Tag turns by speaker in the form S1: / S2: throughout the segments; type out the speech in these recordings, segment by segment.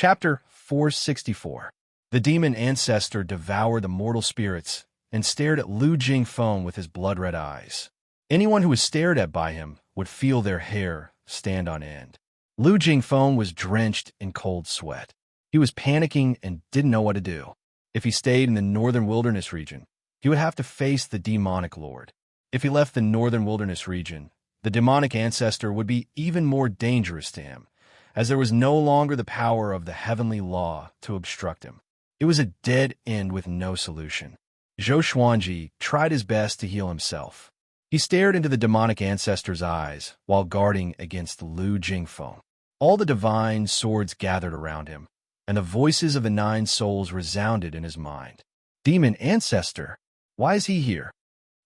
S1: Chapter 464. The demon ancestor devoured the mortal spirits and stared at Lu Jingfeng with his blood-red eyes. Anyone who was stared at by him would feel their hair stand on end. Lu Jingfeng was drenched in cold sweat. He was panicking and didn't know what to do. If he stayed in the northern wilderness region, he would have to face the demonic lord. If he left the northern wilderness region, the demonic ancestor would be even more dangerous to him, as there was no longer the power of the heavenly law to obstruct him. It was a dead end with no solution. Zhou Xuanji tried his best to heal himself. He stared into the demonic ancestor's eyes while guarding against Lu Jingfeng. All the divine swords gathered around him, and the voices of the 9 souls resounded in his mind. Demon ancestor, why is he here?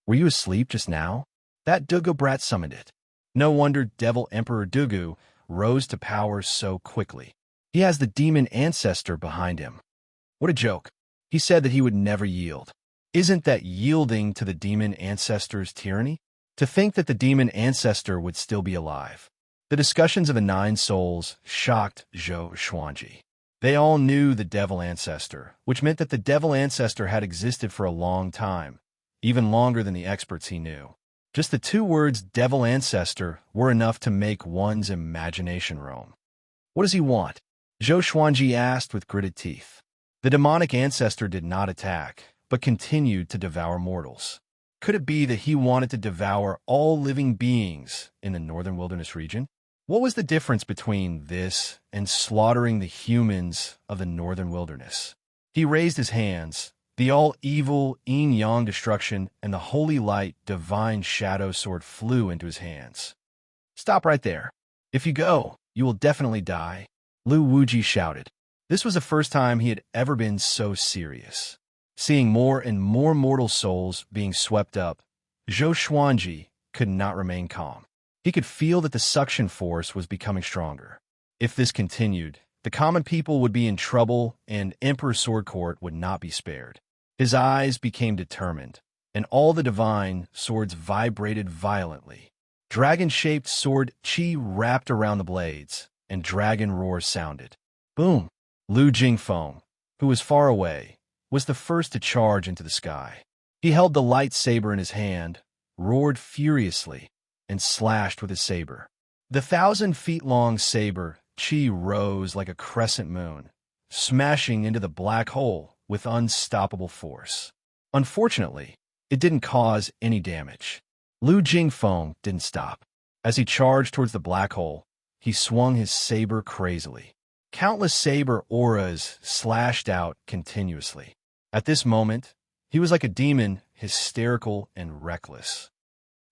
S1: Were you asleep just now? That Dugu brat summoned it. No wonder Devil Emperor Dugu rose to power so quickly. He has the demon ancestor behind him. What a joke. He said that he would never yield. Isn't that yielding to the demon ancestor's tyranny? To think that the demon ancestor would still be alive. The discussions of the 9 souls shocked Zhou Xuanji. They all knew the devil ancestor, which meant that the devil ancestor had existed for a long time, even longer than the experts he knew. Just the 2 words devil ancestor were enough to make one's imagination roam. What does he want? Zhou Xuanji asked with gritted teeth. The demonic ancestor did not attack, but continued to devour mortals. Could it be that he wanted to devour all living beings in the northern wilderness region? What was the difference between this and slaughtering the humans of the northern wilderness? He raised his hands. The all-evil yin-yang destruction and the holy light divine shadow sword flew into his hands. Stop right there. If you go, you will definitely die, Lu Wuji shouted. This was the first time he had ever been so serious. Seeing more and more mortal souls being swept up, Zhou Xuanji could not remain calm. He could feel that the suction force was becoming stronger. If this continued, the common people would be in trouble and Emperor Sword Court would not be spared. His eyes became determined, and all the divine swords vibrated violently. Dragon-shaped sword chi wrapped around the blades, and dragon roars sounded. Boom! Lu Jingfeng, who was far away, was the first to charge into the sky. He held the lightsaber in his hand, roared furiously, and slashed with his saber. The 1,000-feet-long saber chi rose like a crescent moon, smashing into the black hole with unstoppable force. Unfortunately, it didn't cause any damage. Lu Jingfeng didn't stop. As he charged towards the black hole, he swung his saber crazily. Countless saber auras slashed out continuously. At this moment, he was like a demon, hysterical and reckless.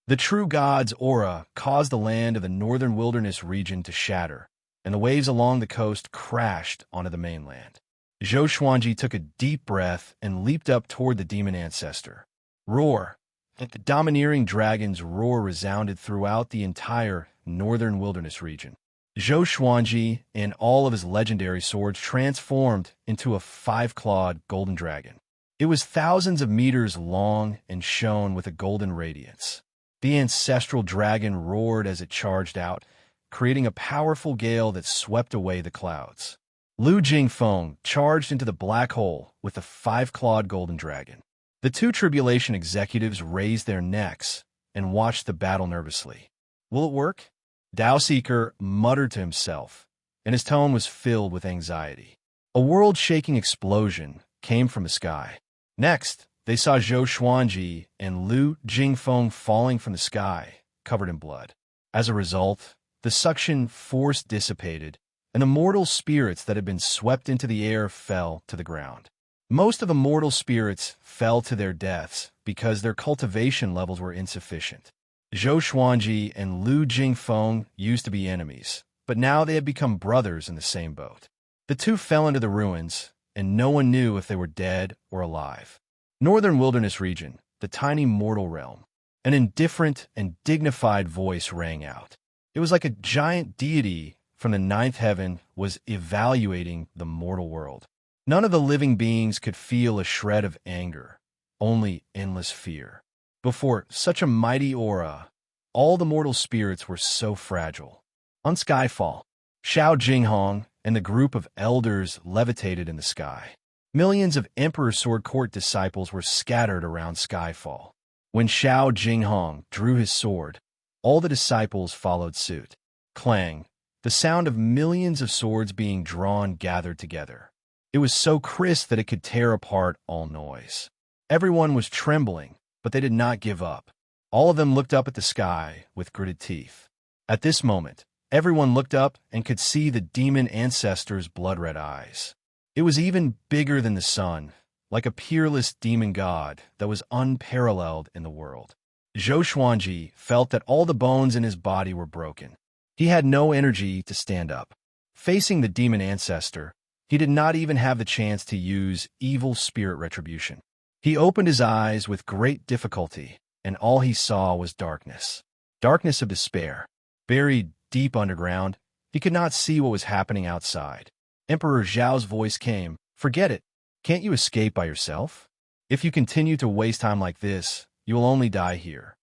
S1: The true god's aura caused the land of the northern wilderness region to shatter, and the waves along the coast crashed onto the mainland. Zhou Xuanji took a deep breath and leaped up toward the demon ancestor. Roar! The domineering dragon's roar resounded throughout the entire northern wilderness region. Zhou Xuanji and all of his legendary swords transformed into a 5-clawed golden dragon. It was thousands of meters long and shone with a golden radiance. The ancestral dragon roared as it charged out, creating a powerful gale that swept away the clouds. Lu Jingfeng charged into the black hole with the 5-clawed golden dragon. The 2 tribulation executives raised their necks and watched the battle nervously. Will it work? Dao Seeker muttered to himself, and his tone was filled with anxiety. A world-shaking explosion came from the sky. Next, they saw Zhou Xuanji and Lu Jingfeng falling from the sky, covered in blood. As a result, the suction force dissipated, and the mortal spirits that had been swept into the air fell to the ground. Most of the mortal spirits fell to their deaths because their cultivation levels were insufficient. Zhou Xuanji and Lu Jingfeng used to be enemies, but now they had become brothers in the same boat. The 2 fell into the ruins, and no one knew if they were dead or alive. Northern Wilderness Region, the tiny mortal realm. An indifferent and dignified voice rang out. It was like a giant deity from the 9th heaven was evaluating the mortal world. None of the living beings could feel a shred of anger, only endless fear. Before such a mighty aura, all the mortal spirits were so fragile. On Skyfall, Xiao Jinghong and the group of elders levitated in the sky. Millions of Emperor Sword Court disciples were scattered around Skyfall. When Xiao Jinghong drew his sword, all the disciples followed suit. Clang, the sound of millions of swords being drawn gathered together. It was so crisp that it could tear apart all noise. Everyone was trembling, but they did not give up. All of them looked up at the sky with gritted teeth. At this moment, everyone looked up and could see the demon ancestor's blood-red eyes. It was even bigger than the sun, like a peerless demon god that was unparalleled in the world. Zhou Xuanji felt that all the bones in his body were broken. He had no energy to stand up. Facing the demon ancestor, he did not even have the chance to use evil spirit retribution. He opened his eyes with great difficulty, and all he saw was darkness. Darkness of despair. Buried deep underground, he could not see what was happening outside. Emperor Zhao's voice came, "Forget it. Can't you escape by yourself? If you continue to waste time like this, you will only die here."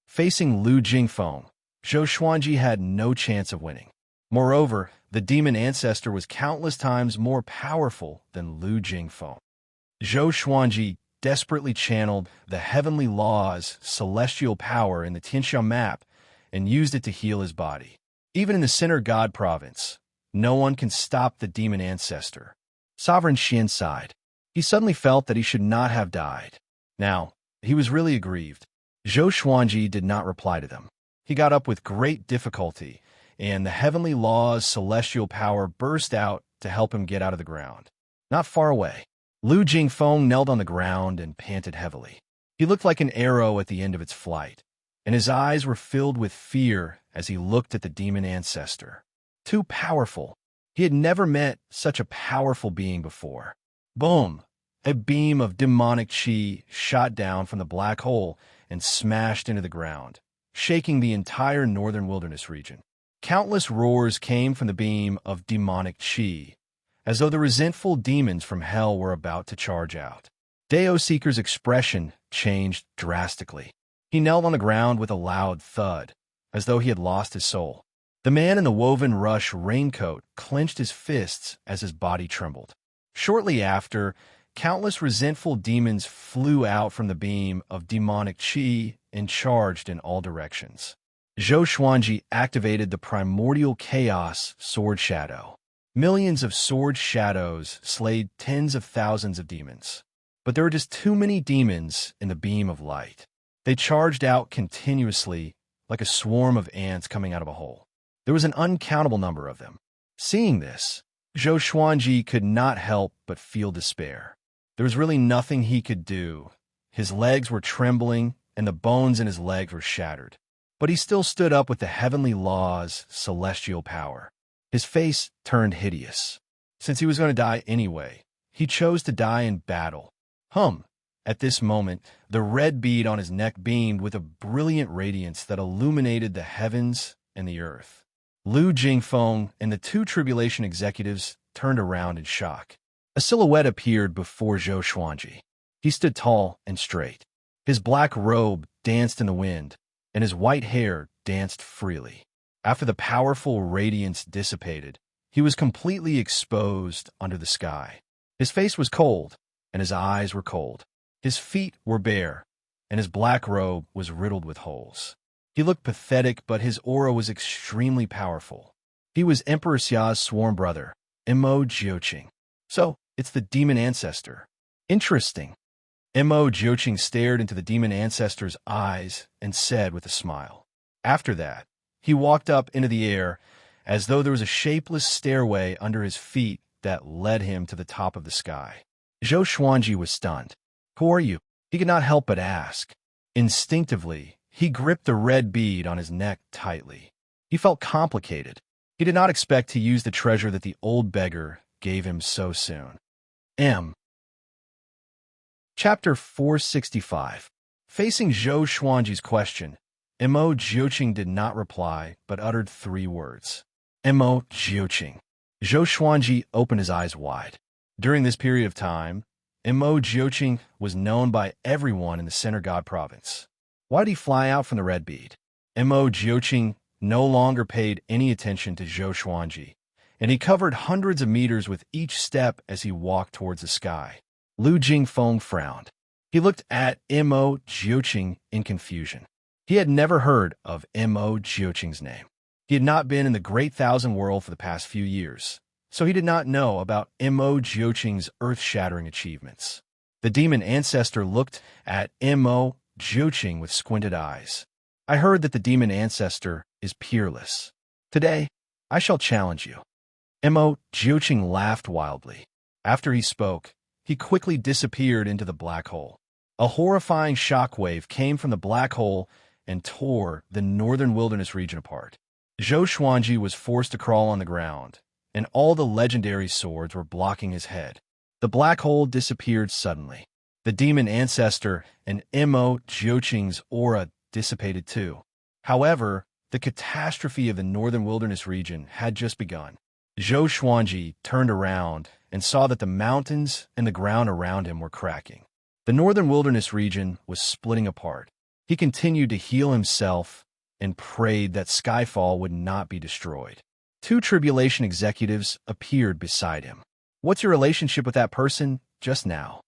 S1: Facing Lu Jingfeng, Zhou Xuanji had no chance of winning. Moreover, the demon ancestor was countless times more powerful than Lu Jingfeng. Zhou Xuanji desperately channeled the heavenly law's celestial power in the Tianxia map and used it to heal his body. Even in the Center God province, no one can stop the demon ancestor. Sovereign Xian sighed. He suddenly felt that he should not have died. Now, he was really aggrieved. Zhou Xuanji did not reply to them. He got up with great difficulty, and the heavenly law's celestial power burst out to help him get out of the ground. Not far away, Lu Jingfeng knelt on the ground and panted heavily. He looked like an arrow at the end of its flight, and his eyes were filled with fear as he looked at the demon ancestor. Too powerful. He had never met such a powerful being before. Boom! A beam of demonic chi shot down from the black hole and smashed into the ground, shaking the entire northern wilderness region. Countless roars came from the beam of demonic chi, as though the resentful demons from hell were about to charge out. Dao Seeker's expression changed drastically. He knelt on the ground with a loud thud, as though he had lost his soul. The man in the woven rush raincoat clenched his fists as his body trembled. Shortly after, countless resentful demons flew out from the beam of demonic chi and charged in all directions. Zhou Xuanji activated the primordial chaos sword shadow. Millions of sword shadows slayed tens of thousands of demons. But there were just too many demons in the beam of light. They charged out continuously like a swarm of ants coming out of a hole. There was an uncountable number of them. Seeing this, Zhou Xuanji could not help but feel despair. There was really nothing he could do. His legs were trembling, and the bones in his legs were shattered. But he still stood up with the heavenly law's celestial power. His face turned hideous. Since he was going to die anyway, he chose to die in battle. At this moment, the red bead on his neck beamed with a brilliant radiance that illuminated the heavens and the earth. Lu Jingfeng and the two tribulation executives turned around in shock. A silhouette appeared before Zhou Xuanji. He stood tall and straight. His black robe danced in the wind, and his white hair danced freely. After the powerful radiance dissipated, he was completely exposed under the sky. His face was cold, and his eyes were cold. His feet were bare, and his black robe was riddled with holes. He looked pathetic, but his aura was extremely powerful. He was Emperor Xia's sworn brother, Mo Jiuqing. So, it's the demon ancestor. Interesting. Mo Jiuqing stared into the demon ancestor's eyes and said with a smile. After that, he walked up into the air as though there was a shapeless stairway under his feet that led him to the top of the sky. Zhou Xuanji was stunned. "Who are you?" He could not help but ask. Instinctively, he gripped the red bead on his neck tightly. He felt complicated. He did not expect to use the treasure that the old beggar gave him so soon. Chapter 465. Facing Zhou Xuanji's question, Mo Jiuqing did not reply, but uttered 3 words. Mo Jiuqing. Zhou Xuanji opened his eyes wide. During this period of time, Mo Jiuqing was known by everyone in the Center God province. Why did he fly out from the red bead? Mo Jiuqing no longer paid any attention to Zhou Xuanji, and he covered hundreds of meters with each step as he walked towards the sky. Lu Jingfeng frowned. He looked at Mo Jiuqing in confusion. He had never heard of Mo Jiuqing's name. He had not been in the Great Thousand World for the past few years, so he did not know about Mo Jiuqing's earth-shattering achievements. The demon ancestor looked at Mo Jiuqing with squinted eyes. I heard that the demon ancestor is peerless. Today, I shall challenge you. Mo Jiuqing laughed wildly. After he spoke, he quickly disappeared into the black hole. A horrifying shockwave came from the black hole and tore the northern wilderness region apart. Zhou Xuanji was forced to crawl on the ground, and all the legendary swords were blocking his head. The black hole disappeared suddenly. The demon ancestor and Mo Jiuqing's aura dissipated too. However, the catastrophe of the northern wilderness region had just begun. Zhou Xuanji turned around and saw that the mountains and the ground around him were cracking. The northern wilderness region was splitting apart. He continued to heal himself and prayed that Skyfall would not be destroyed. Two tribulation executives appeared beside him. What's your relationship with that person just now?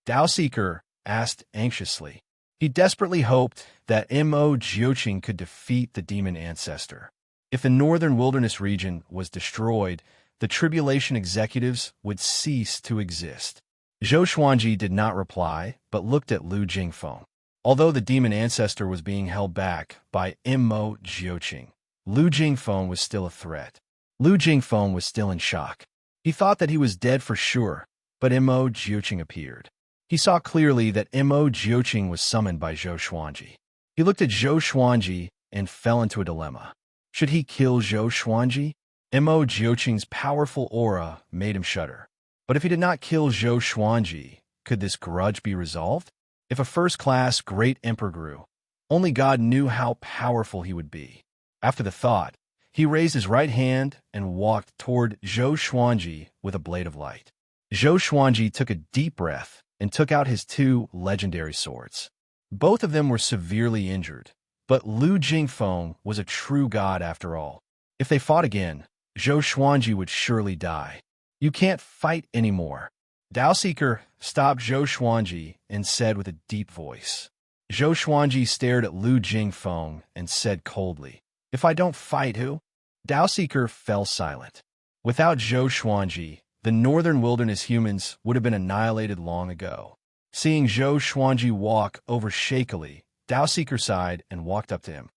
S1: Dao Seeker asked anxiously. He desperately hoped that Mo Jiuqing could defeat the demon ancestor. If the northern wilderness region was destroyed, the tribulation executives would cease to exist. Zhou Xuanji did not reply, but looked at Lu Jingfeng. Although the demon ancestor was being held back by Mo Jiuqing, Lu Jingfeng was still a threat. Lu Jingfeng was still in shock. He thought that he was dead for sure, but Mo Jiuqing appeared. He saw clearly that Mo Jiuqing was summoned by Zhou Xuanji. He looked at Zhou Xuanji and fell into a dilemma. Should he kill Zhou Xuanji? Mo Jiuqing's powerful aura made him shudder. But if he did not kill Zhou Xuanji, could this grudge be resolved? If a first-class great emperor grew, only God knew how powerful he would be. After the thought, he raised his right hand and walked toward Zhou Xuanji with a blade of light. Zhou Xuanji took a deep breath and took out his two legendary swords. Both of them were severely injured, but Lu Jingfeng was a true god after all. If they fought again, Zhou Xuanji would surely die. You can't fight anymore. Dao Seeker stopped Zhou Xuanji and said with a deep voice. Zhou Xuanji stared at Lu Jingfeng and said coldly, "If I don't fight, who?" Dao Seeker fell silent. Without Zhou Xuanji, the northern wilderness humans would have been annihilated long ago. Seeing Zhou Xuanji walk over shakily, Dao Seeker sighed and walked up to him.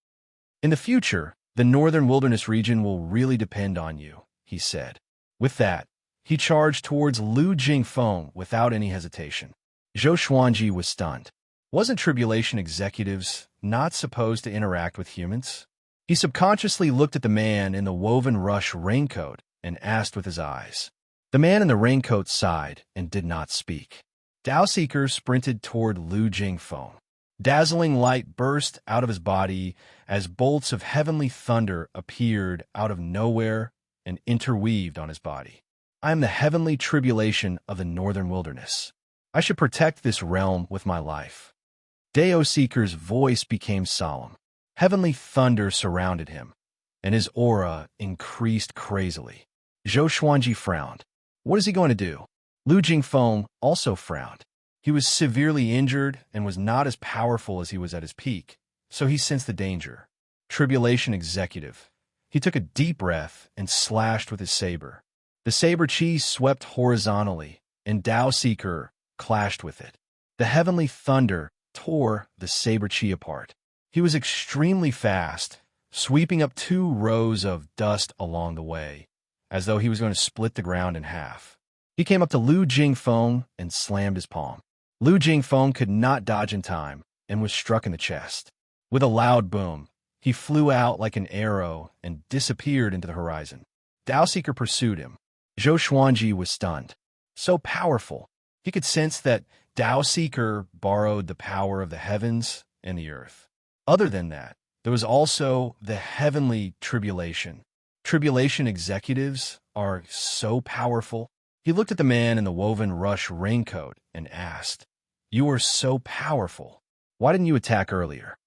S1: "In the future, the northern wilderness region will really depend on you," he said. With that, he charged towards Lu Jingfeng without any hesitation. Zhou Xuanji was stunned. Wasn't tribulation executives not supposed to interact with humans? He subconsciously looked at the man in the woven rush raincoat and asked with his eyes. The man in the raincoat sighed and did not speak. Dao Seeker sprinted toward Lu Jingfeng. Dazzling light burst out of his body as bolts of heavenly thunder appeared out of nowhere and interweaved on his body. "I am the heavenly tribulation of the northern wilderness. I should protect this realm with my life." Dao Seeker's voice became solemn. Heavenly thunder surrounded him, and his aura increased crazily. Zhou Xuanji frowned. What is he going to do? Lu Jingfeng also frowned. He was severely injured and was not as powerful as he was at his peak, so he sensed the danger. Tribulation executive. He took a deep breath and slashed with his saber. The saber chi swept horizontally, and Dao Seeker clashed with it. The heavenly thunder tore the saber chi apart. He was extremely fast, sweeping up 2 rows of dust along the way, as though he was going to split the ground in half. He came up to Lu Jingfeng and slammed his palm. Lu Jingfeng could not dodge in time and was struck in the chest. With a loud boom, he flew out like an arrow and disappeared into the horizon. Dao Seeker pursued him. Zhou Xuanji was stunned. So powerful, he could sense that Dao Seeker borrowed the power of the heavens and the earth. Other than that, there was also the heavenly tribulation. Tribulation executives are so powerful. He looked at the man in the woven rush raincoat and asked, "You are so powerful. Why didn't you attack earlier?"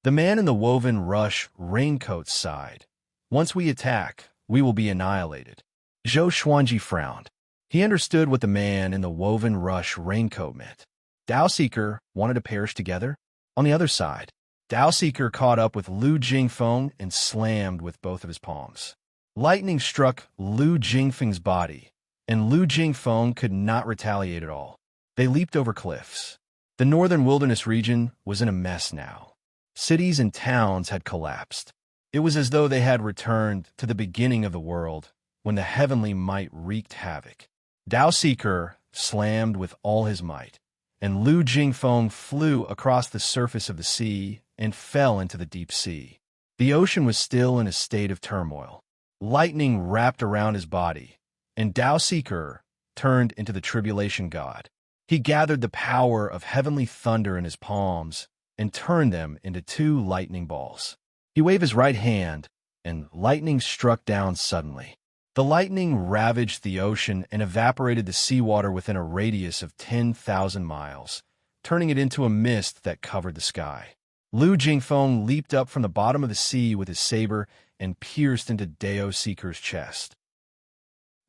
S1: The man in the woven rush raincoat sighed. "Once we attack, we will be annihilated. Zhou Xuanji frowned. He understood what the man in the woven rush raincoat meant. Dao Seeker wanted to perish together? On the other side, Dao Seeker caught up with Lu Jingfeng and slammed with both of his palms. Lightning struck Lu Jingfeng's body, and Lu Jingfeng could not retaliate at all. They leaped over cliffs. The northern wilderness region was in a mess now. Cities and towns had collapsed. It was as though they had returned to the beginning of the world, when the heavenly might wreaked havoc. Dao Seeker slammed with all his might, and Lu Jingfeng flew across the surface of the sea and fell into the deep sea. The ocean was still in a state of turmoil. Lightning wrapped around his body, and Dao Seeker turned into the tribulation god. He gathered the power of heavenly thunder in his palms and turned them into 2 lightning balls. He waved his right hand, and lightning struck down suddenly. The lightning ravaged the ocean and evaporated the seawater within a radius of 10,000 miles, turning it into a mist that covered the sky. Lu Jingfeng leaped up from the bottom of the sea with his saber and pierced into Dao Seeker's chest.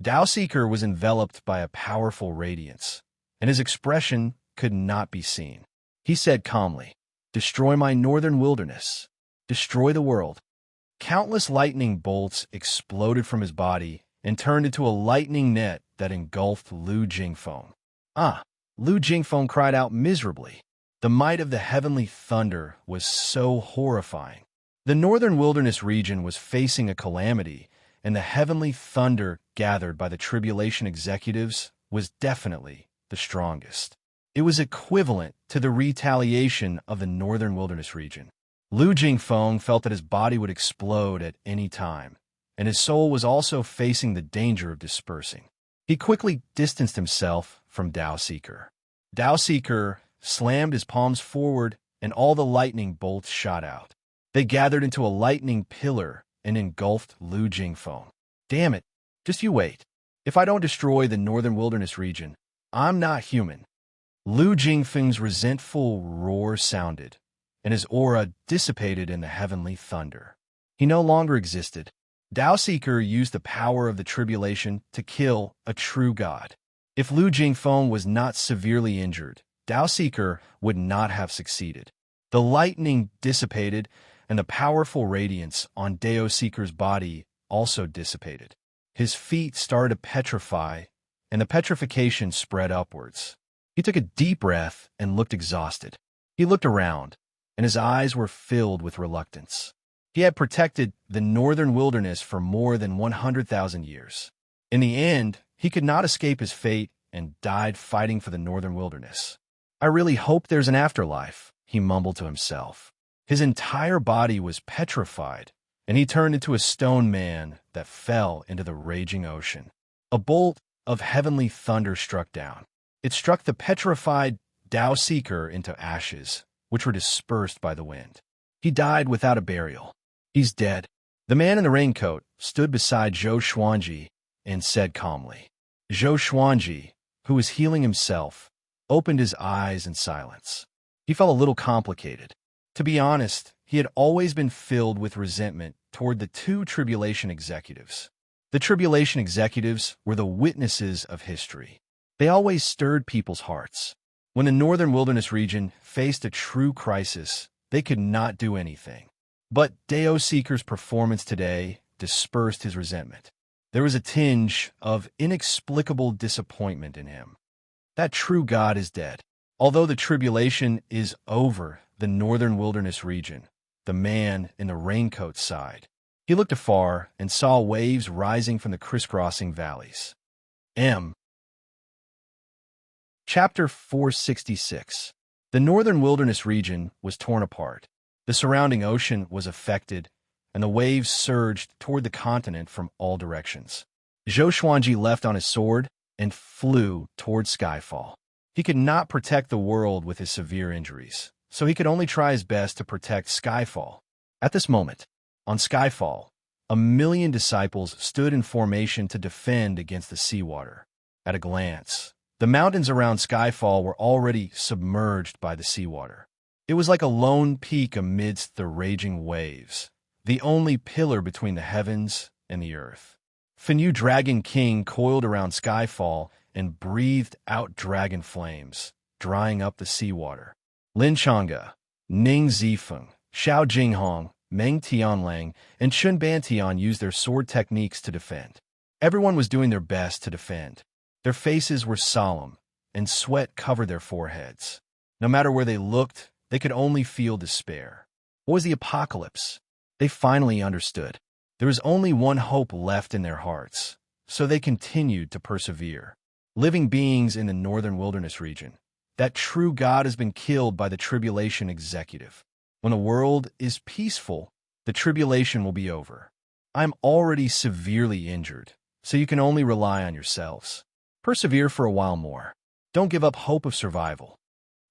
S1: Dao Seeker was enveloped by a powerful radiance, and his expression could not be seen. He said calmly, "Destroy my northern wilderness. Destroy the world." Countless lightning bolts exploded from his body and turned into a lightning net that engulfed Lu Jingfeng. "Ah!" Lu Jingfeng cried out miserably. The might of the heavenly thunder was so horrifying. The northern wilderness region was facing a calamity, and the heavenly thunder gathered by the tribulation executives was definitely the strongest. It was equivalent to the retaliation of the northern wilderness region. Lu Jingfeng felt that his body would explode at any time, and his soul was also facing the danger of dispersing. He quickly distanced himself from Dao Seeker. Dao Seeker slammed his palms forward, and all the lightning bolts shot out. They gathered into a lightning pillar and engulfed Lu Jingfeng. "Damn it, just you wait. If I don't destroy the northern wilderness region, I'm not human." Lu Jingfeng's resentful roar sounded, and his aura dissipated in the heavenly thunder. He no longer existed. Dao Seeker used the power of the tribulation to kill a true god. If Lu Jingfeng was not severely injured, Dao Seeker would not have succeeded. The lightning dissipated, and the powerful radiance on Dao Seeker's body also dissipated. His feet started to petrify, and the petrification spread upwards. He took a deep breath and looked exhausted. He looked around, and his eyes were filled with reluctance. He had protected the northern wilderness for more than 100,000 years. In the end, he could not escape his fate and died fighting for the northern wilderness. "I really hope there's an afterlife," he mumbled to himself. His entire body was petrified, and he turned into a stone man that fell into the raging ocean. A bolt of heavenly thunder struck down. It struck the petrified Dao Seeker into ashes, which were dispersed by the wind. He died without a burial. "He's dead." The man in the raincoat stood beside Zhou Xuanji and said calmly. Zhou Xuanji, who was healing himself, opened his eyes in silence. He felt a little complicated. To be honest, he had always been filled with resentment toward the 2 tribulation executives. The tribulation executives were the witnesses of history. They always stirred people's hearts. When the northern wilderness region faced a true crisis, they could not do anything. But Dao Seeker's performance today dispersed his resentment. There was a tinge of inexplicable disappointment in him. That true God is dead. Although the tribulation is over the northern wilderness region, the man in the raincoat sighed. He looked afar and saw waves rising from the crisscrossing valleys. Chapter 466. The northern wilderness region was torn apart. The surrounding ocean was affected, and the waves surged toward the continent from all directions. Zhou Xuanji left on his sword and flew toward Skyfall. He could not protect the world with his severe injuries, so he could only try his best to protect Skyfall. At this moment, on Skyfall, 1,000,000 disciples stood in formation to defend against the seawater. At a glance, the mountains around Skyfall were already submerged by the seawater. It was like a lone peak amidst the raging waves, the only pillar between the heavens and the earth. Fenyu Dragon King coiled around Skyfall and breathed out dragon flames, drying up the seawater. Lin Chang'e, Ning Zifeng, Xiao Jinghong, Meng Tianlang, and Chun Bantian used their sword techniques to defend. Everyone was doing their best to defend. Their faces were solemn, and sweat covered their foreheads. No matter where they looked, they could only feel despair. What was the apocalypse? They finally understood. There was only one hope left in their hearts, so they continued to persevere. Living beings in the northern wilderness region, that true God has been killed by the tribulation executive. When the world is peaceful, the tribulation will be over. I'm already severely injured, so you can only rely on yourselves. Persevere for a while more. Don't give up hope of survival.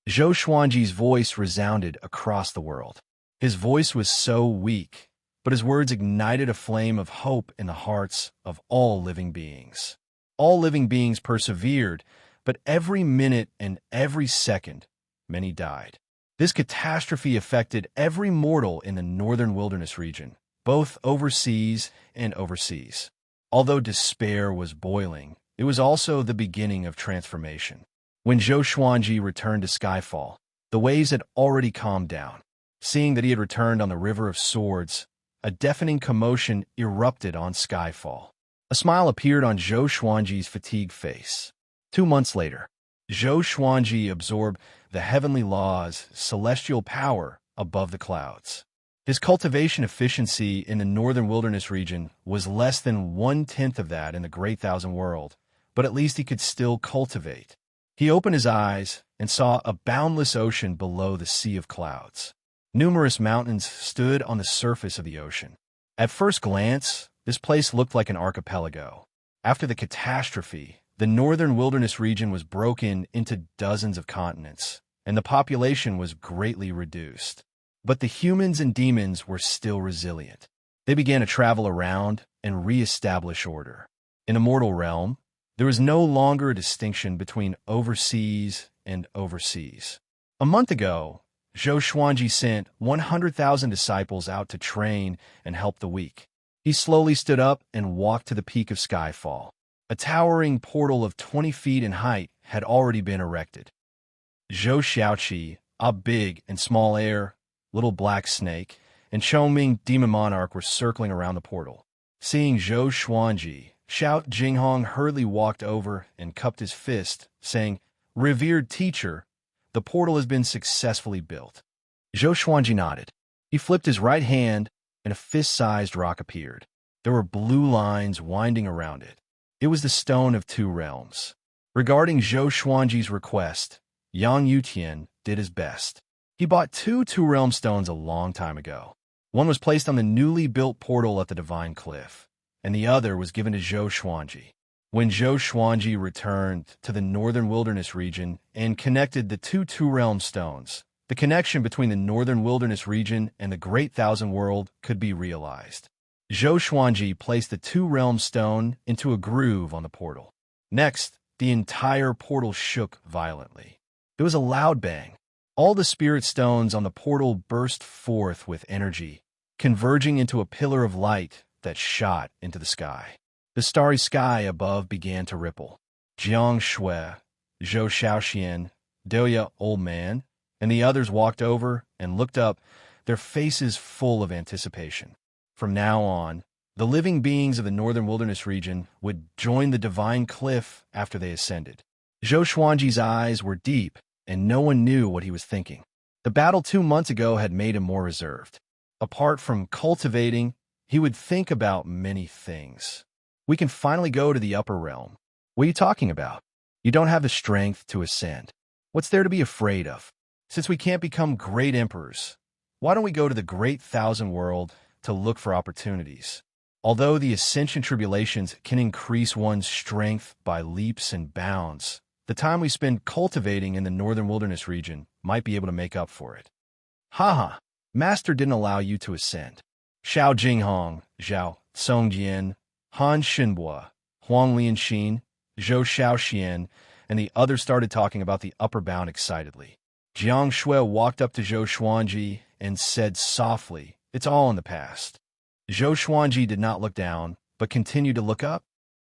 S1: Zhou Xuanji's voice resounded across the world. His voice was so weak, but his words ignited a flame of hope in the hearts of all living beings. All living beings persevered, but every minute and every second, many died. This catastrophe affected every mortal in the northern wilderness region, both overseas and overseas. Although despair was boiling, it was also the beginning of transformation. When Zhou Xuanji returned to Skyfall, the waves had already calmed down. Seeing that he had returned on the River of Swords, a deafening commotion erupted on Skyfall. A smile appeared on Zhou Xuanji's fatigued face. 2 months later, Zhou Xuanji absorbed the heavenly law's celestial power above the clouds. His cultivation efficiency in the northern wilderness region was less than 1/10 of that in the Great Thousand World, but at least he could still cultivate. He opened his eyes and saw a boundless ocean below the sea of clouds. Numerous mountains stood on the surface of the ocean. At first glance, this place looked like an archipelago. After the catastrophe, the northern wilderness region was broken into dozens of continents, and the population was greatly reduced. But the humans and demons were still resilient. They began to travel around and re-establish order. In the mortal realm, there was no longer a distinction between overseas and overseas. A month ago, Zhou Xuanji sent 100,000 disciples out to train and help the weak. He slowly stood up and walked to the peak of Skyfall. A towering portal of 20 feet in height had already been erected. Zhou Xiaoqi, a big and small heir, little black snake, and Chongming demon monarch were circling around the portal. Seeing Zhou Xuanji, Xiao Jinghong hurriedly walked over and cupped his fist, saying, "Revered teacher, the portal has been successfully built." Zhou Xuanji nodded. He flipped his right hand, and a fist-sized rock appeared. There were blue lines winding around it. It was the Stone of Two Realms. Regarding Zhou Xuanji's request, Yang Yutian did his best. He bought 2 two-realm stones a long time ago. One was placed on the newly built portal at the Divine Cliff, and the other was given to Zhou Xuanji. When Zhou Xuanji returned to the northern wilderness region and connected the 2 two-realm stones, the connection between the northern wilderness region and the Great Thousand World could be realized. Zhou Xuanji placed the two-realm stone into a groove on the portal. Next, the entire portal shook violently. There was a loud bang. All the spirit stones on the portal burst forth with energy, converging into a pillar of light that shot into the sky. The starry sky above began to ripple. Jiang Shui, Zhou Xiaoxian, Delia Old Man, and the others walked over and looked up, their faces full of anticipation. From now on, the living beings of the northern wilderness region would join the Divine Cliff after they ascended. Zhou Xuanji's eyes were deep, and no one knew what he was thinking. The battle 2 months ago had made him more reserved. Apart from cultivating, he would think about many things. We can finally go to the upper realm. What are you talking about? You don't have the strength to ascend. What's there to be afraid of? Since we can't become great emperors, why don't we go to the Great Thousand World to look for opportunities? Although the ascension tribulations can increase one's strength by leaps and bounds, the time we spend cultivating in the northern wilderness region might be able to make up for it. Haha, Master didn't allow you to ascend. Xiao Jinghong, Zhao Songjian, Han Shinbua, Huang Lianxin, Zhou Xiaoxian, and the others started talking about the upper bound excitedly. Jiang Shui walked up to Zhou Xuanji and said softly, "It's all in the past." Zhou Xuanji did not look down, but continued to look up.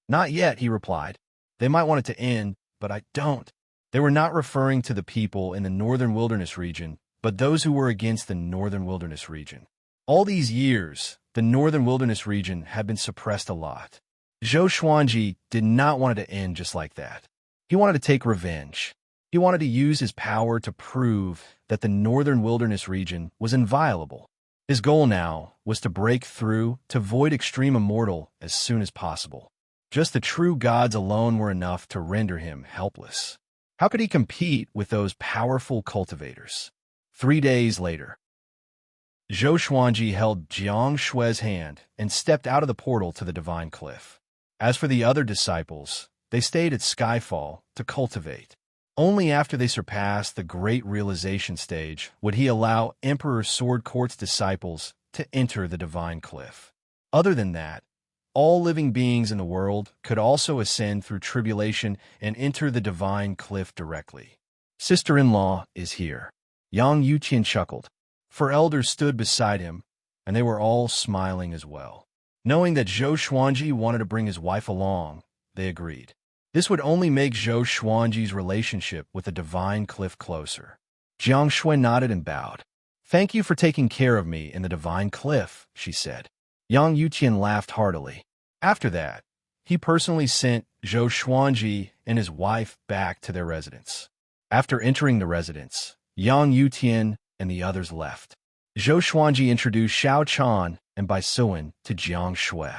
S1: Not yet, he replied. They might want it to end, but I don't. They were not referring to the people in the northern wilderness region, but those who were against the northern wilderness region. All these years, the northern wilderness region had been suppressed a lot. Zhou Xuanji did not want it to end just like that. He wanted to take revenge. He wanted to use his power to prove that the northern wilderness region was inviolable. His goal now was to break through to void extreme immortal as soon as possible. Just the true gods alone were enough to render him helpless. How could he compete with those powerful cultivators? 3 days later, Zhou Xuanji held Jiang Shui's hand and stepped out of the portal to the divine cliff. As for the other disciples, they stayed at Skyfall to cultivate. Only after they surpassed the great realization stage would he allow Emperor Sword Court's disciples to enter the divine cliff. Other than that, all living beings in the world could also ascend through tribulation and enter the divine cliff directly. Sister-in-law is here. Yang Yuqian chuckled. 4 elders stood beside him, and they were all smiling as well. Knowing that Zhou Xuanji wanted to bring his wife along, they agreed. This would only make Zhou Xuanji's relationship with the divine cliff closer. Jiang Shui nodded and bowed. Thank you for taking care of me in the divine cliff, she said. Yang Yuqian laughed heartily. After that, he personally sent Zhou Xuanji and his wife back to their residence. After entering the residence, Yang Yuqian and the others left. Zhou Xuanji introduced Xiao Chan and Bai Suan to Jiang Shui.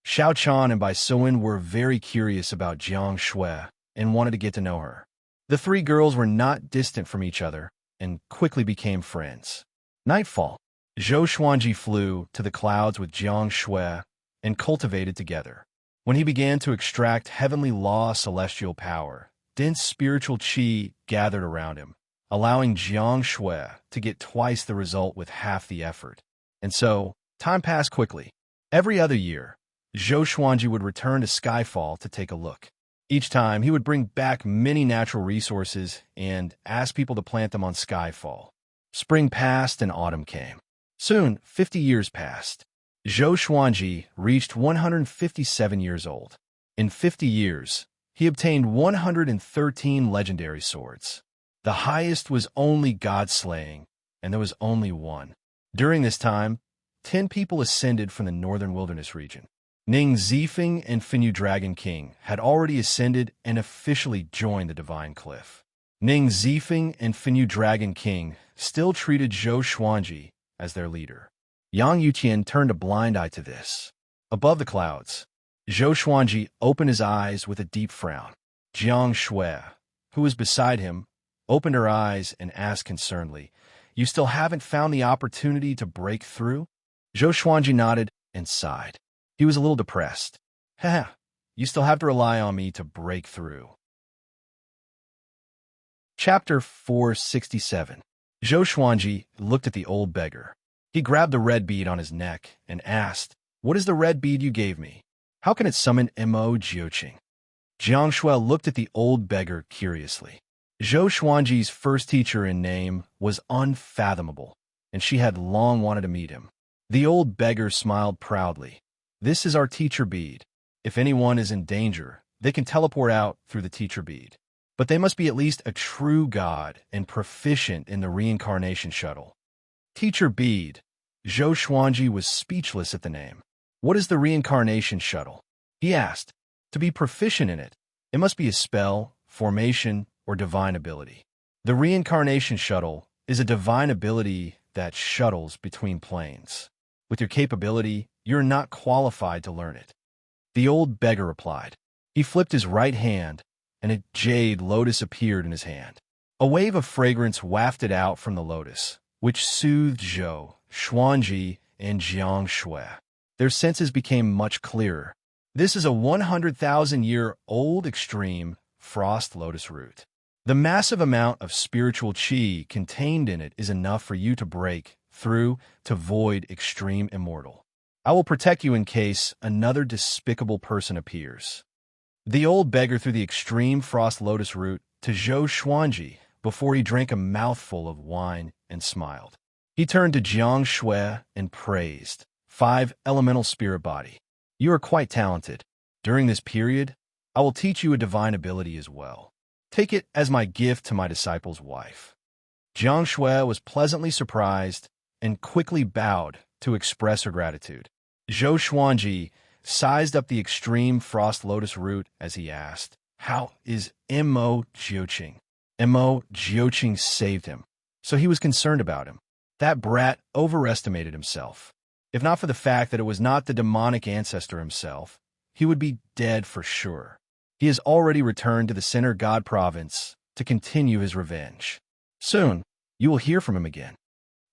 S1: Xiao Chan and Bai Suan were very curious about Jiang Shui and wanted to get to know her. The 3 girls were not distant from each other and quickly became friends. Nightfall, Zhou Xuanji flew to the clouds with Jiang Shui and cultivated together. When he began to extract heavenly law celestial power, dense spiritual qi gathered around him, allowing Jiang Shui to get twice the result with half the effort. And so, time passed quickly. Every other year, Zhou Xuanji would return to Skyfall to take a look. Each time, he would bring back many natural resources and ask people to plant them on Skyfall. Spring passed and autumn came. Soon, 50 years passed. Zhou Xuanji reached 157 years old. In 50 years, he obtained 113 legendary swords. The highest was only God-slaying, and there was only one. During this time, 10 people ascended from the northern wilderness region. Ning Zifeng and Finyu Dragon King had already ascended and officially joined the Divine Cliff. Ning Zifeng and Finyu Dragon King still treated Zhou Xuanji as their leader. Yang Yuqian turned a blind eye to this. Above the clouds, Zhou Xuanji opened his eyes with a deep frown. Jiang Shui, who was beside him, opened her eyes and asked concernedly, "You still haven't found the opportunity to break through?" Zhou Xuanji nodded and sighed. He was a little depressed. "Heh, you still have to rely on me to break through." Chapter 467. Zhou Xuanji looked at the old beggar. He grabbed the red bead on his neck and asked, "What is the red bead you gave me? How can it summon Mo Jiuqing?" Jiang Shui looked at the old beggar curiously. Zhou Xuanji's first teacher in name was unfathomable, and she had long wanted to meet him. The old beggar smiled proudly. "This is our teacher bead. If anyone is in danger, they can teleport out through the teacher bead. But they must be at least a true god and proficient in the reincarnation shuttle." Teacher bead. Zhou Xuanji was speechless at the name. "What is the reincarnation shuttle?" he asked. "To be proficient in it, it must be a spell, formation, or divine ability. The reincarnation shuttle is a divine ability that shuttles between planes. With your capability, you're not qualified to learn it." The old beggar replied. He flipped his right hand, and a jade lotus appeared in his hand. A wave of fragrance wafted out from the lotus, which soothed Zhou Xuanji and Jiang Shui. Their senses became much clearer. This is a 100,000-year-old extreme frost lotus root. The massive amount of spiritual qi contained in it is enough for you to break through to void extreme immortal. I will protect you in case another despicable person appears. The old beggar threw the extreme frost lotus root to Zhou Xuanji before he drank a mouthful of wine and smiled. He turned to Jiang Shui and praised, "5 elemental spirit body. You are quite talented. During this period, I will teach you a divine ability as well. Take it as my gift to my disciple's wife." Jiang Shui was pleasantly surprised and quickly bowed to express her gratitude. Zhou Xuanji sized up the extreme frost lotus root as he asked, "How is Mo Jiuqing?" Mo Jiuqing saved him, so he was concerned about him. That brat overestimated himself. If not for the fact that it was not the demonic ancestor himself, he would be dead for sure. He has already returned to the Center God province to continue his revenge. Soon, you will hear from him again.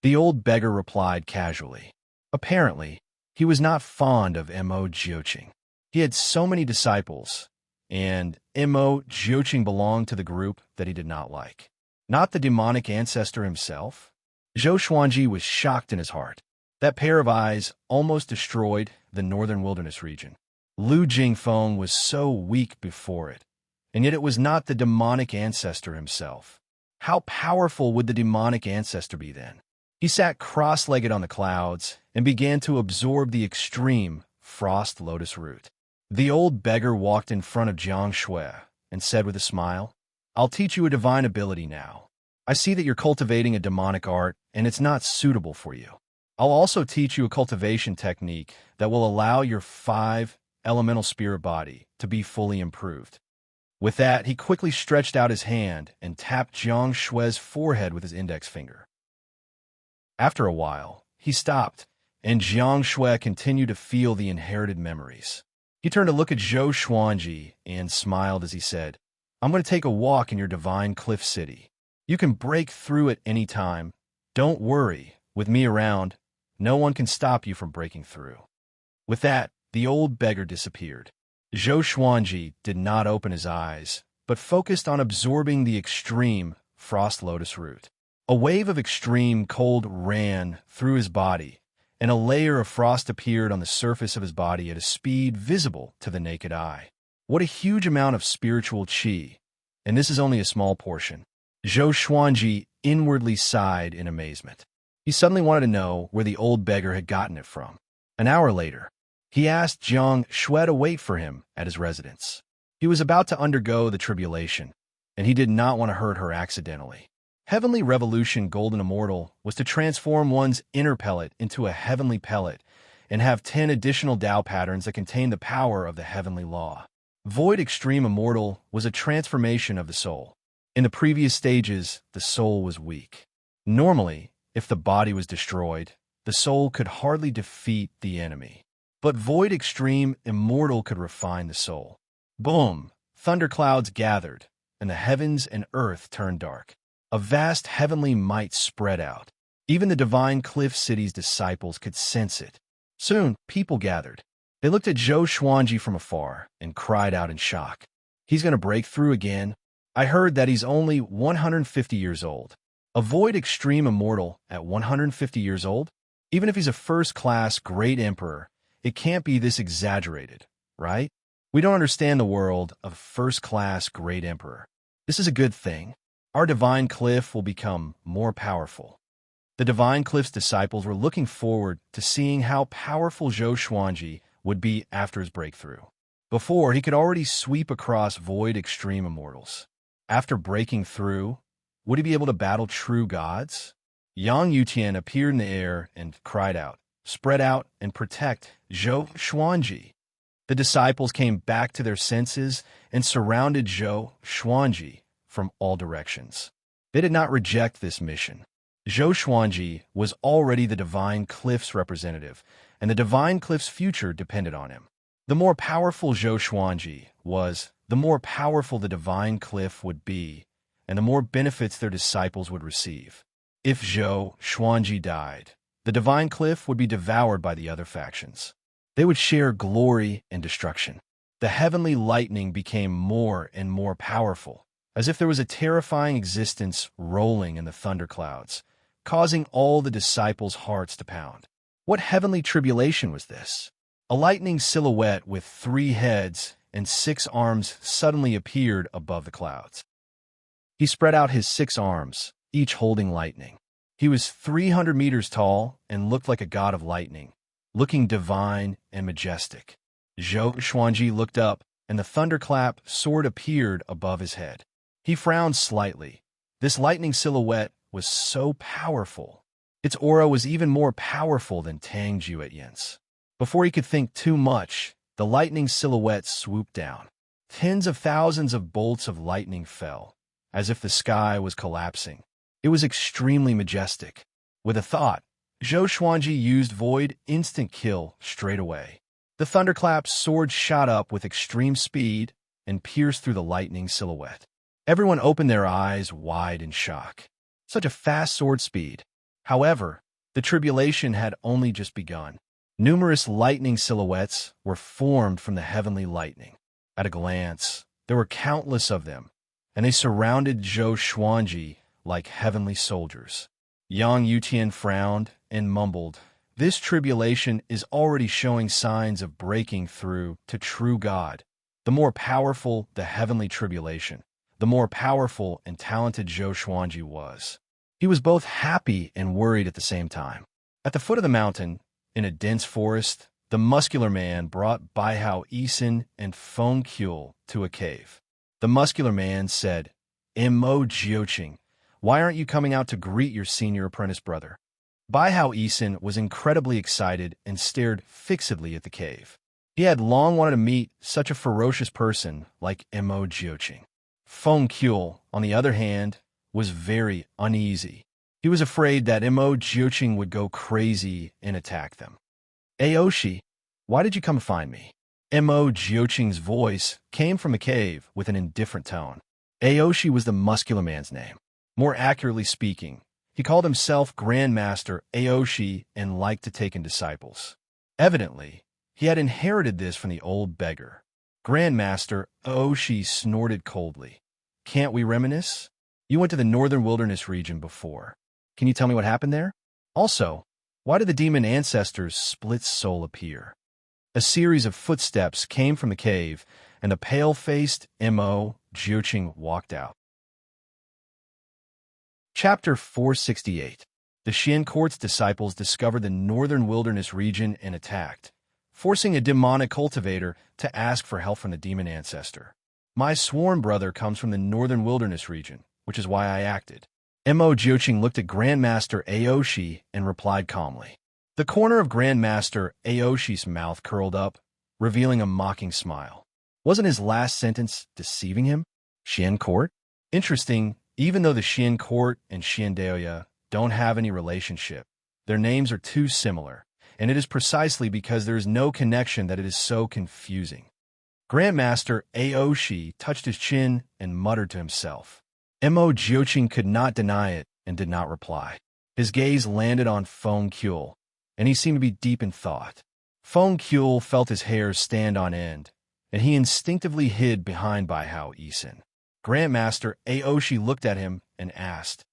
S1: The old beggar replied casually. Apparently, he was not fond of Mo Jiuqing. He had so many disciples, and Mo Jiuqing belonged to the group that he did not like. Not the demonic ancestor himself? Zhou Xuanji was shocked in his heart. That pair of eyes almost destroyed the northern wilderness region. Lu Jingfeng was so weak before it, and yet it was not the demonic ancestor himself. How powerful would the demonic ancestor be then? He sat cross-legged on the clouds and began to absorb the extreme frost lotus root. The old beggar walked in front of Jiang Shui and said with a smile, "I'll teach you a divine ability now. I see that you're cultivating a demonic art, and it's not suitable for you. I'll also teach you a cultivation technique that will allow your 5 elemental spirit body to be fully improved." With that, he quickly stretched out his hand and tapped Jiang Shui's forehead with his index finger. After a while, he stopped, and Jiang Shui continued to feel the inherited memories. He turned to look at Zhou Xuanji and smiled as he said, "I'm going to take a walk in your divine cliff city. You can break through at any time. Don't worry, with me around, no one can stop you from breaking through." With that, the old beggar disappeared. Zhou Xuanji did not open his eyes, but focused on absorbing the extreme frost lotus root. A wave of extreme cold ran through his body, and a layer of frost appeared on the surface of his body at a speed visible to the naked eye. What a huge amount of spiritual qi, and this is only a small portion. Zhou Xuanji inwardly sighed in amazement. He suddenly wanted to know where the old beggar had gotten it from. An hour later, he asked Jiang Shui to wait for him at his residence. He was about to undergo the tribulation, and he did not want to hurt her accidentally. Heavenly Revolution Golden Immortal was to transform one's inner pellet into a heavenly pellet and have 10 additional Tao patterns that contain the power of the heavenly law. Void Extreme Immortal was a transformation of the soul. In the previous stages, the soul was weak. Normally, if the body was destroyed, the soul could hardly defeat the enemy. But Void Extreme Immortal could refine the soul. Boom! Thunderclouds gathered, and the heavens and earth turned dark. A vast heavenly might spread out. Even the divine Cliff City's disciples could sense it. Soon, people gathered. They looked at Zhou Xuanji from afar and cried out in shock. "He's going to break through again. I heard that he's only 150 years old." A Void Extreme Immortal at 150 years old? Even if he's a first-class great emperor, it can't be this exaggerated, right? We don't understand the world of first-class great emperor. This is a good thing. Our divine cliff will become more powerful. The divine cliff's disciples were looking forward to seeing how powerful Zhou Xuanji would be after his breakthrough. Before, he could already sweep across Void Extreme Immortals. After breaking through, would he be able to battle true gods? Yang Yutian appeared in the air and cried out, "Spread out and protect Zhou Xuanji." The disciples came back to their senses and surrounded Zhou Xuanji from all directions. They did not reject this mission. Zhou Xuanji was already the Divine Cliff's representative, and the Divine Cliff's future depended on him. The more powerful Zhou Xuanji was, the more powerful the Divine Cliff would be, and the more benefits their disciples would receive. If Zhou Xuanji died, the Divine Cliff would be devoured by the other factions. They would share glory and destruction. The heavenly lightning became more and more powerful, as if there was a terrifying existence rolling in the thunderclouds, causing all the disciples' hearts to pound. What heavenly tribulation was this? A lightning silhouette with 3 heads and 6 arms suddenly appeared above the clouds. He spread out his 6 arms, each holding lightning. He was 300 meters tall and looked like a god of lightning, looking divine and majestic. Zhou Xuanji looked up, and the thunderclap sword appeared above his head. He frowned slightly. This lightning silhouette was so powerful. Its aura was even more powerful than Tang Jueyan's. Before he could think too much, the lightning silhouette swooped down. Tens of thousands of bolts of lightning fell, as if the sky was collapsing. It was extremely majestic. With a thought, Zhou Xuanji used Void Instant Kill straight away. The thunderclap's sword shot up with extreme speed and pierced through the lightning silhouette. Everyone opened their eyes wide in shock. Such a fast sword speed. However, the tribulation had only just begun. Numerous lightning silhouettes were formed from the heavenly lightning. At a glance, there were countless of them, and they surrounded Zhou Xuanji like heavenly soldiers. Yang Yutian frowned and mumbled, "This tribulation is already showing signs of breaking through to true God. The more powerful the heavenly tribulation, the more powerful and talented Zhou Xuanji was." He was both happy and worried at the same time. At the foot of the mountain, in a dense forest, the muscular man brought Baihao Yisin and Feng Kuel to a cave. The muscular man said, "Mo Jiuqing, why aren't you coming out to greet your senior apprentice brother?" Baihao Yisin was incredibly excited and stared fixedly at the cave. He had long wanted to meet such a ferocious person like Mo Jiuqing. Feng Kuel, on the other hand, was very uneasy. He was afraid that Mo Jiuqing would go crazy and attack them. "Aoshi, why did you come find me?" Mo Jiuqing's voice came from the cave with an indifferent tone. Aoshi was the muscular man's name. More accurately speaking, he called himself Grandmaster Aoshi and liked to take in disciples. Evidently, he had inherited this from the old beggar. Grandmaster Aoshi snorted coldly. "Can't we reminisce? You went to the northern wilderness region before. Can you tell me what happened there? Also, why did the demon ancestor's split soul appear?" A series of footsteps came from the cave, and the pale-faced Mo Jiuqing walked out. Chapter 468. The Xian court's disciples discovered the northern wilderness region and attacked, forcing a demonic cultivator to ask for help from the demon ancestor. "My sworn brother comes from the northern wilderness region, which is why I acted." Mo Jiuqing looked at Grandmaster Aoshi and replied calmly. The corner of Grandmaster Aoshi's mouth curled up, revealing a mocking smile. Wasn't his last sentence deceiving him? Xian court? Interesting. Even though the Xian court and Xian Daoya don't have any relationship, their names are too similar, and it is precisely because there is no connection that it is so confusing. Grandmaster Aoshi touched his chin and muttered to himself. Mo Jiuqing could not deny it and did not reply. His gaze landed on Feng Kuel, and he seemed to be deep in thought. Feng Kuel felt his hairs stand on end, and he instinctively hid behind Baihao Yisin. Grandmaster Aoshi looked at him and asked,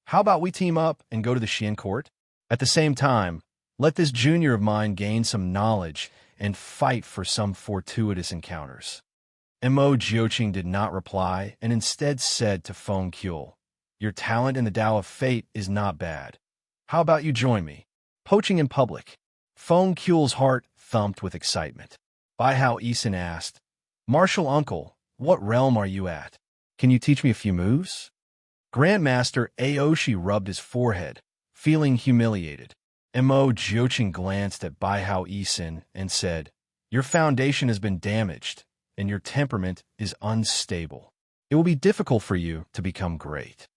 S1: "How about we team up and go to the Xian court? At the same time, let this junior of mine gain some knowledge and fight for some fortuitous encounters." Mo Jiuqing did not reply and instead said to Feng Kuel, "Your talent in the Tao of Fate is not bad. How about you join me? Poaching in public." Feng Kuel's heart thumped with excitement. Baihao Yisin asked, "Martial uncle, what realm are you at? Can you teach me a few moves?" Grandmaster Aoshi rubbed his forehead, feeling humiliated. Mo Jiuqing glanced at Baihao Yisin and said, "Your foundation has been damaged, and your temperament is unstable. It will be difficult for you to become great."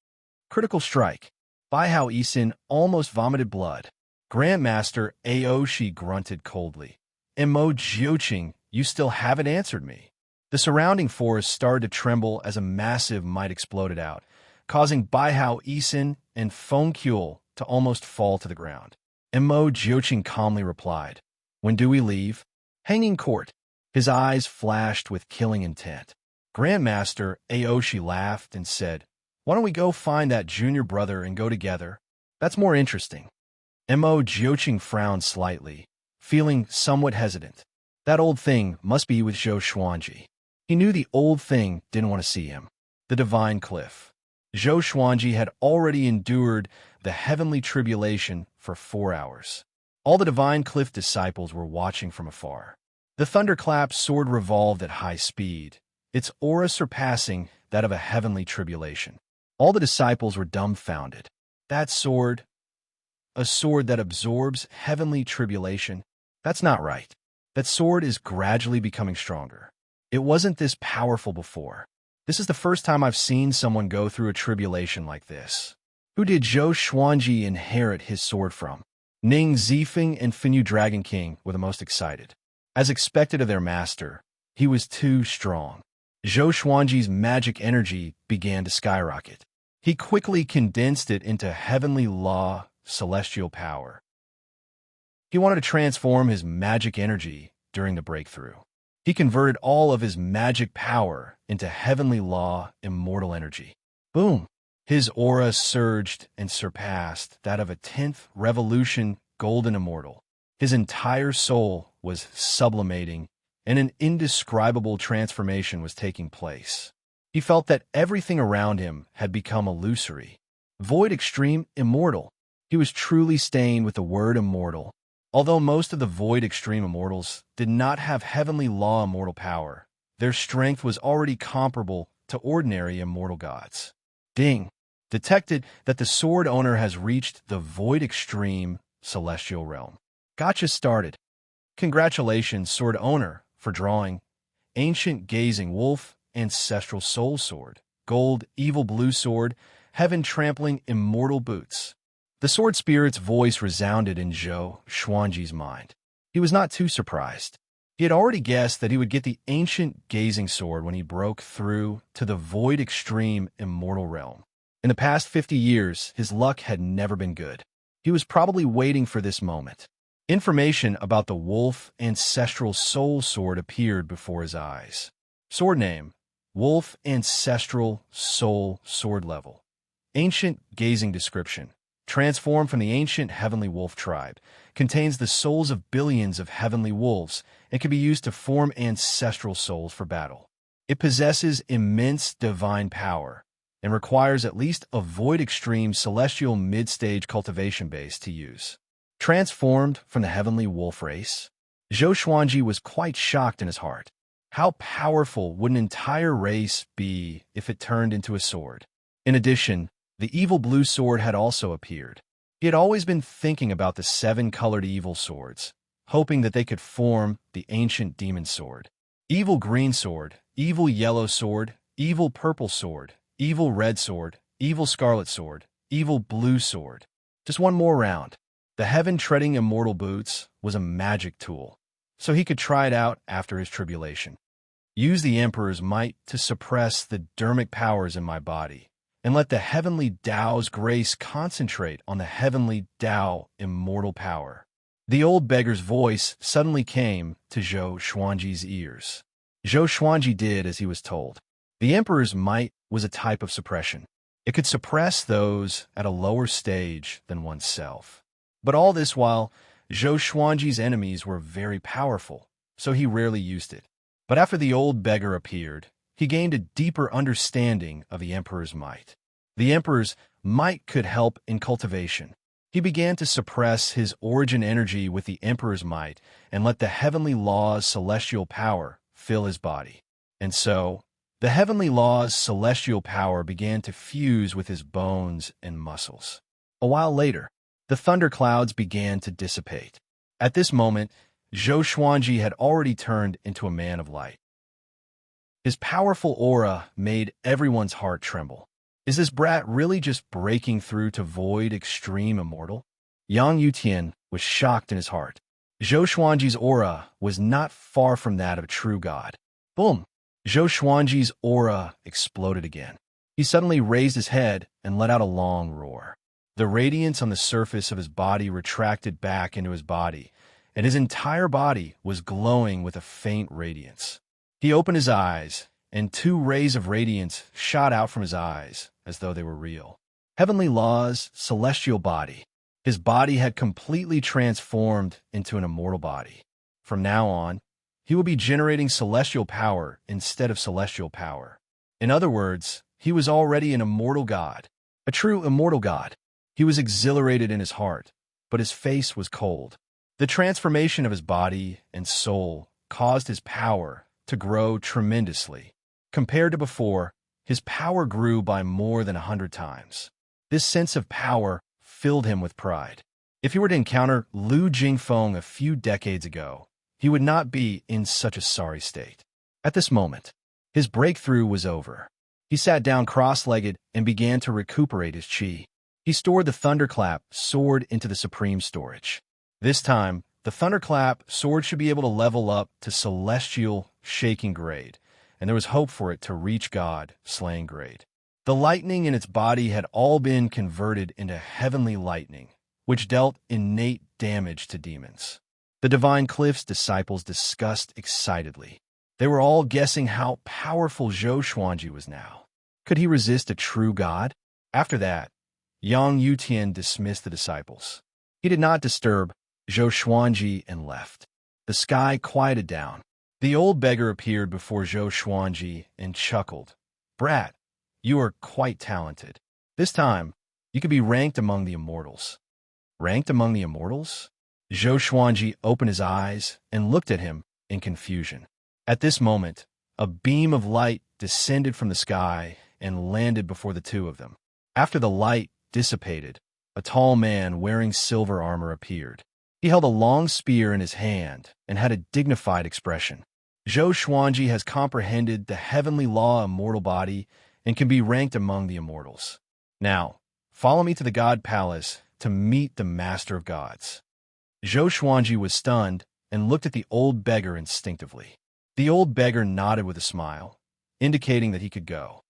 S1: Critical strike. Baihao Yisin almost vomited blood. Grandmaster Aoshi grunted coldly. "Mo Jiuqing, you still haven't answered me." The surrounding forest started to tremble as a massive might exploded out, causing Baihao Yisin and Feng Kuel to almost fall to the ground. Mo Jiuqing calmly replied, "When do we leave?" "Hanging court." His eyes flashed with killing intent. Grandmaster Aoshi laughed and said, "Why don't we go find that junior brother and go together? That's more interesting." Mo Jiuqing frowned slightly, feeling somewhat hesitant. That old thing must be with Zhou Xuanji. He knew the old thing didn't want to see him. The divine cliff. Zhou Xuanji had already endured the heavenly tribulation for 4 hours. All the divine cliff disciples were watching from afar. The thunderclap sword revolved at high speed, its aura surpassing that of a heavenly tribulation. All the disciples were dumbfounded. That sword, a sword that absorbs heavenly tribulation? That's not right. That sword is gradually becoming stronger. It wasn't this powerful before. This is the first time I've seen someone go through a tribulation like this. Who did Zhou Xuanji inherit his sword from? Ning Zifeng and Finyu Dragon King were the most excited. As expected of their master, he was too strong. Zhou Xuanji's magic energy began to skyrocket. He quickly condensed it into heavenly law, celestial power. He wanted to transform his magic energy during the breakthrough. He converted all of his magic power into heavenly law, immortal energy. Boom! His aura surged and surpassed that of a 10th revolution golden immortal. His entire soul was sublimating, and an indescribable transformation was taking place. He felt that everything around him had become illusory. Void extreme immortal. He was truly staying with the word immortal. Although most of the Void Extreme Immortals did not have heavenly law immortal power, their strength was already comparable to ordinary immortal gods. Ding! Detected that the sword owner has reached the Void Extreme Celestial Realm. Gotcha started. Congratulations, sword owner, for drawing Ancient Gazing Wolf, Ancestral Soul Sword, Gold Evil Blue Sword, Heaven Trampling Immortal Boots. The sword spirit's voice resounded in Zhou Xuanji's mind. He was not too surprised. He had already guessed that he would get the ancient gazing sword when he broke through to the Void Extreme Immortal Realm. In the past 50 years, his luck had never been good. He was probably waiting for this moment. Information about the Wolf Ancestral Soul Sword appeared before his eyes. Sword name: Wolf Ancestral Soul Sword Level. Ancient Gazing Description: transformed from the ancient heavenly wolf tribe, contains the souls of billions of heavenly wolves, and can be used to form ancestral souls for battle. It possesses immense divine power, and requires at least a Void Extreme Celestial mid-stage cultivation base to use. Transformed from the heavenly wolf race? Zhou Xuanji was quite shocked in his heart. How powerful would an entire race be if it turned into a sword? In addition, the evil blue sword had also appeared. He had always been thinking about the 7-colored evil swords, hoping that they could form the ancient demon sword. Evil green sword, evil yellow sword, evil purple sword, evil red sword, evil scarlet sword, evil blue sword. Just one more round. The heaven-treading immortal boots was a magic tool, so he could try it out after his tribulation. Use the Emperor's might to suppress the dermic powers in my body, and let the heavenly Tao's grace concentrate on the heavenly Tao immortal power. The old beggar's voice suddenly came to Zhou Xuanji's ears. Zhou Xuanji did as he was told. The Emperor's might was a type of suppression. It could suppress those at a lower stage than oneself. But all this while, Zhou Xuanji's enemies were very powerful, so he rarely used it. But after the old beggar appeared, he gained a deeper understanding of the Emperor's might. The Emperor's might could help in cultivation. He began to suppress his origin energy with the Emperor's might and let the heavenly law's celestial power fill his body. And so, the heavenly law's celestial power began to fuse with his bones and muscles. A while later, the thunderclouds began to dissipate. At this moment, Zhou Xuanji had already turned into a man of light. His powerful aura made everyone's heart tremble. Is this brat really just breaking through to Void Extreme Immortal? Yang Yutian was shocked in his heart. Zhou Xuanji's aura was not far from that of a true god. Boom! Zhou Xuanji's aura exploded again. He suddenly raised his head and let out a long roar. The radiance on the surface of his body retracted back into his body, and his entire body was glowing with a faint radiance. He opened his eyes, and 2 rays of radiance shot out from his eyes, as though they were real. Heavenly Law's celestial body. His body had completely transformed into an immortal body. From now on, he will be generating celestial power instead of celestial power. In other words, he was already an immortal god, a true immortal god. He was exhilarated in his heart, but his face was cold. The transformation of his body and soul caused his power to grow tremendously. Compared to before, his power grew by more than 100 times. This sense of power filled him with pride. If he were to encounter Lu Jingfeng a few decades ago, he would not be in such a sorry state. At this moment, his breakthrough was over. He sat down cross-legged and began to recuperate his chi. He stored the thunderclap sword into the supreme storage. This time, the thunderclap sword should be able to level up to celestial shaking grade, and there was hope for it to reach God slaying grade. The lightning in its body had all been converted into heavenly lightning, which dealt innate damage to demons. The divine cliff's disciples discussed excitedly. They were all guessing how powerful Zhou Xuanji was now. Could he resist a true god? After that, Yang Yutian dismissed the disciples. He did not disturb Zhou Xuanji and left. The sky quieted down. The old beggar appeared before Zhou Xuanji and chuckled. "Brat, you are quite talented. This time, you could be ranked among the immortals." Ranked among the immortals? Zhou Xuanji opened his eyes and looked at him in confusion. At this moment, a beam of light descended from the sky and landed before the two of them. After the light dissipated, a tall man wearing silver armor appeared. He held a long spear in his hand and had a dignified expression. Zhou Xuanji has comprehended the heavenly law of mortal body and can be ranked among the immortals. Now, follow me to the God Palace to meet the Master of Gods. Zhou Xuanji was stunned and looked at the old beggar instinctively. The old beggar nodded with a smile, indicating that he could go.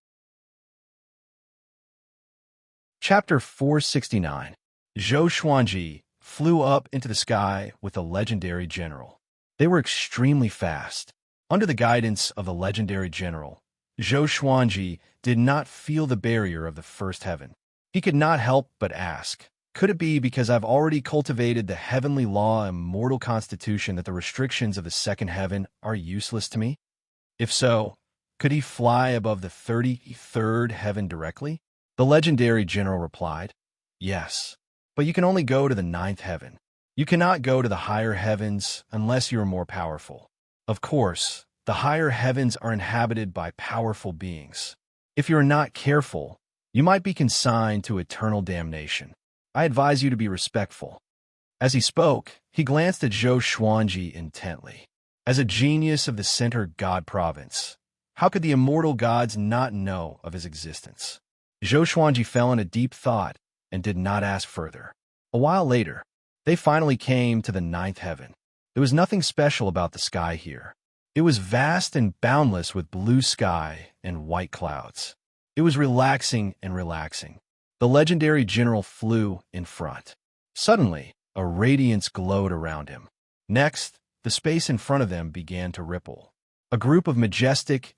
S1: Chapter 469. Zhou Xuanji flew up into the sky with a legendary general. They were extremely fast. Under the guidance of the legendary general, Zhou Xuanji did not feel the barrier of the first heaven. He could not help but ask, could it be because I've already cultivated the heavenly law and mortal constitution that the restrictions of the second heaven are useless to me? If so, could he fly above the 33rd heaven directly? The legendary general replied, yes, but you can only go to the 9th heaven. You cannot go to the higher heavens unless you are more powerful. Of course, the higher heavens are inhabited by powerful beings. If you are not careful, you might be consigned to eternal damnation. I advise you to be respectful. As he spoke, he glanced at Zhou Xuanji intently. As a genius of the Center God Province, how could the immortal gods not know of his existence? Zhou Xuanji fell into deep thought and did not ask further. A while later, they finally came to the 9th heaven. There was nothing special about the sky here. It was vast and boundless with blue sky and white clouds. It was relaxing and relaxing. The legendary general flew in front. Suddenly, a radiance glowed around him. Next, the space in front of them began to ripple. A group of majestic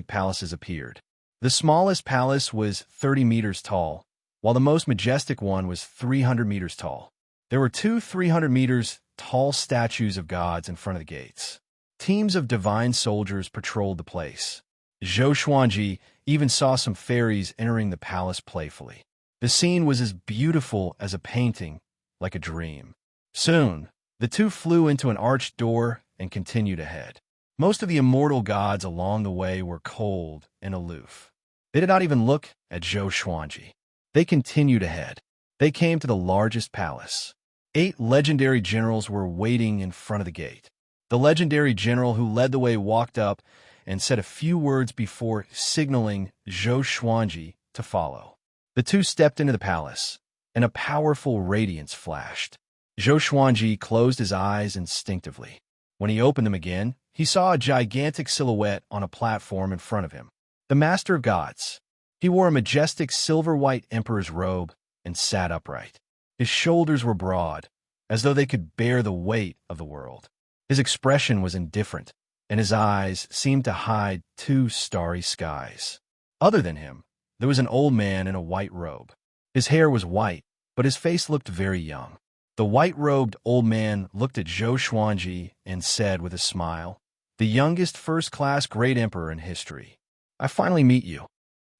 S1: palaces appeared. The smallest palace was 30 meters tall, while the most majestic one was 300 meters tall. There were two 300 meters tall statues of gods in front of the gates. Teams of divine soldiers patrolled the place. Zhou Xuanji even saw some fairies entering the palace playfully. The scene was as beautiful as a painting, like a dream. Soon, the two flew into an arched door and continued ahead. Most of the immortal gods along the way were cold and aloof. They did not even look at Zhou Xuanji. They continued ahead. They came to the largest palace. 8 legendary generals were waiting in front of the gate. The legendary general who led the way walked up and said a few words before signaling Zhou Xuanji to follow. The two stepped into the palace, and a powerful radiance flashed. Zhou Xuanji closed his eyes instinctively. When he opened them again, he saw a gigantic silhouette on a platform in front of him. The Master of Gods. He wore a majestic silver-white emperor's robe and sat upright. His shoulders were broad, as though they could bear the weight of the world. His expression was indifferent, and his eyes seemed to hide 2 starry skies. Other than him, there was an old man in a white robe. His hair was white, but his face looked very young. The white-robed old man looked at Zhou Xuanji and said with a smile, "The youngest first-class great emperor in history. I finally meet you."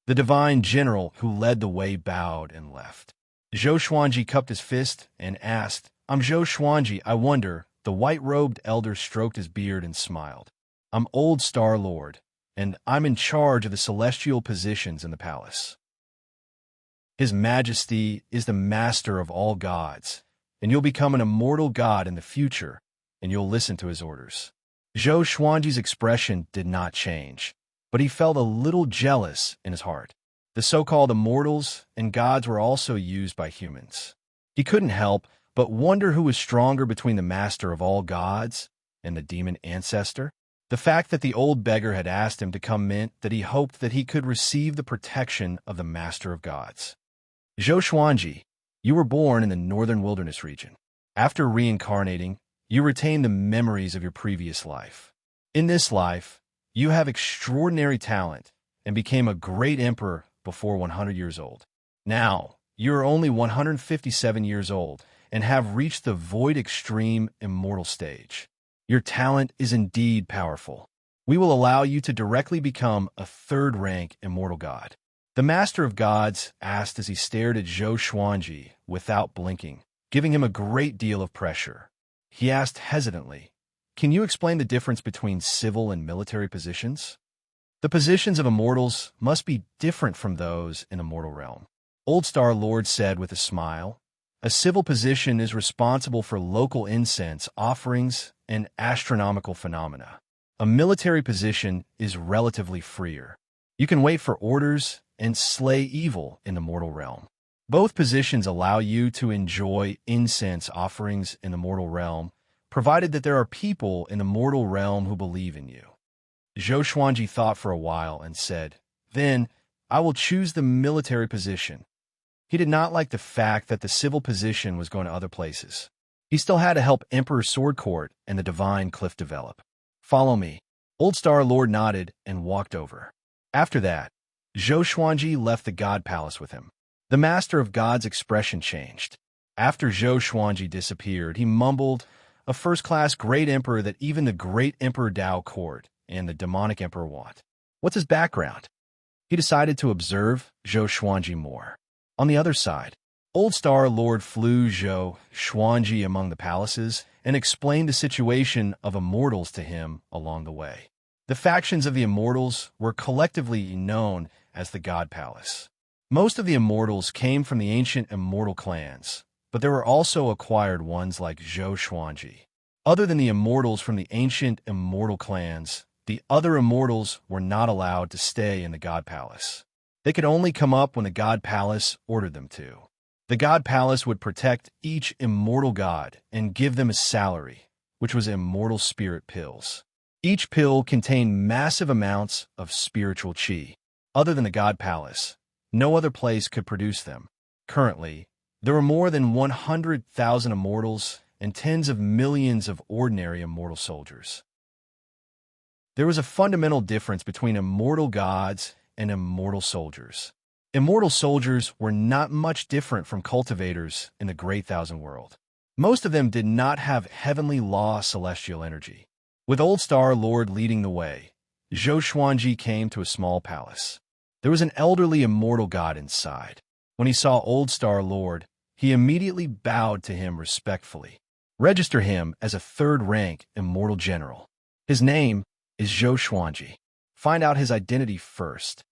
S1: The divine general who led the way bowed and left. Zhou Xuanji cupped his fist and asked, "I'm Zhou Xuanji. I wonder, The white-robed elder stroked his beard and smiled. I'm Old Star Lord, and I'm in charge of the celestial positions in the palace. His Majesty is the master of all gods, and you'll become an immortal god in the future, and you'll listen to his orders. Zhou Xuanji's expression did not change, but he felt a little jealous in his heart. The so-called immortals and gods were also used by humans. He couldn't help but wonder who was stronger between the master of all gods and the demon ancestor. The fact that the old beggar had asked him to come meant that he hoped that he could receive the protection of the master of gods. Zhou Xuanji, you were born in the northern wilderness region. After reincarnating, you retain the memories of your previous life. In this life, you have extraordinary talent and became a great emperor before 100 years old. Now, you are only 157 years old and have reached the void extreme immortal stage. Your talent is indeed powerful. We will allow you to directly become a third-rank immortal god. The Master of Gods asked as he stared at Zhou Xuanji without blinking, giving him a great deal of pressure. He asked hesitantly, "Can you explain the difference between civil and military positions?" The positions of immortals must be different from those in a mortal realm. Old Star Lord said with a smile, "A civil position is responsible for local incense offerings and astronomical phenomena. A military position is relatively freer. You can wait for orders and slay evil in the mortal realm. Both positions allow you to enjoy incense offerings in the mortal realm, provided that there are people in the mortal realm who believe in you." Zhou Xuanji thought for a while and said, "Then I will choose the military position." He did not like the fact that the civil position was going to other places. He still had to help Emperor Sword Court and the Divine Cliff develop. "Follow me." Old Star Lord nodded and walked over. After that, Zhou Xuanji left the God Palace with him. The Master of God's expression changed. After Zhou Xuanji disappeared, he mumbled, "A first-class great emperor that even the great Emperor Dao court and the demonic emperor want. What's his background?" He decided to observe Zhou Xuanji more. On the other side, Old Star Lord flew Zhou Xuanji among the palaces and explained the situation of immortals to him along the way. The factions of the immortals were collectively known as the God Palace. Most of the immortals came from the ancient immortal clans, but there were also acquired ones like Zhou Xuanji. Other than the immortals from the ancient immortal clans, the other immortals were not allowed to stay in the God Palace. They could only come up when the God Palace ordered them to. The God Palace would protect each immortal god and give them a salary, which was immortal spirit pills. Each pill contained massive amounts of spiritual qi. Other than the God Palace, no other place could produce them. Currently, there were more than 100,000 immortals and tens of millions of ordinary immortal soldiers. There was a fundamental difference between immortal gods and immortal soldiers. Immortal soldiers were not much different from cultivators in the Great Thousand World. Most of them did not have heavenly law celestial energy. With Old Star Lord leading the way, Zhou Xuanji came to a small palace. There was an elderly immortal god inside. When he saw Old Star Lord, he immediately bowed to him respectfully. Register him as a third-rank immortal general. His name is Zhou Xuanji. Find out his identity first.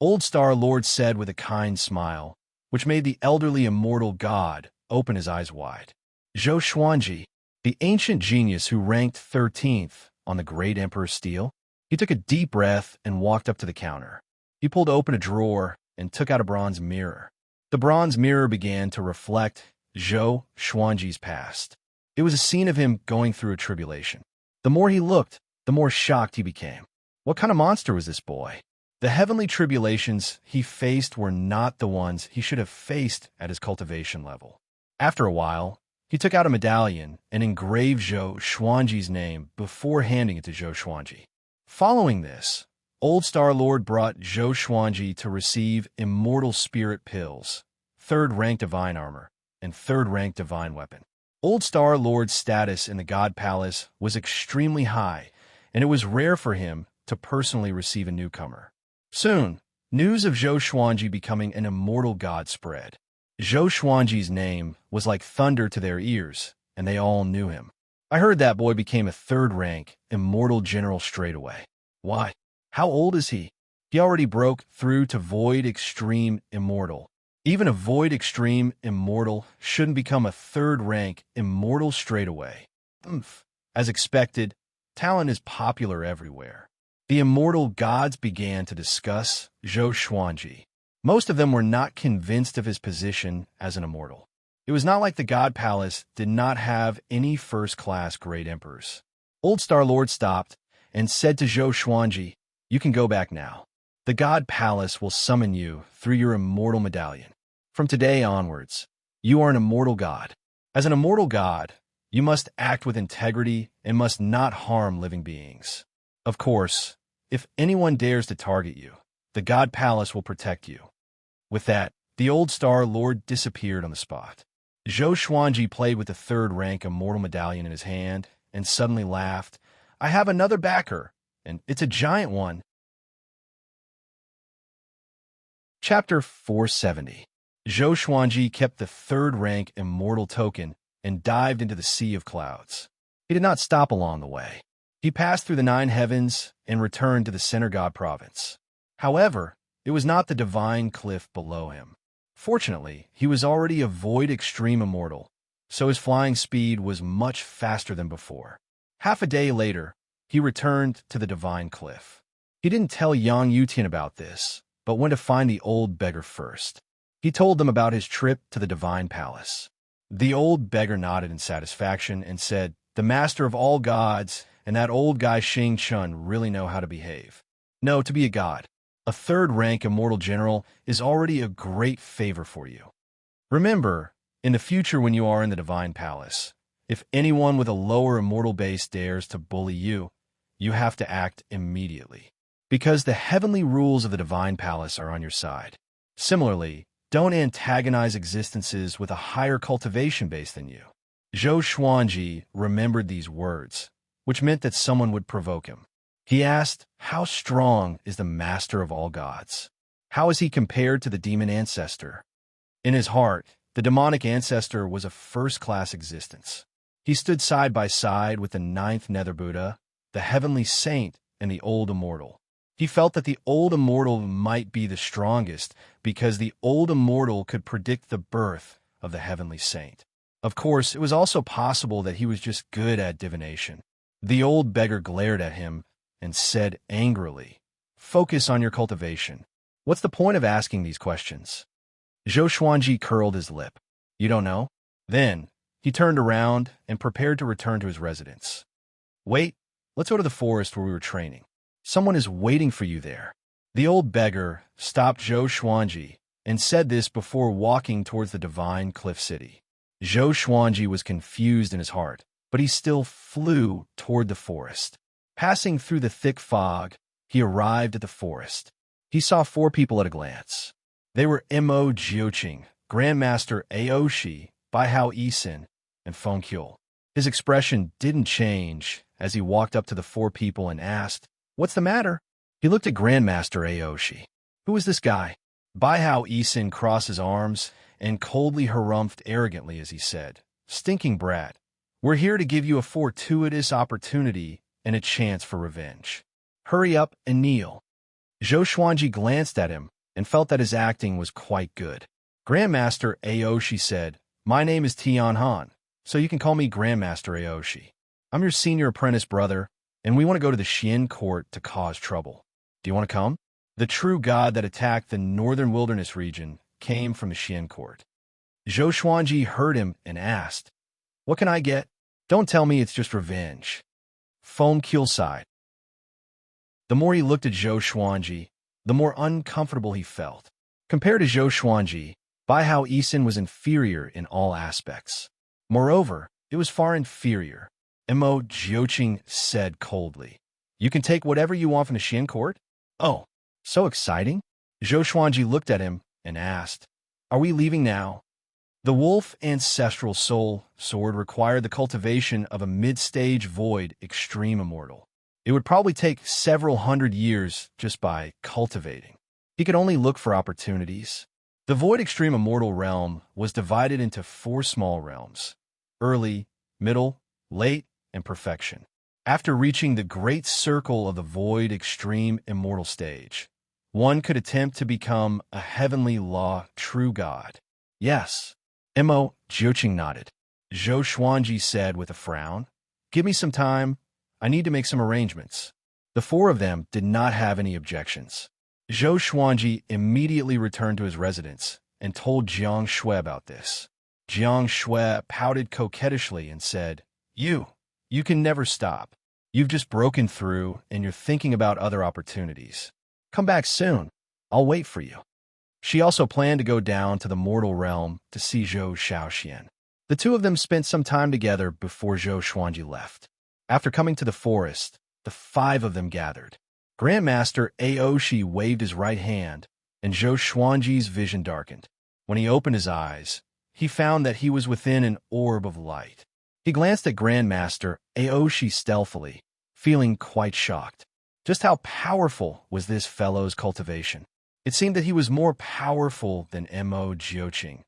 S1: Old Star Lord said with a kind smile, which made the elderly immortal god open his eyes wide. Zhou Xuanji, the ancient genius who ranked 13th on the Great Emperor's Steel. He took a deep breath and walked up to the counter. He pulled open a drawer and took out a bronze mirror. The bronze mirror began to reflect Zhou Xuanji's past. It was a scene of him going through a tribulation. The more he looked, the more shocked he became. What kind of monster was this boy? The heavenly tribulations he faced were not the ones he should have faced at his cultivation level. After a while, he took out a medallion and engraved Zhou Xuanji's name before handing it to Zhou Xuanji. Following this, Old Star Lord brought Zhou Xuanji to receive immortal spirit pills, third-rank divine armor, and third-rank divine weapon. Old Star Lord's status in the God Palace was extremely high, and it was rare for him to personally receive a newcomer. Soon, news of Zhou Xuanji becoming an immortal god spread. Zhou Xuanji's name was like thunder to their ears, and they all knew him. I heard that boy became a third-rank, immortal general straight away. Why? How old is he? He already broke through to Void Extreme Immortal. Even a Void Extreme Immortal shouldn't become a third-rank immortal straight away. As expected, talent is popular everywhere. The immortal gods began to discuss Zhou Xuanji. Most of them were not convinced of his position as an immortal. It was not like the God Palace did not have any first-class great emperors. Old Star Lord stopped and said to Zhou Xuanji, "You can go back now. The God Palace will summon you through your immortal medallion. From today onwards, you are an immortal god. As an immortal god, you must act with integrity and must not harm living beings. Of course, if anyone dares to target you, the God Palace will protect you." With that, the Old Star Lord disappeared on the spot. Zhou Xuanji played with the third-rank immortal medallion in his hand and suddenly laughed. "I have another backer, and it's a giant one." Chapter 470. Zhou Xuanji kept the third-rank immortal token and dived into the sea of clouds. He did not stop along the way. He passed through the 9 heavens and returned to the Center God province. However, it was not the divine cliff below him. Fortunately, he was already a Void Extreme Immortal, so his flying speed was much faster than before. Half a day later, he returned to the divine cliff. He didn't tell Yang Yutian about this, but went to find the old beggar first. He told them about his trip to the divine palace. The old beggar nodded in satisfaction and said, "The master of all gods and that old guy Xing Chun really know how to behave. No, to be a god, a third-rank immortal general is already a great favor for you. Remember, in the future when you are in the divine palace, if anyone with a lower immortal base dares to bully you, you have to act immediately, because the heavenly rules of the divine palace are on your side. Similarly, don't antagonize existences with a higher cultivation base than you." Zhou Xuanji remembered these words, which meant that someone would provoke him. He asked, "How strong is the master of all gods? How is he compared to the demon ancestor?" In his heart, the demonic ancestor was a first-class existence. He stood side by side with the 9th Nether Buddha, the heavenly saint, and the old immortal. He felt that the old immortal might be the strongest because the old immortal could predict the birth of the heavenly saint. Of course, it was also possible that he was just good at divination. The old beggar glared at him and said angrily, "Focus on your cultivation. What's the point of asking these questions?" Zhou Xuanji curled his lip. "You don't know?" Then, he turned around and prepared to return to his residence. "Wait, let's go to the forest where we were training. Someone is waiting for you there." The old beggar stopped Zhou Xuanji and said this before walking towards the divine cliff city. Zhou Xuanji was confused in his heart, but he still flew toward the forest. Passing through the thick fog, he arrived at the forest. He saw 4 people at a glance. They were Mo Jiuqing, Grandmaster Aoshi, Baihao Yisin, and Feng Qiu. His expression didn't change as he walked up to the 4 people and asked, "What's the matter?" He looked at Grandmaster Aoshi. "Who is this guy?" Baihao Yisin crossed his arms and coldly harumphed arrogantly as he said, "Stinking brat, we're here to give you a fortuitous opportunity and a chance for revenge. Hurry up and kneel." Zhou Xuanji glanced at him and felt that his acting was quite good. Grandmaster Aoshi said, "My name is Tian Han, so you can call me Grandmaster Aoshi. I'm your senior apprentice brother, and we want to go to the Xian court to cause trouble. Do you want to come?" The true god that attacked the northern wilderness region came from the Xian court. Zhou Xuanji heard him and asked, "What can I get? Don't tell me it's just revenge." Feng Qiu sighed. The more he looked at Zhou Xuanji, the more uncomfortable he felt. Compared to Zhou Xuanji, Baihao Yisin was inferior in all aspects. Moreover, it was far inferior. Mo Jiuqing said coldly, "You can take whatever you want from the Xian court?" "Oh, so exciting?" Zhou Xuanji looked at him and asked, "Are we leaving now?" The wolf ancestral soul sword required the cultivation of a mid-stage void extreme immortal. It would probably take several hundred years just by cultivating. He could only look for opportunities. The void extreme immortal realm was divided into 4 small realms: early, middle, late, and perfection. After reaching the great circle of the void extreme immortal stage, one could attempt to become a heavenly law true god. Yes. Mo Jiuqing nodded. Zhou Xuanji said with a frown, "Give me some time. I need to make some arrangements." The four of them did not have any objections. Zhou Xuanji immediately returned to his residence and told Jiang Shui about this. Jiang Shui pouted coquettishly and said, You can never stop. You've just broken through and you're thinking about other opportunities. Come back soon. I'll wait for you." She also planned to go down to the mortal realm to see Zhou Shaoxian. The two of them spent some time together before Zhou Xuanji left. After coming to the forest, the five of them gathered. Grandmaster Aoshi waved his right hand, and Zhou Xuanji's vision darkened. When he opened his eyes, he found that he was within an orb of light. He glanced at Grandmaster Aoshi stealthily, feeling quite shocked. Just how powerful was this fellow's cultivation? It seemed that he was more powerful than Mo Jiuqing.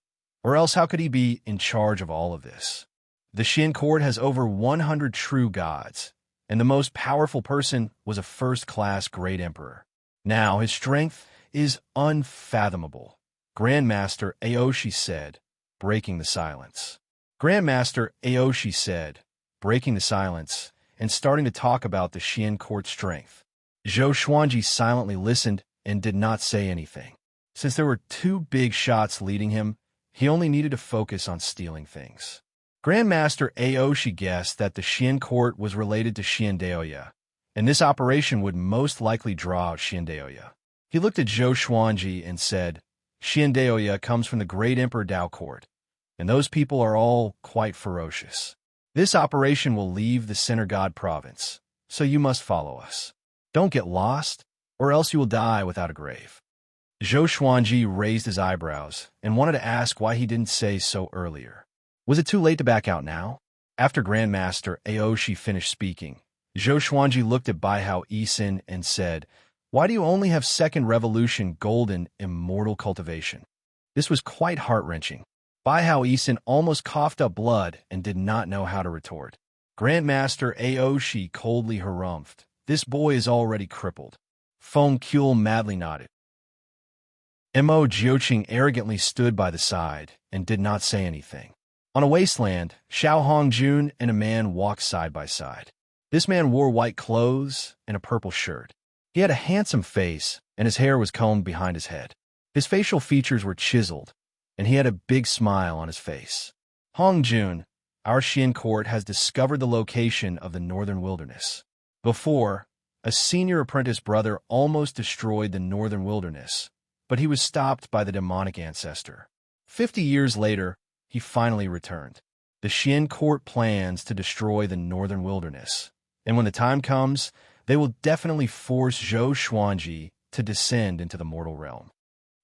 S1: Or else how could he be in charge of all of this? The Xin court has over 100 true gods, and the most powerful person was a first-class great emperor. Now his strength is unfathomable, Grandmaster Aoshi said, breaking the silence. Grandmaster Aoshi said, breaking the silence, and starting to talk about the Xian court strength. Zhou Xuanji silently listened and did not say anything. Since there were two big shots leading him, he only needed to focus on stealing things. Grandmaster Aoshi guessed that the Xian court was related to Xiandaoya, and this operation would most likely draw out Xiandaoya. He looked at Zhou Xuanji and said, "Xiandaoya comes from the great Emperor Dao court, and those people are all quite ferocious. This operation will leave the Center God province, so you must follow us. Don't get lost, or else you will die without a grave." Zhou Xuanji raised his eyebrows and wanted to ask why he didn't say so earlier. Was it too late to back out now? After Grandmaster Aoshi finished speaking, Zhou Xuanji looked at Baihao Yisin and said, "Why do you only have second revolution golden immortal cultivation?" This was quite heart-wrenching. Baihao Yisin almost coughed up blood and did not know how to retort. Grandmaster Aoshi coldly harumphed, "This boy is already crippled." Feng Kuel madly nodded. Mo Jiuqing arrogantly stood by the side and did not say anything. On a wasteland, Xiao Hongjun and a man walked side by side. This man wore white clothes and a purple shirt. He had a handsome face, and his hair was combed behind his head. His facial features were chiseled, and he had a big smile on his face. "Hongjun, our Xian court has discovered the location of the northern wilderness. Before, a senior apprentice brother almost destroyed the northern wilderness, but he was stopped by the demonic ancestor. 50 years later, he finally returned. The Xian court plans to destroy the northern wilderness, and when the time comes, they will definitely force Zhou Xuanji to descend into the mortal realm."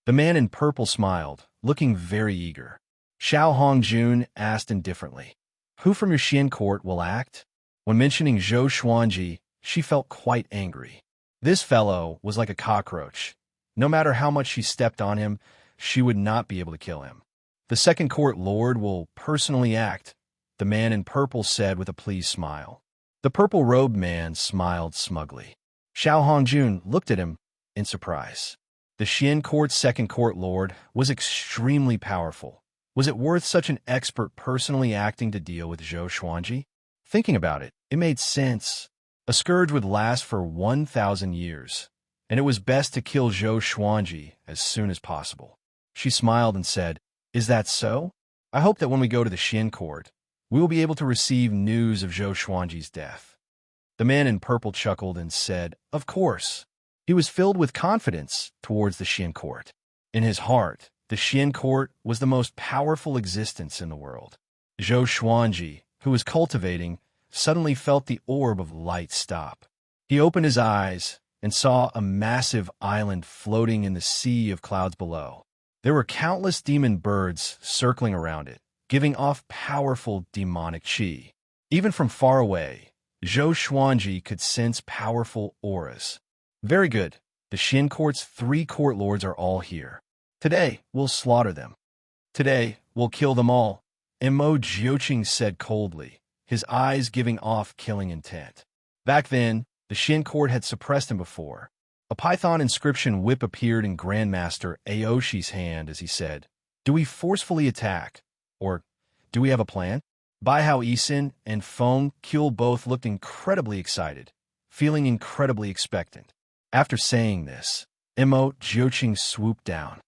S1: The man in purple smiled, looking very eager. Xiao Hongjun asked indifferently, "Who from your Xian court will act?" When mentioning Zhou Xuanji, she felt quite angry. This fellow was like a cockroach. No matter how much she stepped on him, she would not be able to kill him. "The second court lord will personally act," the man in purple said with a pleased smile. The purple-robed man smiled smugly. Xiao Hongjun looked at him in surprise. The Xian court's second court lord was extremely powerful. Was it worth such an expert personally acting to deal with Zhou Xuanji? Thinking about it, it made sense. A scourge would last for 1,000 years, and it was best to kill Zhou Xuanji as soon as possible. She smiled and said, "Is that so? I hope that when we go to the Xian court, we will be able to receive news of Zhou Xuanji's death." The man in purple chuckled and said, "Of course." He was filled with confidence towards the Xian court. In his heart, the Xian court was the most powerful existence in the world. Zhou Xuanji, who was cultivating, suddenly felt the orb of light stop. He opened his eyes and saw a massive island floating in the sea of clouds below. There were countless demon birds circling around it, giving off powerful demonic qi. Even from far away, Zhou Xuanji could sense powerful auras. "Very good. The Xian court's 3 court lords are all here. Today, we'll slaughter them. Today, we'll kill them all," Mo Jiuqing said coldly, his eyes giving off killing intent. Back then, the Shin court had suppressed him before. A python inscription whip appeared in Grandmaster Aoshi's hand as he said, "Do we forcefully attack? Or do we have a plan?" Baihao Isin and Feng Kyul both looked incredibly excited, feeling incredibly expectant. After saying this, Mo Jiuqing swooped down.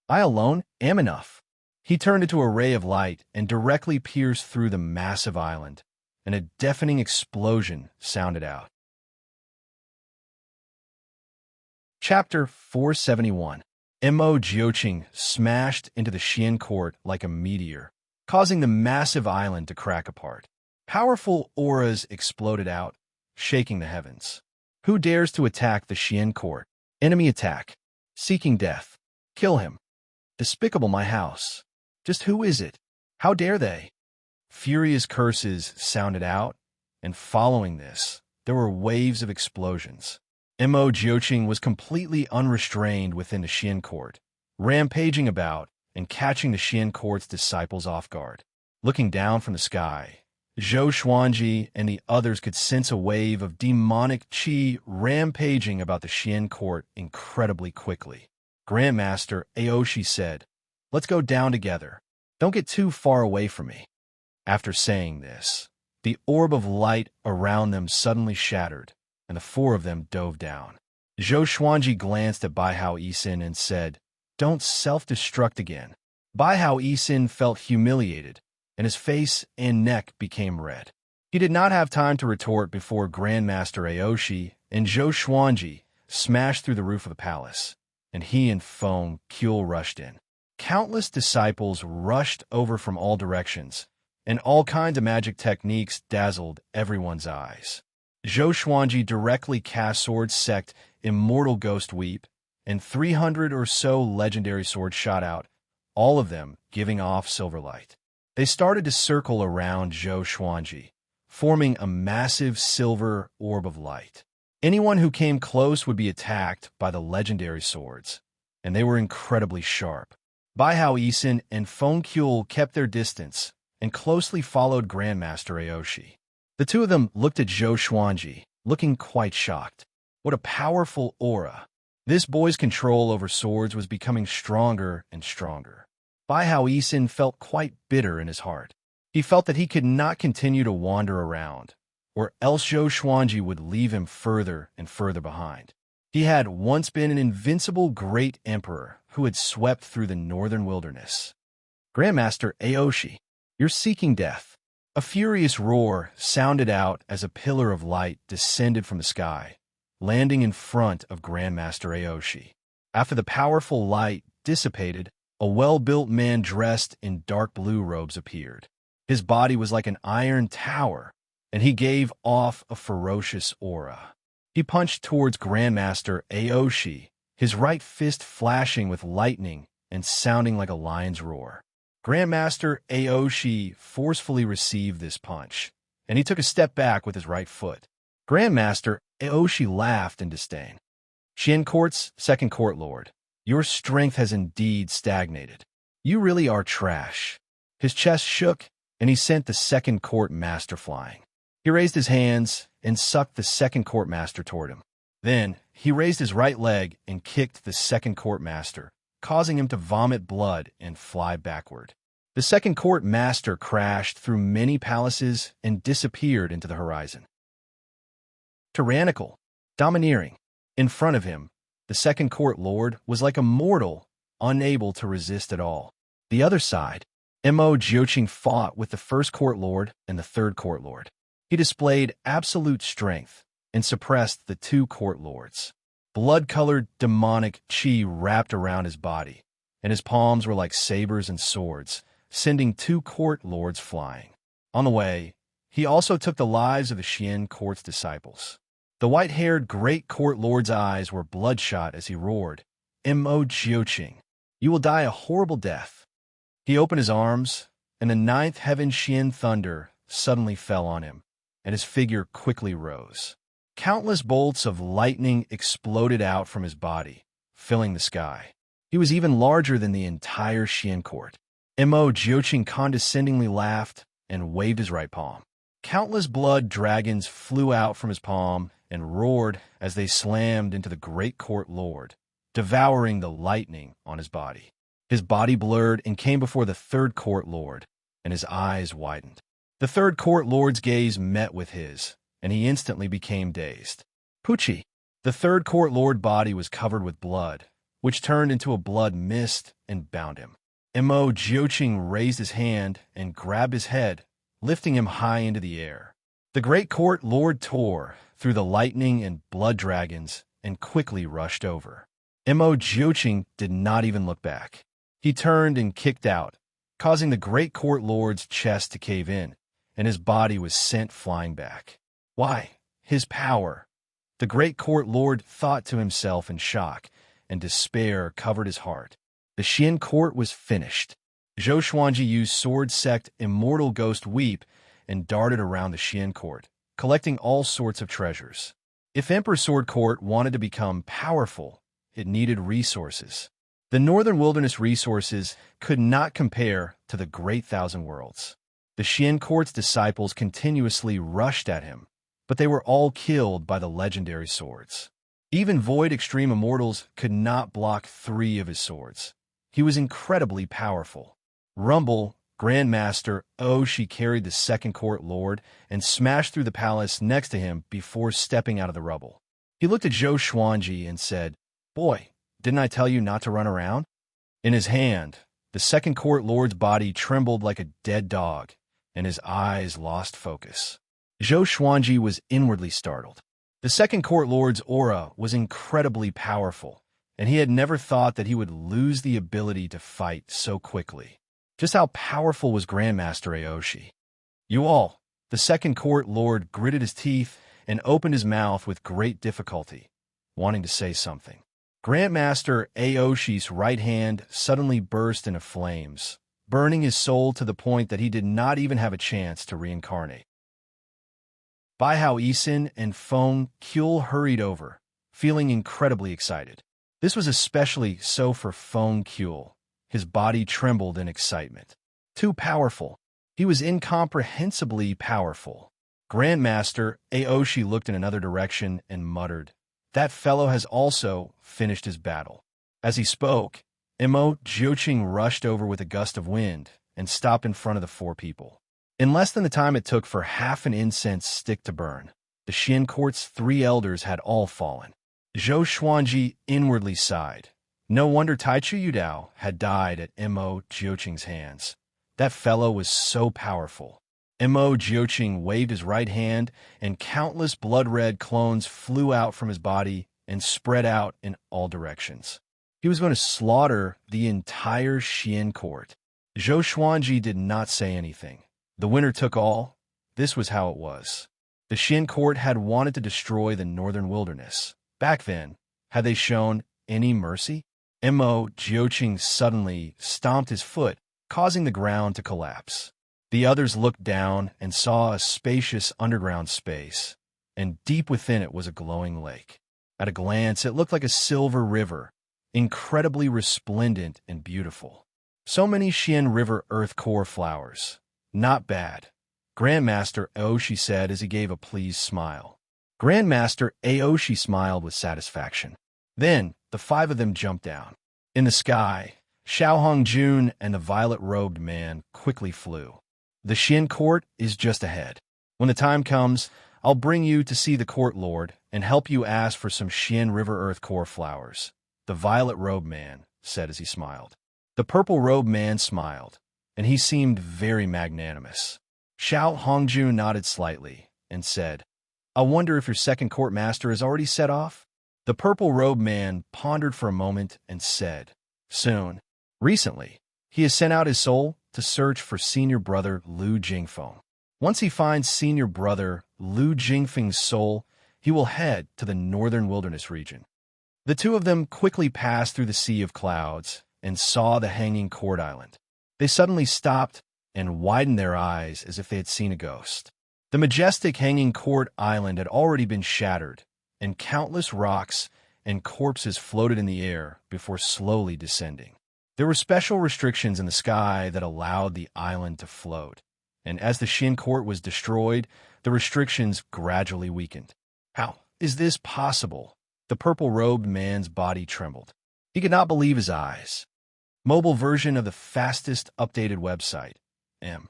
S1: "I alone am enough." He turned into a ray of light and directly pierced through the massive island, and a deafening explosion sounded out. Chapter 471. Mo Jiuqing smashed into the Xian court like a meteor, causing the massive island to crack apart. Powerful auras exploded out, shaking the heavens. Who dares to attack the Xian court? Enemy attack. Seeking death. Kill him. Despicable my house. Just who is it? How dare they? Furious curses sounded out, and following this, there were waves of explosions. Mo Jiuqing was completely unrestrained within the Xian court, rampaging about and catching the Xian court's disciples off guard. Looking down from the sky, Zhou Xuanji and the others could sense a wave of demonic qi rampaging about the Xian court incredibly quickly. Grandmaster Aoshi said, "Let's go down together. Don't get too far away from me." After saying this, the orb of light around them suddenly shattered, and the four of them dove down. Zhou Xuanji glanced at Baihao Isin and said, "Don't self-destruct again." Baihao Isin felt humiliated, and his face and neck became red. He did not have time to retort before Grandmaster Aoshi and Zhou Xuanji smashed through the roof of the palace, and he and Feng Kyul rushed in. Countless disciples rushed over from all directions, and all kinds of magic techniques dazzled everyone's eyes. Zhou Xuanji directly cast Sword Sect Immortal Ghost Weep, and 300 or so legendary swords shot out, all of them giving off silver light. They started to circle around Zhou Xuanji, forming a massive silver orb of light. Anyone who came close would be attacked by the legendary swords, and they were incredibly sharp. Baihao Isin and Feng Kyul kept their distance and closely followed Grandmaster Aoshi. The two of them looked at Zhou Xuanji, looking quite shocked. What a powerful aura! This boy's control over swords was becoming stronger and stronger. Baihao Isin felt quite bitter in his heart. He felt that he could not continue to wander around, or else Zhou Xuanji would leave him further and further behind. He had once been an invincible great emperor who had swept through the northern wilderness. "Grandmaster Aoshi, you're seeking death." A furious roar sounded out as a pillar of light descended from the sky, landing in front of Grandmaster Aoshi. After the powerful light dissipated, a well-built man dressed in dark blue robes appeared. His body was like an iron tower, and he gave off a ferocious aura. He punched towards Grandmaster Aoshi, his right fist flashing with lightning and sounding like a lion's roar. Grandmaster Aoshi forcefully received this punch, and he took a step back with his right foot. Grandmaster Aoshi laughed in disdain. "Xian Court's second court lord, your strength has indeed stagnated. You really are trash." His chest shook, and he sent the second court master flying. He raised his hands and sucked the second court master toward him. Then he raised his right leg and kicked the second court master, causing him to vomit blood and fly backward. The second court master crashed through many palaces and disappeared into the horizon. Tyrannical, domineering. In front of him, the second court lord was like a mortal, unable to resist at all. The other side, Mo Jiuqing fought with the first court lord and the third court lord. He displayed absolute strength and suppressed the two court lords. Blood-colored demonic qi wrapped around his body, and his palms were like sabers and swords, sending two court lords flying. On the way, he also took the lives of the Xian court's disciples. The white-haired great court lord's eyes were bloodshot as he roared, "Mo Jiuqing, you will die a horrible death." He opened his arms, and the ninth heaven Xian thunder suddenly fell on him, and his figure quickly rose. Countless bolts of lightning exploded out from his body, filling the sky. He was even larger than the entire Xian court. Mo Jiuqing condescendingly laughed and waved his right palm. Countless blood dragons flew out from his palm and roared as they slammed into the great court lord, devouring the lightning on his body. His body blurred and came before the third court lord, and his eyes widened. The third court lord's gaze met with his, and he instantly became dazed. Poochie! The third court lord body was covered with blood, which turned into a blood mist and bound him. Mo Jioqing raised his hand and grabbed his head, lifting him high into the air. The great court lord tore through the lightning and blood dragons and quickly rushed over. Mo Jioqing did not even look back. He turned and kicked out, causing the great court lord's chest to cave in, and his body was sent flying back. Why, his power! The great court lord thought to himself in shock, and despair covered his heart. The Xian court was finished. Zhou Xuanji used sword sect Immortal Ghost Weep and darted around the Xian court, collecting all sorts of treasures. If Emperor Sword Court wanted to become powerful, it needed resources. The Northern Wilderness resources could not compare to the Great Thousand Worlds. The Xian court's disciples continuously rushed at him, but they were all killed by the legendary swords. Even Void Extreme Immortals could not block 3 of his swords. He was incredibly powerful. Rumble, Grandmaster Oshi carried the second court lord and smashed through the palace next to him before stepping out of the rubble. He looked at Zhou Xuanji and said, "Boy, didn't I tell you not to run around?" In his hand, the second court lord's body trembled like a dead dog, and his eyes lost focus. Zhou Xuanji was inwardly startled. The second court lord's aura was incredibly powerful, and he had never thought that he would lose the ability to fight so quickly. Just how powerful was Grandmaster Aoshi? "You all," the second court lord gritted his teeth and opened his mouth with great difficulty, wanting to say something. Grandmaster Aoshi's right hand suddenly burst into flames, burning his soul to the point that he did not even have a chance to reincarnate. Bai Hao Yisin and Feng Qiul hurried over, feeling incredibly excited. This was especially so for Feng Qiul. His body trembled in excitement. Too powerful. He was incomprehensibly powerful. Grandmaster Aoshi looked in another direction and muttered, "That fellow has also finished his battle." As he spoke, Mo Jioqing rushed over with a gust of wind and stopped in front of the 4 people. In less than the time it took for half an incense stick to burn, the Xian court's 3 elders had all fallen. Zhou Xuanji inwardly sighed. No wonder Taichu Yudao had died at Mo Jioqing's hands. That fellow was so powerful. Mo Jioqing waved his right hand, and countless blood-red clones flew out from his body and spread out in all directions. He was going to slaughter the entire Xian court. Zhou Xuanji did not say anything. The winner took all. This was how it was. The Xian court had wanted to destroy the Northern Wilderness. Back then, had they shown any mercy? Mo Jioqing suddenly stomped his foot, causing the ground to collapse. The others looked down and saw a spacious underground space, and deep within it was a glowing lake. At a glance, it looked like a silver river, incredibly resplendent and beautiful. So many Xian River Earth Core flowers. Not bad, Grandmaster Aoshi said as he gave a pleased smile. Grandmaster Aoshi smiled with satisfaction. Then, the 5 of them jumped down. In the sky, Xiao Hongjun and the violet-robed man quickly flew. The Xian court is just ahead. When the time comes, I'll bring you to see the court lord and help you ask for some Xian River Earth Core flowers, the violet-robed man said as he smiled. The purple-robed man smiled, and he seemed very magnanimous. Xiao Hongjun nodded slightly and said, "I wonder if your second court master has already set off?" The purple-robed man pondered for a moment and said, "Soon. Recently, he has sent out his soul to search for senior brother Lu Jingfeng. Once he finds senior brother Lu Jingfeng's soul, he will head to the Northern Wilderness region." The 2 of them quickly passed through the sea of clouds and saw the hanging court island. They suddenly stopped and widened their eyes as if they had seen a ghost. The majestic hanging court island had already been shattered, and countless rocks and corpses floated in the air before slowly descending. There were special restrictions in the sky that allowed the island to float, and as the Xian court was destroyed, the restrictions gradually weakened. How is this possible? The purple-robed man's body trembled. He could not believe his eyes. Mobile version of the fastest updated website. M.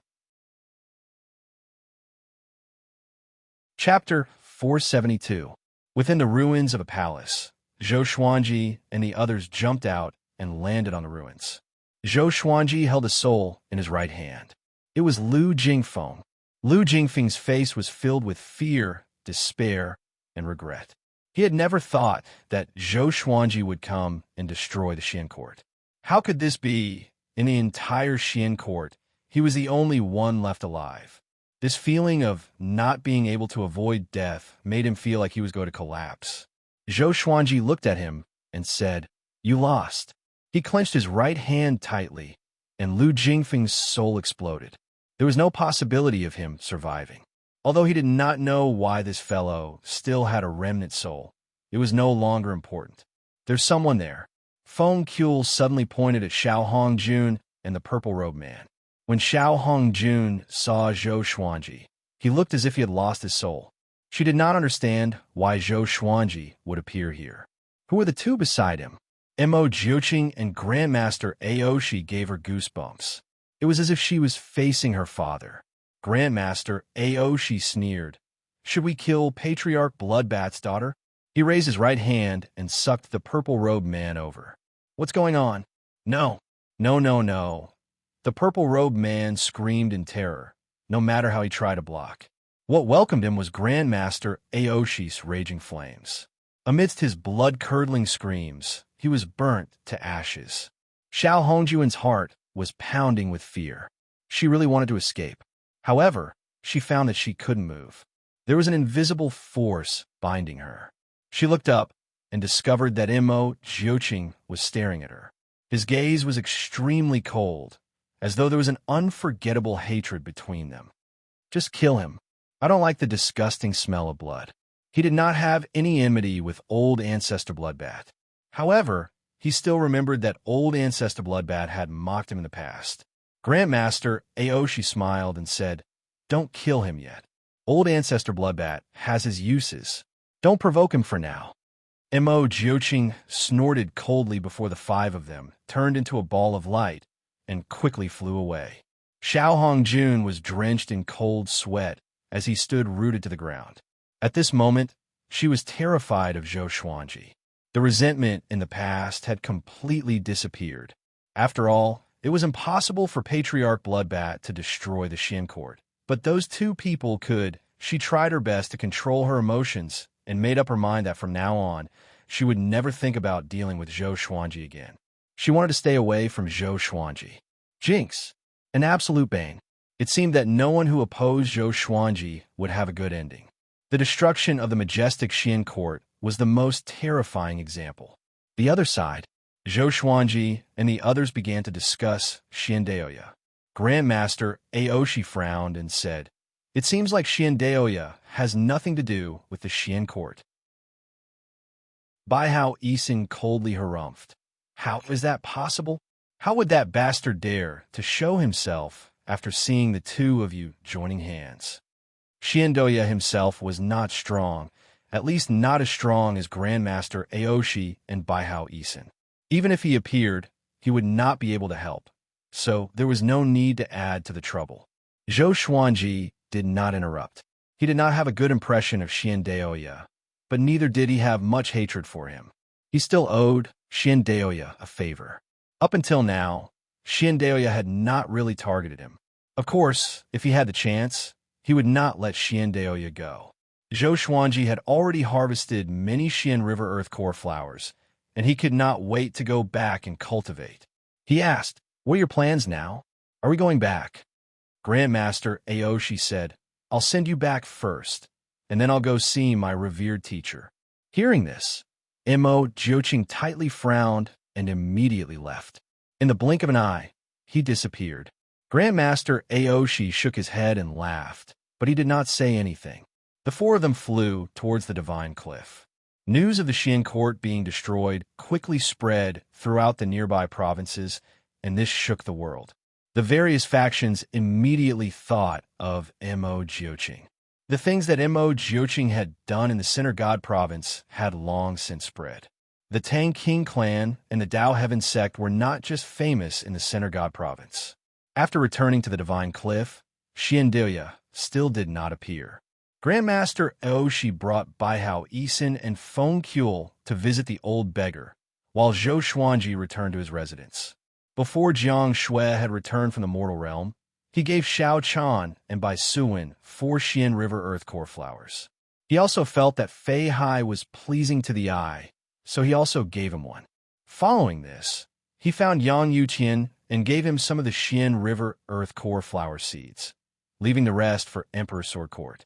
S1: Chapter 472. Within the ruins of a palace, Zhou Xuanji and the others jumped out and landed on the ruins. Zhou Xuanji held a soul in his right hand. It was Lu Jingfeng. Lu Jingfeng's face was filled with fear, despair, and regret. He had never thought that Zhou Xuanji would come and destroy the Xian court. How could this be? In the entire Xian court, he was the only one left alive. This feeling of not being able to avoid death made him feel like he was going to collapse. Zhou Xuanji looked at him and said, "You lost." He clenched his right hand tightly, and Lu Jingfeng's soul exploded. There was no possibility of him surviving. Although he did not know why this fellow still had a remnant soul, it was no longer important. There's someone there. Feng Kuel suddenly pointed at Xiao Hongjun and the purple-robed man. When Xiao Hongjun saw Zhou Xuanji, he looked as if he had lost his soul. She did not understand why Zhou Xuanji would appear here. Who were the two beside him? Mo Jiuqing and Grandmaster Aoshi gave her goosebumps. It was as if she was facing her father. Grandmaster Aoshi sneered. "Should we kill Patriarch Bloodbat's daughter?" He raised his right hand and sucked the purple-robed man over. "What's going on?" "No, no, no, no." The purple-robed man screamed in terror, no matter how he tried to block. What welcomed him was Grandmaster Aoshi's raging flames. Amidst his blood-curdling screams, he was burnt to ashes. Xiao Hongjuan's heart was pounding with fear. She really wanted to escape. However, she found that she couldn't move. There was an invisible force binding her. She looked up and discovered that Mo Jiuqing was staring at her. His gaze was extremely cold, as though there was an unforgettable hatred between them. "Just kill him. I don't like the disgusting smell of blood." He did not have any enmity with old Ancestor Bloodbat. However, he still remembered that old Ancestor Bloodbat had mocked him in the past. Grandmaster Aoshi smiled and said, "Don't kill him yet. Old Ancestor Bloodbat has his uses. Don't provoke him for now." Mo Jiuqing snorted coldly before the five of them turned into a ball of light and quickly flew away. Xiao Hongjun was drenched in cold sweat as he stood rooted to the ground. At this moment, she was terrified of Zhou Xuanji. The resentment in the past had completely disappeared. After all, it was impossible for Patriarch Bloodbat to destroy the Xian court. But those two people could. She tried her best to control her emotions and made up her mind that from now on, she would never think about dealing with Zhou Xuanji again. She wanted to stay away from Zhou Xuanji. Jinx, an absolute bane. It seemed that no one who opposed Zhou Xuanji would have a good ending. The destruction of the majestic Xian court was the most terrifying example. The other side, Zhou Xuanji and the others began to discuss Xiandaoya. Grandmaster Aoshi frowned and said, "It seems like Xiandaoya has nothing to do with the Xian court." Baihao Yisin coldly harumphed. How is that possible? How would that bastard dare to show himself after seeing the two of you joining hands? Xiandaoya himself was not strong, at least not as strong as Grandmaster Aoshi and Baihao Yisin. Even if he appeared, he would not be able to help, so there was no need to add to the trouble. Zhou Xuanji did not interrupt. He did not have a good impression of Xiandaoya, but neither did he have much hatred for him. He still owed Xiandaoya a favor. Up until now, Xiandaoya had not really targeted him. Of course, if he had the chance, he would not let Xiandaoya go. Zhou Xuanji had already harvested many Xian River Earth Core flowers, and he could not wait to go back and cultivate. He asked, "What are your plans now? Are we going back?" Grandmaster Aoshi said, "I'll send you back first, and then I'll go see my revered teacher." Hearing this, Mo Jiuqing tightly frowned and immediately left. In the blink of an eye, he disappeared. Grandmaster Aoshi shook his head and laughed, but he did not say anything. The four of them flew towards the Divine Cliff. News of the Xian court being destroyed quickly spread throughout the nearby provinces, and this shook the world. The various factions immediately thought of Mo Jiuqing. The things that Mo Jiuqing had done in the Center God province had long since spread. The Tang King clan and the Dao Heaven sect were not just famous in the Center God province. After returning to the Divine Cliff, Xiandiya still did not appear. Grandmaster Aoshi brought Baihao Yisun and Feng Kuel to visit the old beggar, while Zhou Xuanji returned to his residence. Before Jiang Shui had returned from the mortal realm, he gave Xiao Chan and Bai Suwen 4 Xian River Earth Core flowers. He also felt that Fei Hai was pleasing to the eye, so he also gave him one. Following this, he found Yang Yuqian and gave him some of the Xian River Earth Core flower seeds, leaving the rest for Emperor Sword Court.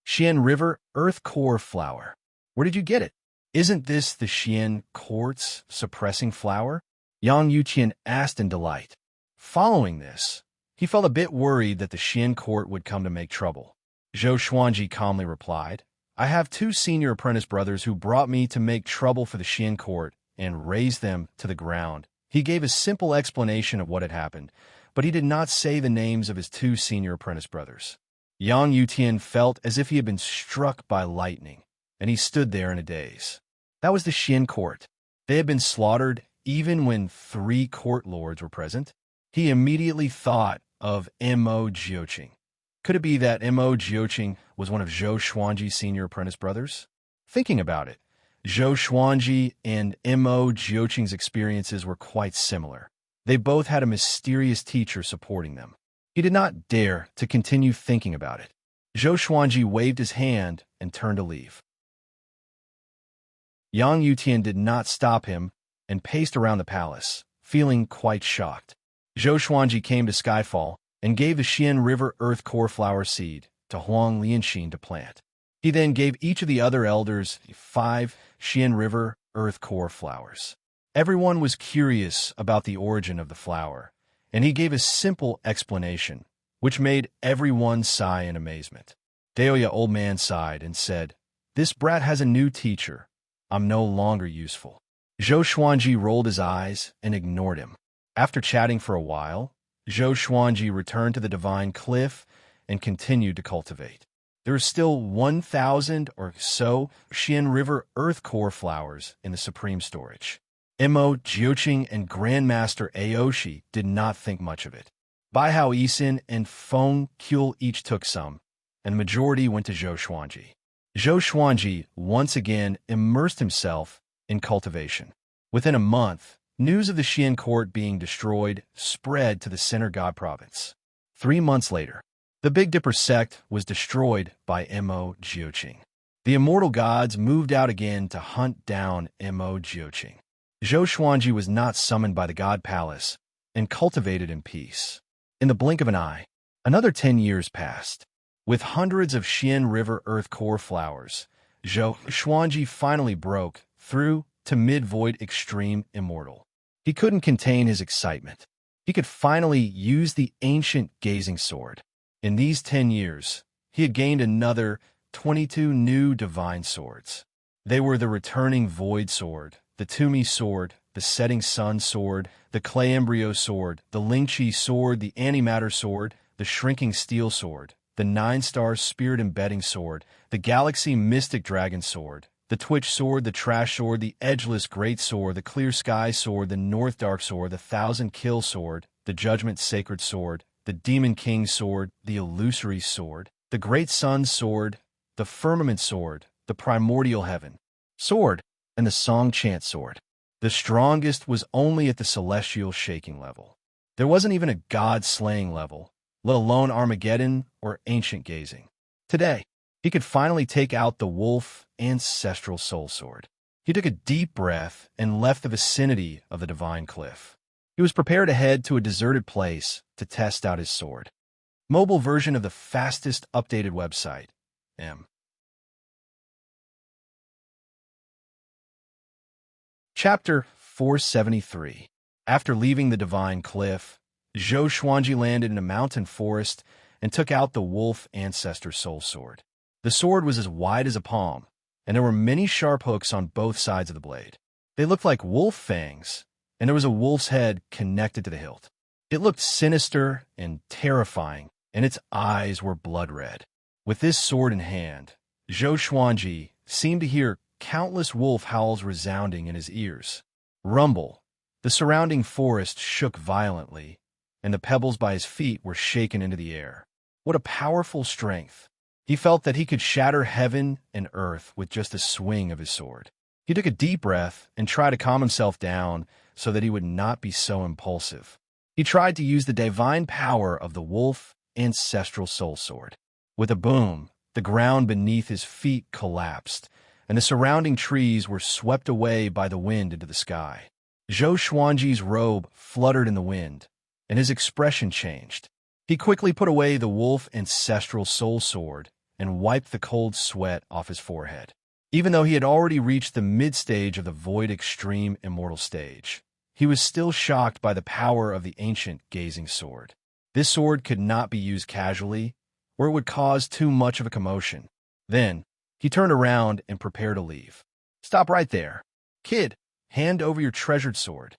S1: Xian River Earth Core flower. Where did you get it? Isn't this the Xian Court's suppressing flower? Yang Yuqian asked in delight. Following this, he felt a bit worried that the Xian Court would come to make trouble. Zhou Xuanji calmly replied, I have 2 senior apprentice brothers who brought me to make trouble for the Xian Court and raze them to the ground. He gave a simple explanation of what had happened, but he did not say the names of his 2 senior apprentice brothers. Yang Yutian felt as if he had been struck by lightning, and he stood there in a daze. That was the Xian Court. They had been slaughtered even when 3 court lords were present. He immediately thought of Mo Jiuqing. Could it be that Mo Jiuqing was one of Zhou Xuanji's senior apprentice brothers? Thinking about it, Zhou Xuanji and Mo Jiuqing's experiences were quite similar. They both had a mysterious teacher supporting them. He did not dare to continue thinking about it. Zhou Xuanji waved his hand and turned to leave. Yang Yutian did not stop him and paced around the palace, feeling quite shocked. Zhou Xuanji came to Skyfall and gave the Xian River Earth Core flower seed to Huang Lianxin to plant. He then gave each of the other elders 5 Xian River Earth Core flowers. Everyone was curious about the origin of the flower, and he gave a simple explanation, which made everyone sigh in amazement. Daoya old man sighed and said, This brat has a new teacher. I'm no longer useful. Zhou Xuanji rolled his eyes and ignored him. After chatting for a while, Zhou Xuanji returned to the Divine Cliff and continued to cultivate. There are still 1,000 or so Xian River Earth Core flowers in the Supreme Storage. Mo Jiuqing and Grandmaster Aoshi did not think much of it. Baihao Yisun and Feng Kuel each took some, and the majority went to Zhou Xuanji. Zhou Xuanji once again immersed himself in cultivation. Within a month, news of the Xian Court being destroyed spread to the Center God province. 3 months later, the Big Dipper sect was destroyed by Mo Jiuqing. The immortal gods moved out again to hunt down Mo Jiuqing. Zhou Xuanji was not summoned by the God Palace and cultivated in peace. In the blink of an eye, another 10 years passed. With hundreds of Xian River Earth Core flowers, Zhou Xuanji finally broke through to Mid-Void Extreme Immortal. He couldn't contain his excitement. He could finally use the ancient gazing sword. In these 10 years, he had gained another 22 new divine swords. They were the returning Void Sword, the Tumi Sword, the Setting Sun Sword, the Clay Embryo Sword, the Lingqi Sword, the Antimatter Sword, the Shrinking Steel Sword, the 9-Star Spirit Embedding Sword, the Galaxy Mystic Dragon Sword, the Twitch Sword, the Trash Sword, the Edgeless Great Sword, the Clear Sky Sword, the North Dark Sword, the 1,000 Kill Sword, the Judgment Sacred Sword, the Demon King Sword, the Illusory Sword, the Great Sun Sword, the Firmament Sword, the Primordial Heaven Sword, and the Song Chant Sword. The strongest was only at the Celestial Shaking level. There wasn't even a God-slaying level, let alone Armageddon or Ancient Gazing. Today, he could finally take out the Wolf Ancestral Soul Sword. He took a deep breath and left the vicinity of the Divine Cliff. He was prepared to head to a deserted place to test out his sword. Mobile version of the fastest updated website, M. Chapter 473. After leaving the Divine Cliff, Zhou Xuanji landed in a mountain forest and took out the Wolf Ancestor Soul Sword. The sword was as wide as a palm, and there were many sharp hooks on both sides of the blade. They looked like wolf fangs, and there was a wolf's head connected to the hilt. It looked sinister and terrifying, and its eyes were blood red. With this sword in hand, Zhou Xuanji seemed to hear countless wolf howls resounding in his ears. Rumble. The surrounding forest shook violently, and the pebbles by his feet were shaken into the air. What a powerful strength! He felt that he could shatter heaven and earth with just a swing of his sword. He took a deep breath and tried to calm himself down so that he would not be so impulsive. He tried to use the divine power of the wolf ancestral soul sword. With a boom, the ground beneath his feet collapsed, and the surrounding trees were swept away by the wind into the sky. Zhou Xuanji's robe fluttered in the wind, and his expression changed. He quickly put away the wolf ancestral soul sword and wiped the cold sweat off his forehead. Even though he had already reached the mid-stage of the Void Extreme Immortal stage, he was still shocked by the power of the ancient gazing sword. This sword could not be used casually, or it would cause too much of a commotion. Then, he turned around and prepared to leave. "Stop right there. Kid, hand over your treasured sword."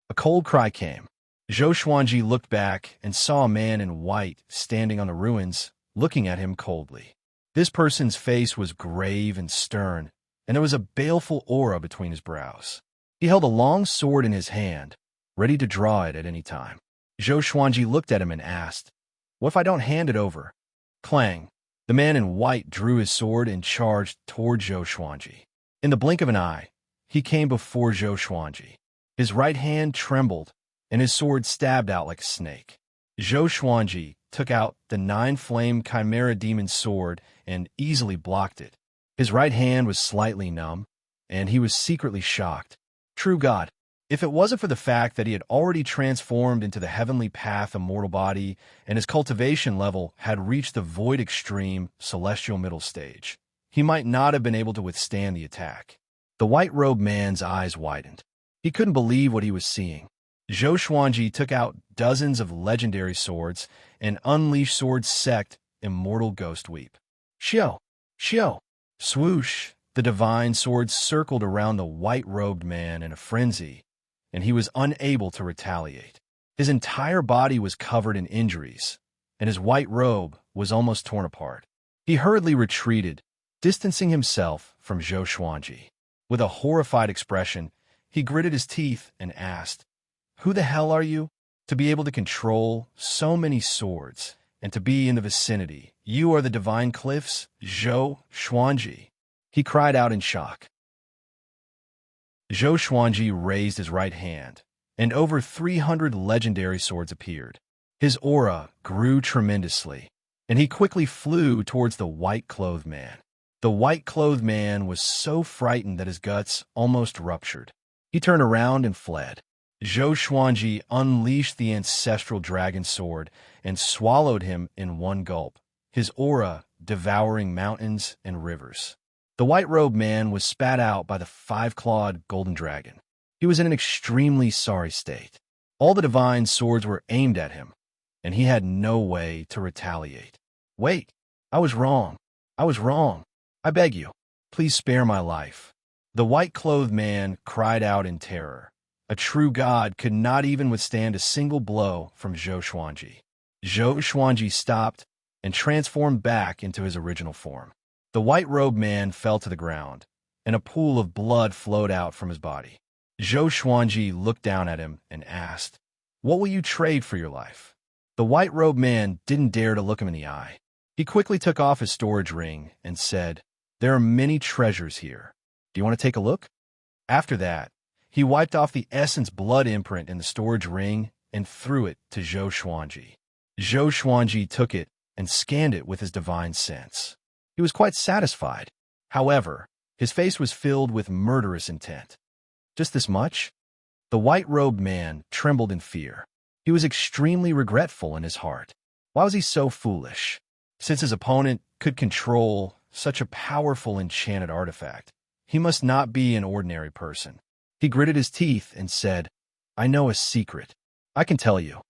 S1: A cold cry came. Zhou Xuanji looked back and saw a man in white standing on the ruins, looking at him coldly. This person's face was grave and stern, and there was a baleful aura between his brows. He held a long sword in his hand, ready to draw it at any time. Zhou Xuanji looked at him and asked, "What if I don't hand it over?" Clang! The man in white drew his sword and charged toward Zhou Xuanji. In the blink of an eye, he came before Zhou Xuanji. His right hand trembled, and his sword stabbed out like a snake. Zhou Xuanji took out the 9-flame Chimera Demon sword and easily blocked it. His right hand was slightly numb, and he was secretly shocked. True God, if it wasn't for the fact that he had already transformed into the heavenly path immortal body and his cultivation level had reached the Void Extreme Celestial Middle stage, he might not have been able to withstand the attack. The white-robed man's eyes widened. He couldn't believe what he was seeing. Zhou Xuanji took out dozens of legendary swords and unleashed sword sect Immortal Ghost Weep. Xiao! Xiao! Swoosh! The divine sword circled around the white-robed man in a frenzy, and he was unable to retaliate. His entire body was covered in injuries, and his white robe was almost torn apart. He hurriedly retreated, distancing himself from Zhou Xuanji. With a horrified expression, he gritted his teeth and asked, "Who the hell are you? To be able to control so many swords, and to be in the vicinity, you are the divine cliffs, Zhou Xuanji." He cried out in shock. Zhou Xuanji raised his right hand, and over 300 legendary swords appeared. His aura grew tremendously, and he quickly flew towards the white-clothed man. The white-clothed man was so frightened that his guts almost ruptured. He turned around and fled. Zhou Xuanji unleashed the ancestral dragon sword and swallowed him in one gulp, his aura devouring mountains and rivers. The white-robed man was spat out by the 5-clawed golden dragon. He was in an extremely sorry state. All the divine swords were aimed at him, and he had no way to retaliate. "Wait, I was wrong. I was wrong. I beg you, please spare my life." The white-clothed man cried out in terror. A true god could not even withstand a single blow from Zhou Xuanji. Zhou Xuanji stopped and transformed back into his original form. The white-robed man fell to the ground, and a pool of blood flowed out from his body. Zhou Xuanji looked down at him and asked, "What will you trade for your life?" The white-robed man didn't dare to look him in the eye. He quickly took off his storage ring and said, "There are many treasures here. Do you want to take a look?" After that, he wiped off the essence blood imprint in the storage ring and threw it to Zhou Xuanji. Zhou Xuanji took it and scanned it with his divine sense. He was quite satisfied. However, his face was filled with murderous intent. Just this much? The white-robed man trembled in fear. He was extremely regretful in his heart. Why was he so foolish? Since his opponent could control such a powerful enchanted artifact, he must not be an ordinary person. He gritted his teeth and said, "I know a secret. I can tell you."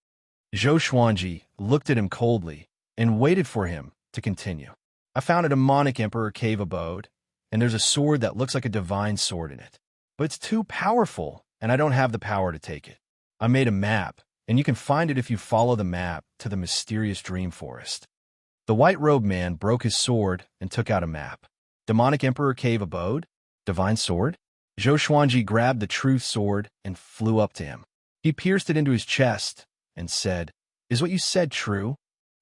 S1: Zhou Xuanji looked at him coldly and waited for him to continue. "I found a demonic emperor cave abode, and there's a sword that looks like a divine sword in it. But it's too powerful, and I don't have the power to take it. I made a map, and you can find it if you follow the map to the mysterious dream forest. The white-robed man broke his sword and took out a map. Demonic Emperor Cave Abode? Divine Sword? Zhou Xuanji grabbed the truth sword and flew up to him. He pierced it into his chest and said, "Is what you said true?"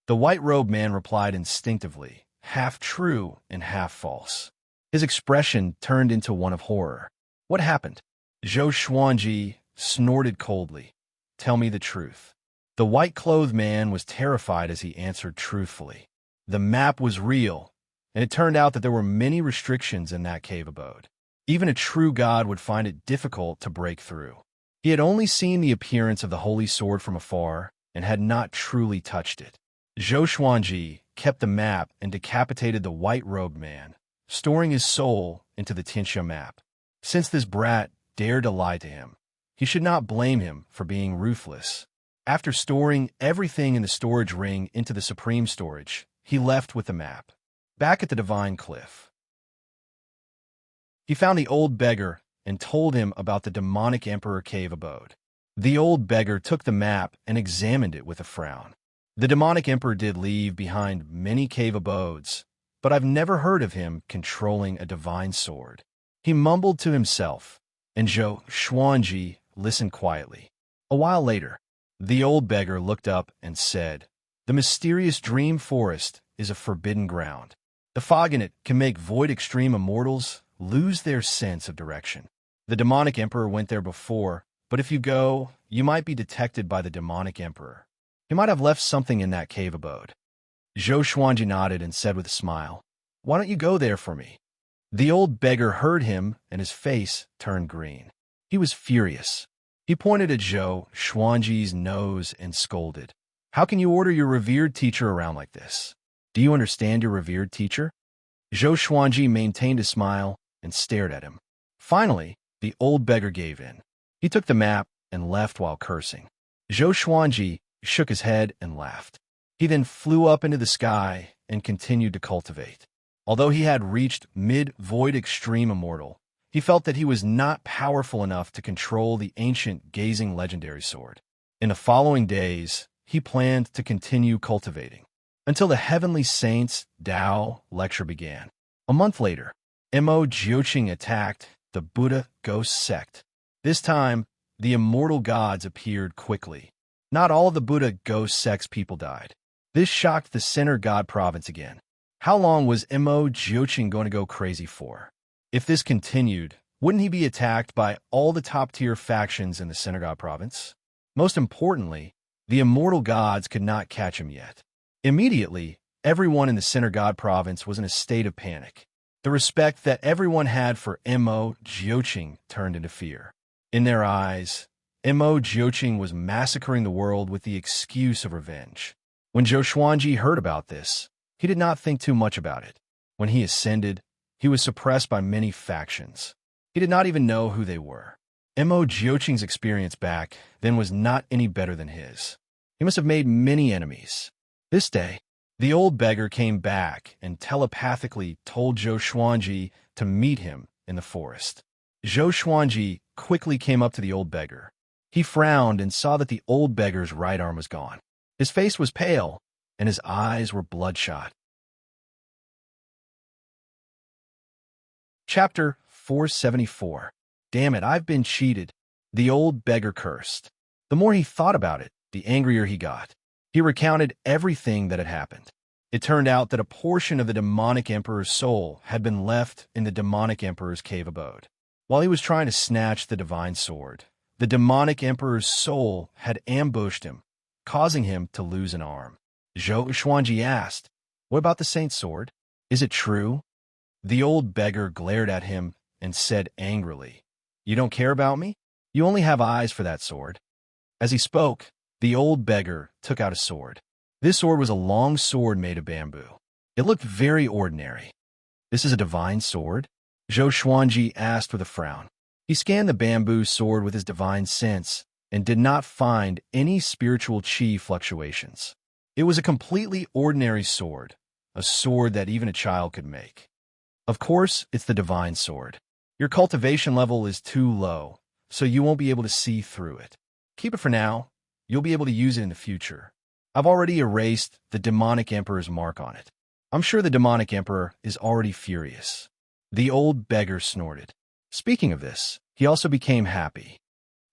S1: The white-robed man replied instinctively, half true and half false. His expression turned into one of horror. "What happened?" Zhou Xuanji snorted coldly. "Tell me the truth." The white-clothed man was terrified as he answered truthfully. The map was real, and it turned out that there were many restrictions in that cave abode. Even a true god would find it difficult to break through. He had only seen the appearance of the holy sword from afar and had not truly touched it. Zhou Xuanji kept the map and decapitated the white-robed man, storing his soul into the Tianxia map. Since this brat dared to lie to him, he should not blame him for being ruthless. After storing everything in the storage ring into the supreme storage, he left with the map. Back at the divine cliff, he found the old beggar and told him about the demonic emperor cave abode. The old beggar took the map and examined it with a frown. "The demonic emperor did leave behind many cave abodes, but I've never heard of him controlling a divine sword," he mumbled to himself, and Zhou Xuanji listened quietly. A while later, the old beggar looked up and said, "The mysterious dream forest is a forbidden ground. The fog in it can make void extreme immortals lose their sense of direction. The demonic emperor went there before, but if you go, you might be detected by the demonic emperor. He might have left something in that cave abode." Zhou Xuanji nodded and said with a smile, "Why don't you go there for me?" The old beggar heard him, and his face turned green. He was furious. He pointed at Zhou Xuanji's nose and scolded, "How can you order your revered teacher around like this? Do you understand your revered teacher?" Zhou Xuanji maintained a smile and stared at him. Finally, the old beggar gave in. He took the map and left while cursing. Zhou Xuanji shook his head and laughed. He then flew up into the sky and continued to cultivate. Although he had reached mid-void extreme immortal, he felt that he was not powerful enough to control the ancient gazing legendary sword. In the following days, he planned to continue cultivating until the Heavenly Saints Tao lecture began. A month later, Mo Jiuqing attacked the Buddha ghost sect. This time, the immortal gods appeared quickly. Not all of the Buddha ghost sect's people died. This shocked the Center God province again. How long was Mo Jiuqing going to go crazy for? If this continued, wouldn't he be attacked by all the top-tier factions in the Center God province? Most importantly, the immortal gods could not catch him yet. Immediately, everyone in the Center God province was in a state of panic. The respect that everyone had for Mo Jiuqing turned into fear. In their eyes, Mo Jiuqing was massacring the world with the excuse of revenge. When Zhou Xuanji heard about this, he did not think too much about it. When he ascended, he was suppressed by many factions. He did not even know who they were. Mo Jiuqing's experience back then was not any better than his. He must have made many enemies. This day, the old beggar came back and telepathically told Zhou Xuanji to meet him in the forest. Zhou Xuanji quickly came up to the old beggar. He frowned and saw that the old beggar's right arm was gone. His face was pale, and his eyes were bloodshot. Chapter 474. Damn it, I've been cheated. The old beggar cursed. The more he thought about it, the angrier he got. He recounted everything that had happened. It turned out that a portion of the demonic emperor's soul had been left in the demonic emperor's cave abode. While he was trying to snatch the divine sword, the demonic emperor's soul had ambushed him, causing him to lose an arm. Zhou Xuanji asked, "What about the saint's sword? Is it true?" The old beggar glared at him and said angrily, "You don't care about me? You only have eyes for that sword." As he spoke, the old beggar took out a sword. This sword was a long sword made of bamboo. It looked very ordinary. "This is a divine sword?" Zhou Xuanji asked with a frown. He scanned the bamboo sword with his divine sense and did not find any spiritual qi fluctuations. It was a completely ordinary sword, a sword that even a child could make. "Of course, it's the divine sword. Your cultivation level is too low, so you won't be able to see through it. Keep it for now, you'll be able to use it in the future. I've already erased the demonic emperor's mark on it. I'm sure the demonic emperor is already furious." The old beggar snorted. Speaking of this, he also became happy.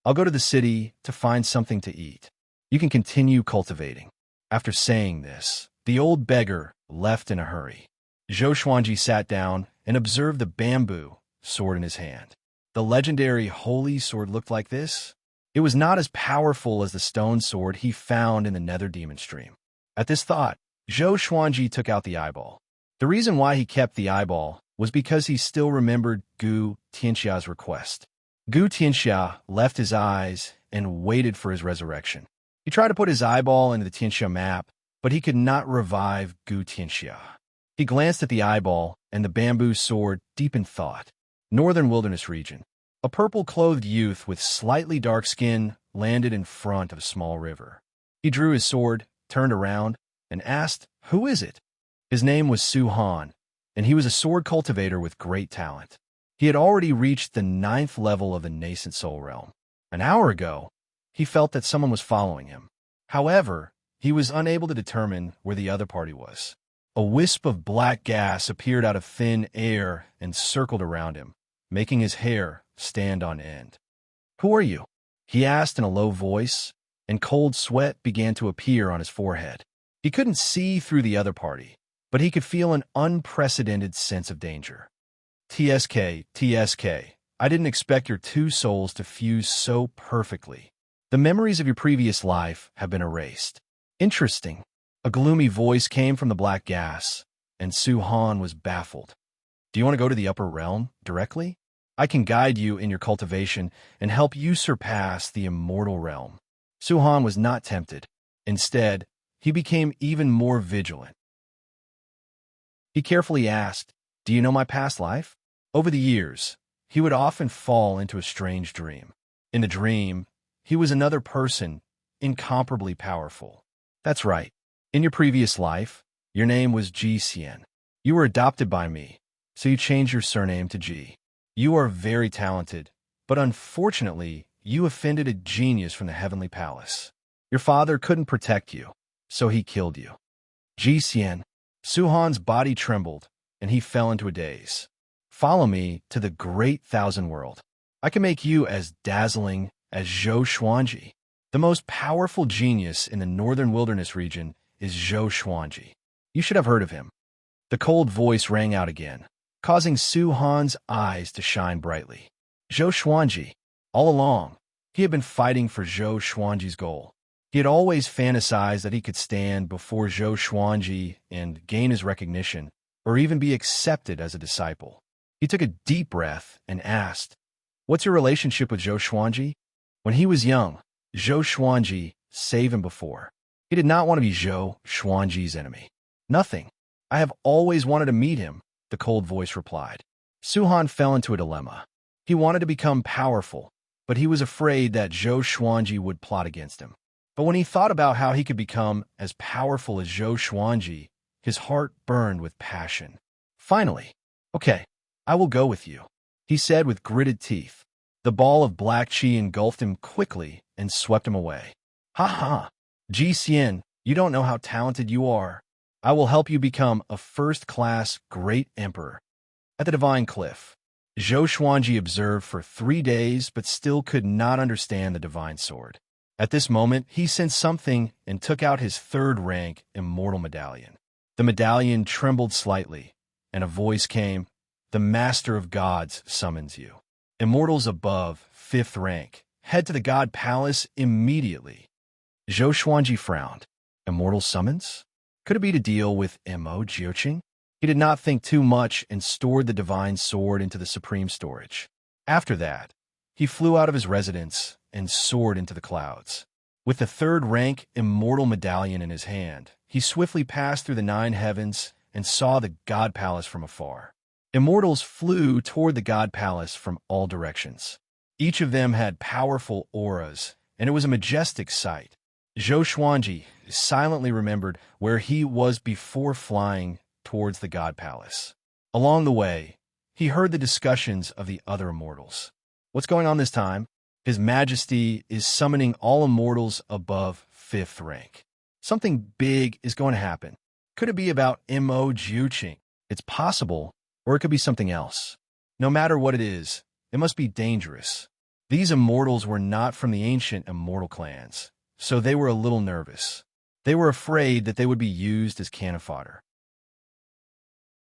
S1: "I'll go to the city to find something to eat. You can continue cultivating." After saying this, the old beggar left in a hurry. Zhou Xuanji sat down and observed the bamboo sword in his hand. The legendary holy sword looked like this. It was not as powerful as the stone sword he found in the Nether Demon Stream. At this thought, Zhou Xuanji took out the eyeball. The reason why he kept the eyeball was because he still remembered Gu Tianxia's request. Gu Tianxia left his eyes and waited for his resurrection. He tried to put his eyeball into the Tianxia map, but he could not revive Gu Tianxia. He glanced at the eyeball and the bamboo sword deep in thought. Northern Wilderness Region. A purple-clothed youth with slightly dark skin landed in front of a small river. He drew his sword, turned around, and asked, "Who is it?" His name was Su Han, and he was a sword cultivator with great talent. He had already reached the 9th level of the nascent soul realm. An hour ago, he felt that someone was following him. However, he was unable to determine where the other party was. A wisp of black gas appeared out of thin air and circled around him, making his hair stand on end. "Who are you?" he asked in a low voice, and cold sweat began to appear on his forehead. He couldn't see through the other party, but he could feel an unprecedented sense of danger. TSK, I didn't expect your two souls to fuse so perfectly. The memories of your previous life have been erased." "Interesting." A gloomy voice came from the black gas, and Su Han was baffled. "Do you want to go to the upper realm directly? I can guide you in your cultivation and help you surpass the immortal realm." Su Han was not tempted. Instead, he became even more vigilant. He carefully asked, "Do you know my past life?" Over the years, he would often fall into a strange dream. In the dream, he was another person, incomparably powerful. "That's right. In your previous life, your name was Ji Xian. You were adopted by me, so you changed your surname to Ji. You are very talented, but unfortunately, you offended a genius from the Heavenly Palace. Your father couldn't protect you, so he killed you." Ji Xian. Su Han's body trembled, and he fell into a daze. "Follow me to the great Thousand World. I can make you as dazzling as Zhou Xuanji. The most powerful genius in the Northern Wilderness region is Zhou Xuanji. You should have heard of him." The cold voice rang out again, causing Su Han's eyes to shine brightly. Zhou Xuanji. All along, he had been fighting for Zhou Xuanji's goal. He had always fantasized that he could stand before Zhou Xuanji and gain his recognition, or even be accepted as a disciple. He took a deep breath and asked, "What's your relationship with Zhou Xuanji?" When he was young, Zhou Xuanji saved him before. He did not want to be Zhou Xuanji's enemy. "Nothing. I have always wanted to meet him," the cold voice replied. Su Han fell into a dilemma. He wanted to become powerful, but he was afraid that Zhou Xuanji would plot against him. But when he thought about how he could become as powerful as Zhou Xuanji, his heart burned with passion. Finally, "Okay, I will go with you," he said with gritted teeth. The ball of black chi engulfed him quickly and swept him away. "Ha ha! Ji Xian, you don't know how talented you are. I will help you become a first-class great emperor." At the Divine Cliff, Zhou Xuanji observed for 3 days but still could not understand the divine sword. At this moment, he sensed something and took out his 3rd-rank immortal medallion. The medallion trembled slightly, and a voice came, "The Master of Gods summons you. Immortals above 5th rank, head to the God Palace immediately." Zhou Xuanji frowned. Immortal summons? Could it be to deal with Mo Jiuqing? He did not think too much and stored the divine sword into the supreme storage. After that, he flew out of his residence and soared into the clouds. With the 3rd-rank immortal medallion in his hand, he swiftly passed through the 9 heavens and saw the God Palace from afar. Immortals flew toward the God Palace from all directions. Each of them had powerful auras, and it was a majestic sight. Zhou Xuanji silently remembered where he was before flying towards the God Palace. Along the way, he heard the discussions of the other immortals. "What's going on this time?" His Majesty is summoning all immortals above 5th rank. Something big is going to happen. Could it be about Mo Jiuqing? It's possible, or it could be something else. No matter what it is, it must be dangerous. These immortals were not from the ancient immortal clans, so they were a little nervous. They were afraid that they would be used as cannon fodder.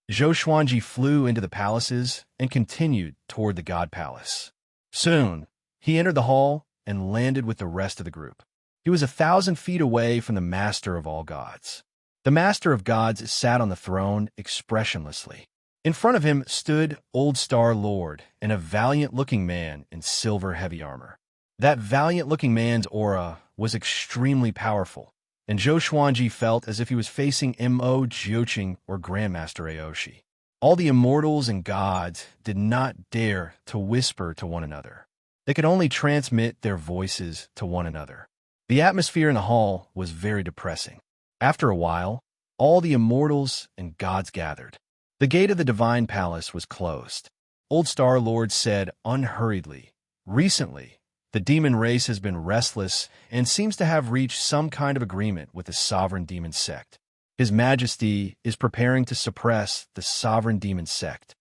S1: Zhou Xuanji flew into the palaces and continued toward the God Palace. Soon, he entered the hall and landed with the rest of the group. He was 1,000 feet away from the Master of all gods. The Master of Gods sat on the throne expressionlessly. In front of him stood Old Star Lord and a valiant-looking man in silver heavy armor. That valiant-looking man's aura was extremely powerful, and Zhou Xuanji felt as if he was facing Mo Jiuqing or Grandmaster Aoshi. All the immortals and gods did not dare to whisper to one another. They could only transmit their voices to one another. The atmosphere in the hall was very depressing. After a while, all the immortals and gods gathered. The gate of the divine palace was closed. Old Star Lord said unhurriedly, "Recently, the demon race has been restless and seems to have reached some kind of agreement with the sovereign demon sect. His Majesty is preparing to suppress the sovereign demon sect."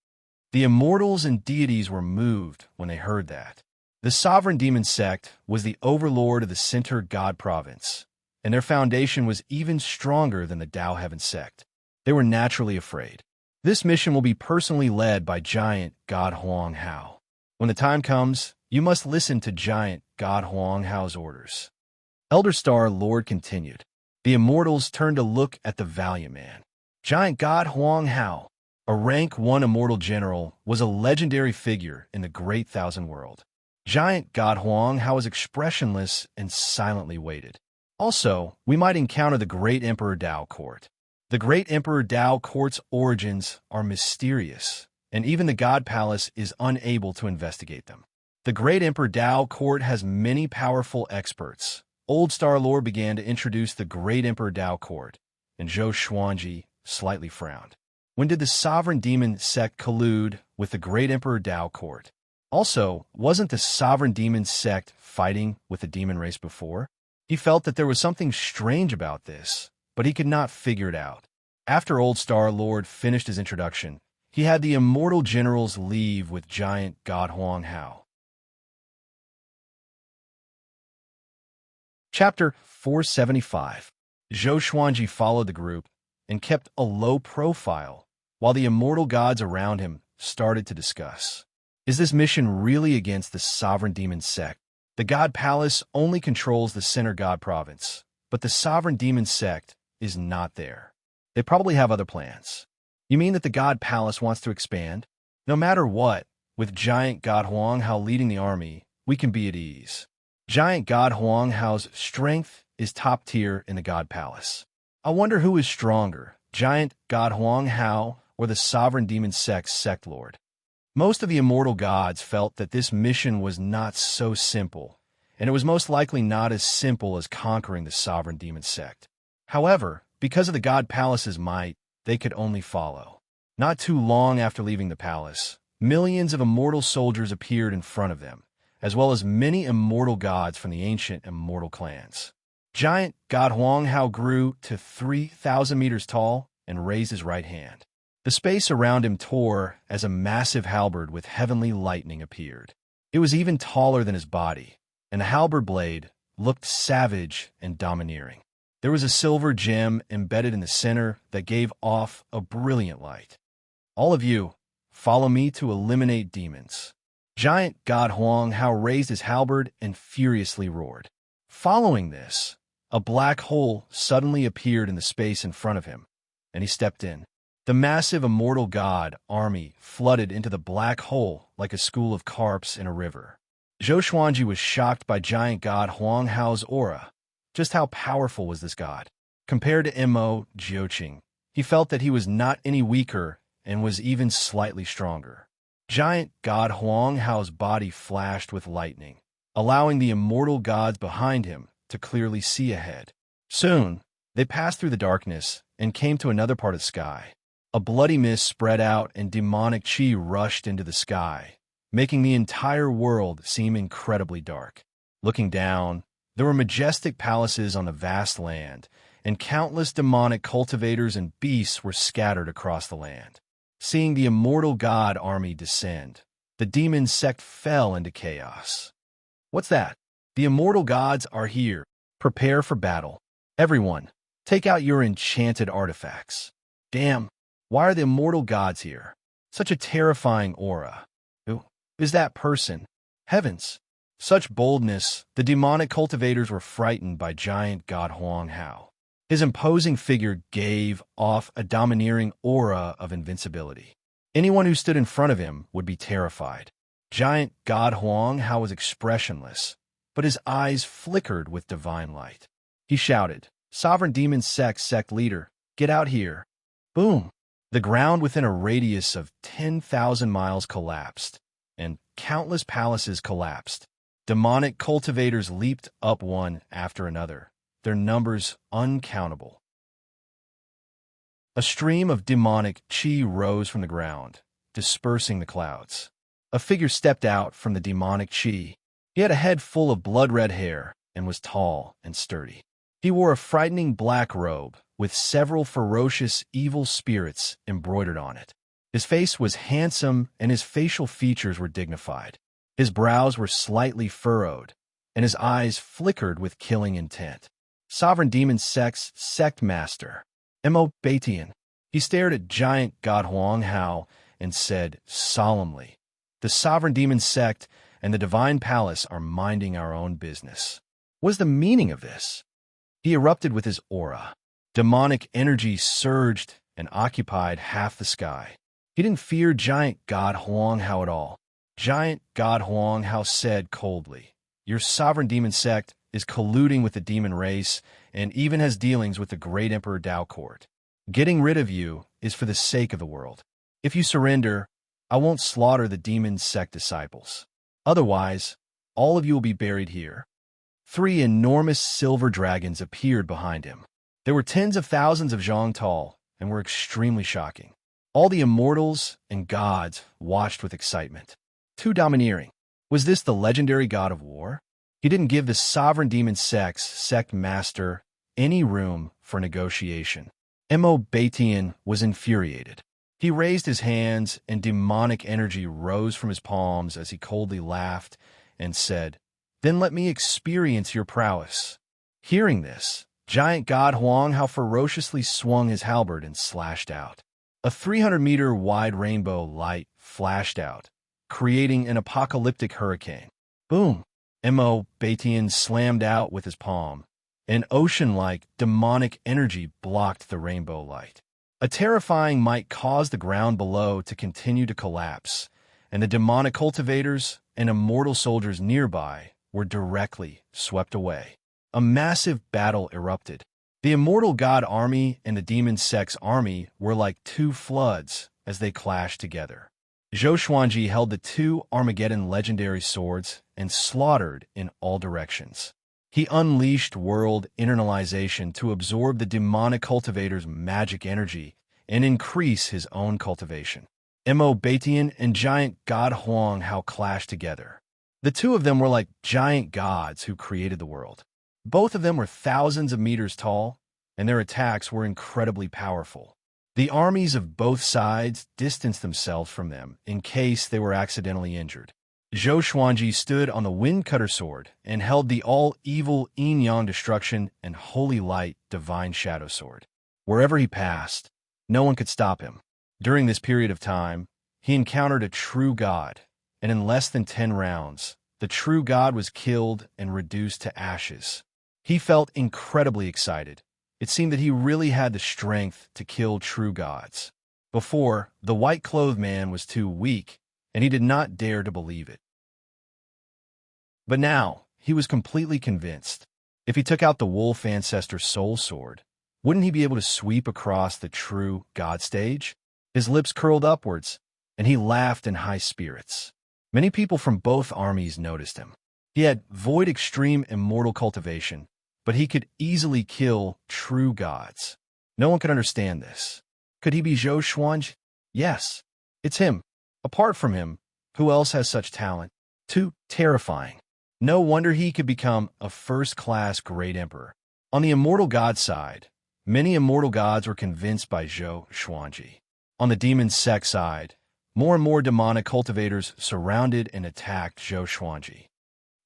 S1: The immortals and deities were moved when they heard that. The sovereign demon sect was the overlord of the Center God province, and their foundation was even stronger than the Tao Heaven sect. They were naturally afraid. This mission will be personally led by Giant God Huang Hao. When the time comes, you must listen to Giant God Huang Hao's orders. Elder Star Lord continued. The immortals turned to look at the valiant man. Giant God Huang Hao, a rank 1 immortal general, was a legendary figure in the Great Thousand World. Giant God Huang Hao was expressionless and silently waited. Also, we might encounter the Great Emperor Dao Court. The Great Emperor Dao Court's origins are mysterious, and even the God Palace is unable to investigate them. The Great Emperor Dao Court has many powerful experts. Old Star Lord began to introduce the Great Emperor Dao Court, and Zhou Xuanji slightly frowned. When did the sovereign demon sect collude with the Great Emperor Dao Court? Also, wasn't the sovereign demon sect fighting with the demon race before? He felt that there was something strange about this, but he could not figure it out. After Old Star Lord finished his introduction, he had the immortal generals leave with Giant God Huang Hao. Chapter 475. Zhou Xuanji followed the group and kept a low profile while the immortal gods around him started to discuss. Is this mission really against the sovereign demon sect? The God Palace only controls the Center God province, but the sovereign demon sect is not there. They probably have other plans. You mean that the God Palace wants to expand? No matter what, with Giant God Huang Hao leading the army, we can be at ease. Giant God Huang Hao's strength is top tier in the God Palace. I wonder who is stronger, Giant God Huang Hao or the sovereign demon sect lord. Most of the immortal gods felt that this mission was not so simple, and it was most likely not as simple as conquering the sovereign demon sect. However, because of the God Palace's might, they could only follow. Not too long after leaving the palace, millions of immortal soldiers appeared in front of them, as well as many immortal gods from the ancient immortal clans. Giant God Huang Hao grew to 3,000 meters tall and raised his right hand. The space around him tore as a massive halberd with heavenly lightning appeared. It was even taller than his body, and the halberd blade looked savage and domineering. There was a silver gem embedded in the center that gave off a brilliant light. All of you, follow me to eliminate demons. Giant God Huang Hao raised his halberd and furiously roared. Following this, a black hole suddenly appeared in the space in front of him, and he stepped in. The massive immortal god army flooded into the black hole like a school of carps in a river. Zhou Xuanji was shocked by Giant God Huang Hao's aura. Just how powerful was this god? Compared to Mo Jiuqing, he felt that he was not any weaker and was even slightly stronger. Giant God Huang Hao's body flashed with lightning, allowing the immortal gods behind him to clearly see ahead. Soon, they passed through the darkness and came to another part of the sky. A bloody mist spread out and demonic chi rushed into the sky, making the entire world seem incredibly dark. Looking down, there were majestic palaces on the vast land, and countless demonic cultivators and beasts were scattered across the land. Seeing the immortal god army descend, the demon sect fell into chaos. What's that? The immortal gods are here. Prepare for battle. Everyone, take out your enchanted artifacts. Damn, why are the immortal gods here? Such a terrifying aura. Who is that person? Heavens! Such boldness, the demonic cultivators were frightened by giant god Huang Hao. His imposing figure gave off a domineering aura of invincibility. Anyone who stood in front of him would be terrified. Giant god Huang Hao was expressionless, but his eyes flickered with divine light. He shouted, "Sovereign Demon Sect leader, get out here." Boom! The ground within a radius of 10,000 miles collapsed, and countless palaces collapsed. Demonic cultivators leaped up one after another, their numbers uncountable. A stream of demonic chi rose from the ground, dispersing the clouds. A figure stepped out from the demonic chi. He had a head full of blood-red hair and was tall and sturdy. He wore a frightening black robe with several ferocious evil spirits embroidered on it. His face was handsome and his facial features were dignified. His brows were slightly furrowed, and his eyes flickered with killing intent. Sovereign Demon Sect Master, Mo Batian. He stared at giant god Huang Hao and said solemnly, "The Sovereign Demon Sect and the Divine Palace are minding our own business." What is the meaning of this? He erupted with his aura. Demonic energy surged and occupied half the sky. He didn't fear giant god Huang Hao at all. Giant god Huang Hao said coldly, "Your Sovereign Demon Sect is colluding with the demon race and even has dealings with the great Emperor Dao Court. Getting rid of you is for the sake of the world. If you surrender, I won't slaughter the demon sect disciples. Otherwise, all of you will be buried here." 3 enormous silver dragons appeared behind him. They were tens of thousands of zhang tall and were extremely shocking. All the immortals and gods watched with excitement. Too domineering. Was this the legendary god of war? He didn't give the Sovereign Demon Sect Master any room for negotiation. Mo Batian was infuriated. He raised his hands and demonic energy rose from his palms as he coldly laughed and said, "Then let me experience your prowess." Hearing this, giant god Huang Hao ferociously swung his halberd and slashed out. A 300-meter wide rainbow light flashed out, creating an apocalyptic hurricane. Boom! Mo Batian slammed out with his palm. An ocean-like demonic energy blocked the rainbow light. A terrifying might caused the ground below to continue to collapse, and the demonic cultivators and immortal soldiers nearby were directly swept away. A massive battle erupted. The immortal god army and the demon sect's army were like two floods as they clashed together. Zhou Xuanji held the 2 Armageddon legendary swords and slaughtered in all directions. He unleashed world internalization to absorb the demonic cultivator's magic energy and increase his own cultivation. Mo Batian and giant god Huang Hao clashed together. The 2 of them were like giant gods who created the world. Both of them were thousands of meters tall, and their attacks were incredibly powerful. The armies of both sides distanced themselves from them in case they were accidentally injured. Zhou Xuanji stood on the Wind Cutter Sword and held the all-evil Yin-Yang Destruction and Holy Light Divine Shadow Sword. Wherever he passed, no one could stop him. During this period of time, he encountered a true god, and in less than 10 rounds, the true god was killed and reduced to ashes. He felt incredibly excited. It seemed that he really had the strength to kill true gods. Before, the white-clothed man was too weak, and he did not dare to believe it. But now, he was completely convinced. If he took out the Wolf Ancestor Soul Sword, wouldn't he be able to sweep across the true God stage? His lips curled upwards, and he laughed in high spirits. Many people from both armies noticed him. He had void extreme immortal cultivation, but he could easily kill true gods. No one could understand this. Could he be Zhou Xuanji? Yes, it's him. Apart from him, Who else has such talent? Too terrifying. No wonder he could become a first-class great emperor. On the immortal god side, many immortal gods were convinced by Zhou Xuanji. On the demon sect side, more and more demonic cultivators surrounded and attacked Zhou Xuanji.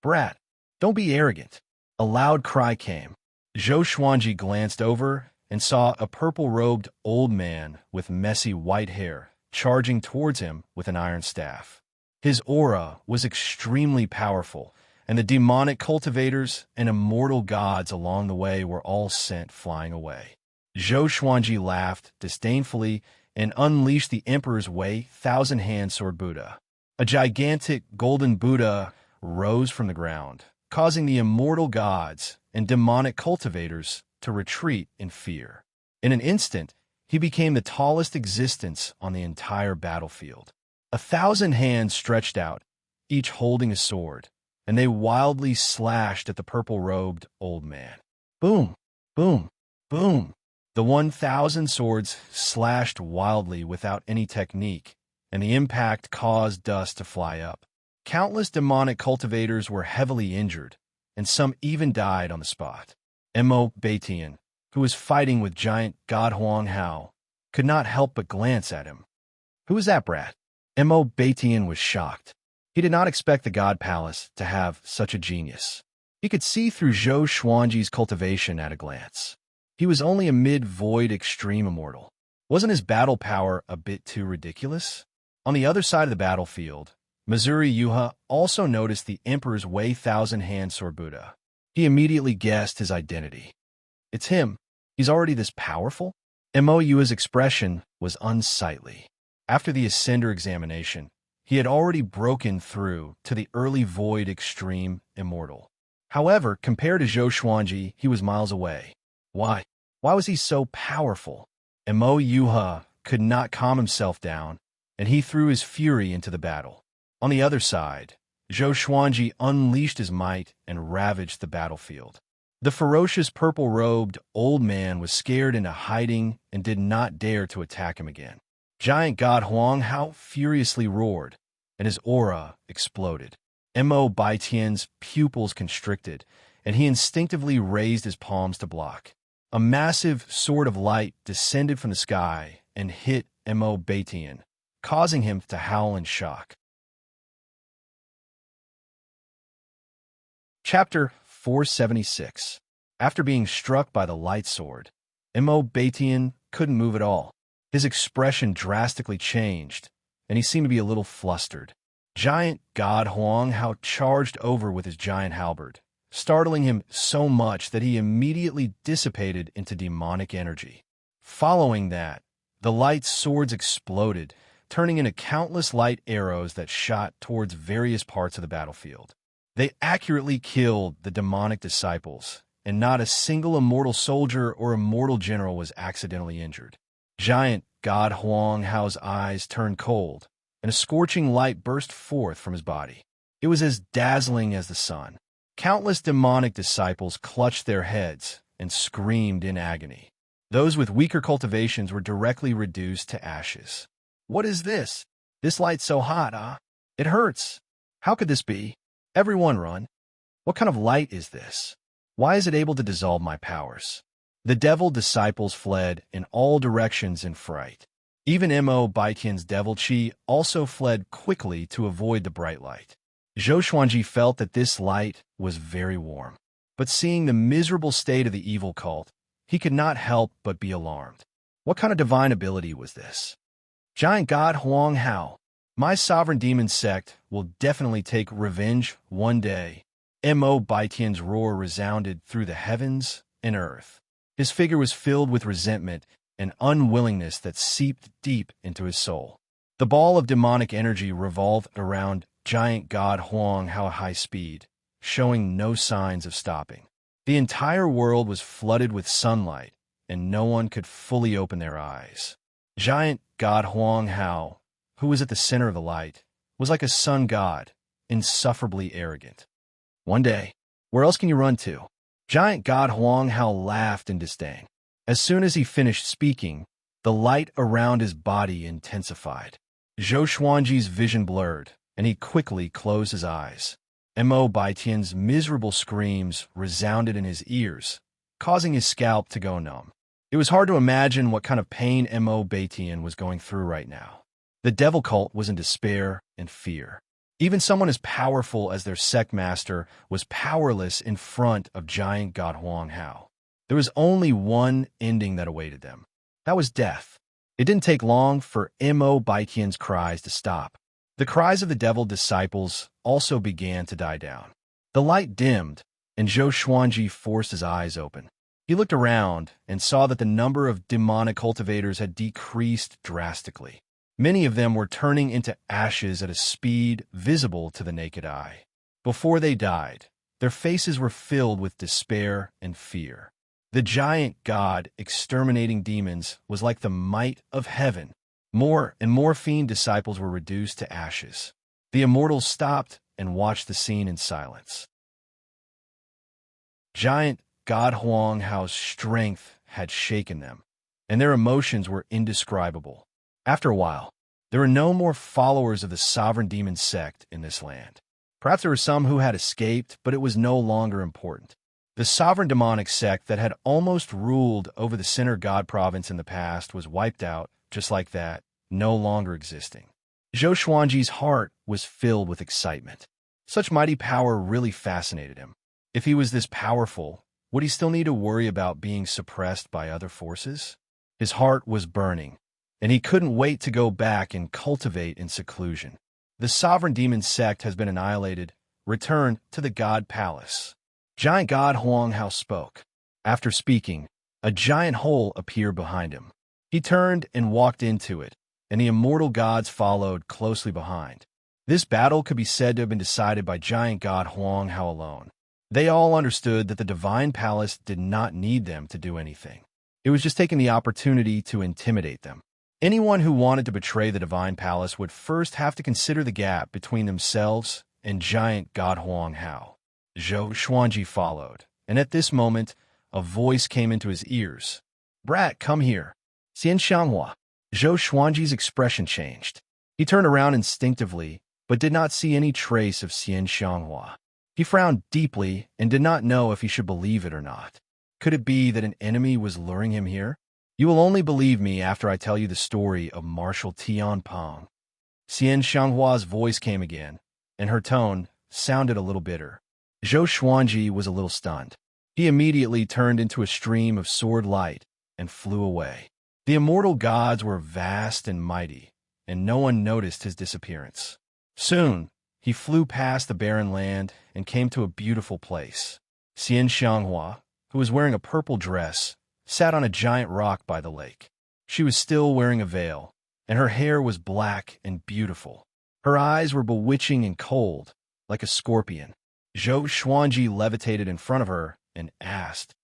S1: "Brat, don't be arrogant." A loud cry came. Zhou Xuanji glanced over and saw a purple-robed old man with messy white hair charging towards him with an iron staff. His aura was extremely powerful, and the demonic cultivators and immortal gods along the way were all sent flying away. Zhou Xuanji laughed disdainfully and unleashed the Emperor's Way thousand-hand sword Buddha. A gigantic golden Buddha rose from the ground, causing the immortal gods and demonic cultivators to retreat in fear. In an instant, he became the tallest existence on the entire battlefield. 1,000 hands stretched out, each holding a sword, and they wildly slashed at the purple-robed old man. Boom, boom, boom. The 1,000 swords slashed wildly without any technique, and the impact caused dust to fly up. Countless demonic cultivators were heavily injured, and some even died on the spot. Mo Baitian, who was fighting with giant god Huang Hao, could not help but glance at him. "Who is that brat?" Mo Baitian was shocked. He did not expect the God Palace to have such a genius. He could see through Zhou Xuanji's cultivation at a glance. He was only a mid-void extreme immortal. Wasn't his battle power a bit too ridiculous? On the other side of the battlefield, Missouri Yuha also noticed the Emperor's Way thousand-hand sword Buddha. He immediately guessed his identity. "It's him. He's already this powerful?" Mo Yuha's expression was unsightly. After the Ascender examination, he had already broken through to the early void extreme immortal. However, compared to Zhou Xuanji, he was miles away. Why? Why was he so powerful? Mo Yuha could not calm himself down, and he threw his fury into the battle. On the other side, Zhou Xuanji unleashed his might and ravaged the battlefield. The ferocious purple-robed old man was scared into hiding and did not dare to attack him again. Giant god Huang Hao furiously roared, and his aura exploded. Mo Baitian's pupils constricted, and he instinctively raised his palms to block. A massive sword of light descended from the sky and hit Mo Baitian, causing him to howl in shock. Chapter 476. After being struck by the light sword, Mo Baitian couldn't move at all. His expression drastically changed, and he seemed to be a little flustered. Giant god Huang Hao charged over with his giant halberd, startling him so much that he immediately dissipated into demonic energy. Following that, the light swords exploded, turning into countless light arrows that shot towards various parts of the battlefield. They accurately killed the demonic disciples, and not a single immortal soldier or immortal general was accidentally injured. Giant god Huang Hao's eyes turned cold, and a scorching light burst forth from his body. It was as dazzling as the sun. Countless demonic disciples clutched their heads and screamed in agony. Those with weaker cultivations were directly reduced to ashes. "What is this? This light's so hot, ah? It hurts. How could this be? Everyone run. What kind of light is this? Why is it able to dissolve my powers?" The devil disciples fled in all directions in fright. Even Mo Baitian's devil chi also fled quickly to avoid the bright light. Zhou Xuanji felt that this light was very warm, but seeing the miserable state of the evil cult, he could not help but be alarmed. What kind of divine ability was this? "Giant god Huang Hao, my sovereign demon sect will definitely take revenge one day." Mo Baitian's roar resounded through the heavens and earth. His figure was filled with resentment and unwillingness that seeped deep into his soul. The ball of demonic energy revolved around giant god Huang Hao at high speed, showing no signs of stopping. The entire world was flooded with sunlight, and no one could fully open their eyes. Giant god Huang Hao, who was at the center of the light, was like a sun god, insufferably arrogant. "One day, where else can you run to?" Giant god Huang Hao laughed in disdain. As soon as he finished speaking, the light around his body intensified. Zhou Xuanji's vision blurred, and he quickly closed his eyes. Mo Baitian's miserable screams resounded in his ears, causing his scalp to go numb. It was hard to imagine what kind of pain Mo Baitian was going through right now. The devil cult was in despair and fear. Even someone as powerful as their sect master was powerless in front of giant god Huang Hao. There was only one ending that awaited them. That was death. It didn't take long for Mo Baitian's cries to stop. The cries of the devil disciples also began to die down. The light dimmed, and Zhou Xuanji forced his eyes open. He looked around and saw that the number of demonic cultivators had decreased drastically. Many of them were turning into ashes at a speed visible to the naked eye. Before they died, their faces were filled with despair and fear. The giant god exterminating demons was like the might of heaven. More and more fiend disciples were reduced to ashes. The immortals stopped and watched the scene in silence. Giant god Huang Hao's strength had shaken them, and their emotions were indescribable. After a while, there were no more followers of the sovereign demon sect in this land. Perhaps there were some who had escaped, but it was no longer important. The sovereign demonic sect that had almost ruled over the Sinner God province in the past was wiped out, just like that, no longer existing. Zhou Xuanji's heart was filled with excitement. Such mighty power really fascinated him. If he was this powerful, would he still need to worry about being suppressed by other forces? His heart was burning, and he couldn't wait to go back and cultivate in seclusion. The sovereign demon sect has been annihilated. Return to the God Palace. Giant God Huang Hao spoke. After speaking, a giant hole appeared behind him. He turned and walked into it, and the immortal gods followed closely behind. This battle could be said to have been decided by giant God Huang Hao alone. They all understood that the divine palace did not need them to do anything. It was just taking the opportunity to intimidate them. Anyone who wanted to betray the divine palace would first have to consider the gap between themselves and giant God Huang Hao. Zhou Xuanji followed, and at this moment, a voice came into his ears. "Brat, come here." "Xian Xianghua." Zhou Xuanji's expression changed. He turned around instinctively, but did not see any trace of Xian Xianghua. He frowned deeply and did not know if he should believe it or not. Could it be that an enemy was luring him here? "You will only believe me after I tell you the story of Marshal Tianpeng." Xian Shanghua's voice came again, and her tone sounded a little bitter. Zhou Xuanji was a little stunned. He immediately turned into a stream of sword light and flew away. The immortal gods were vast and mighty, and no one noticed his disappearance. Soon, he flew past the barren land and came to a beautiful place. Xian Xianghua, who was wearing a purple dress, sat on a giant rock by the lake. She was still wearing a veil, and her hair was black and beautiful. Her eyes were bewitching and cold, like a scorpion. Zhou Xuanji levitated in front of her and asked,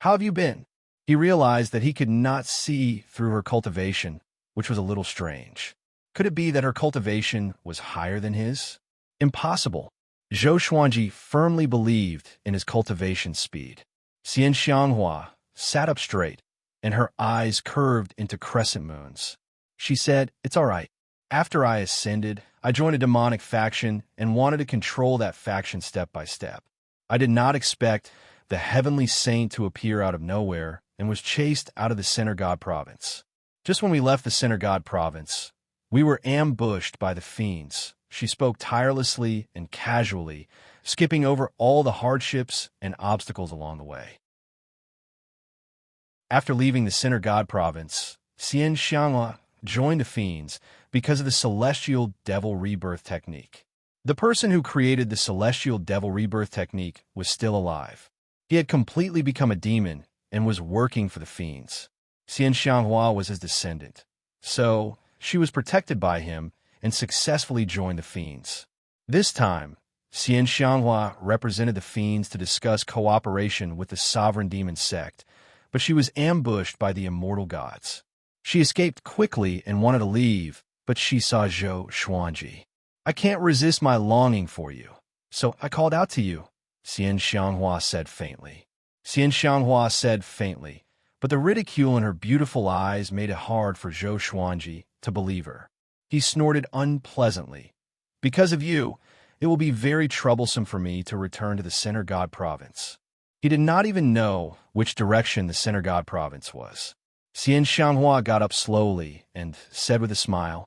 S1: "How have you been?" He realized that he could not see through her cultivation, which was a little strange. Could it be that her cultivation was higher than his? Impossible. Zhou Xuanji firmly believed in his cultivation speed. Xian Xianghua sat up straight, and her eyes curved into crescent moons. She said, "It's all right. After I ascended, I joined a demonic faction and wanted to control that faction step by step. I did not expect the heavenly saint to appear out of nowhere and was chased out of the Center God province. Just when we left the Center God province, we were ambushed by the fiends." She spoke tirelessly and casually, skipping over all the hardships and obstacles along the way. After leaving the Center God province, Xian Xianghua joined the fiends because of the celestial devil rebirth technique. The person who created the celestial devil rebirth technique was still alive. He had completely become a demon and was working for the fiends. Xian Xianghua was his descendant, so she was protected by him and successfully joined the fiends. This time, Xian Xianghua represented the fiends to discuss cooperation with the sovereign demon sect, but she was ambushed by the immortal gods. She escaped quickly and wanted to leave, but she saw Zhou Xuanji. "I can't resist my longing for you, so I called out to you," Xian Xianghua said faintly. Xian Xianghua said faintly, but the ridicule in her beautiful eyes made it hard for Zhou Xuanji to believe her. He snorted unpleasantly. Because of you, it will be very troublesome for me to return to the Center God Province." He did not even know which direction the Center God Province was. Xian Xianghua got up slowly and said with a smile,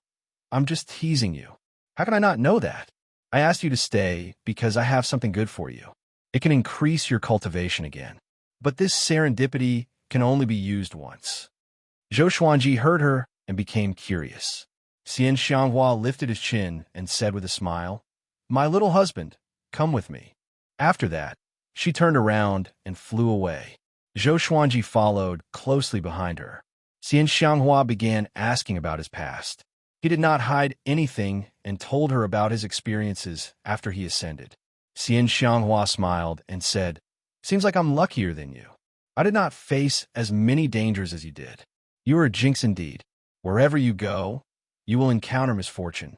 S1: "I'm just teasing you. How can I not know that? I asked you to stay because I have something good for you. It can increase your cultivation again. But this serendipity can only be used once." Zhou Xuanji heard her and became curious. Xian Xianghua lifted his chin and said with a smile, "My little husband, come with me." After that, she turned around and flew away. Zhou Xuanji followed closely behind her. Xian Xianghua began asking about his past. He did not hide anything and told her about his experiences after he ascended. Xian Xianghua smiled and said, "Seems like I'm luckier than you. I did not face as many dangers as you did. You are a jinx indeed. Wherever you go, you will encounter misfortune."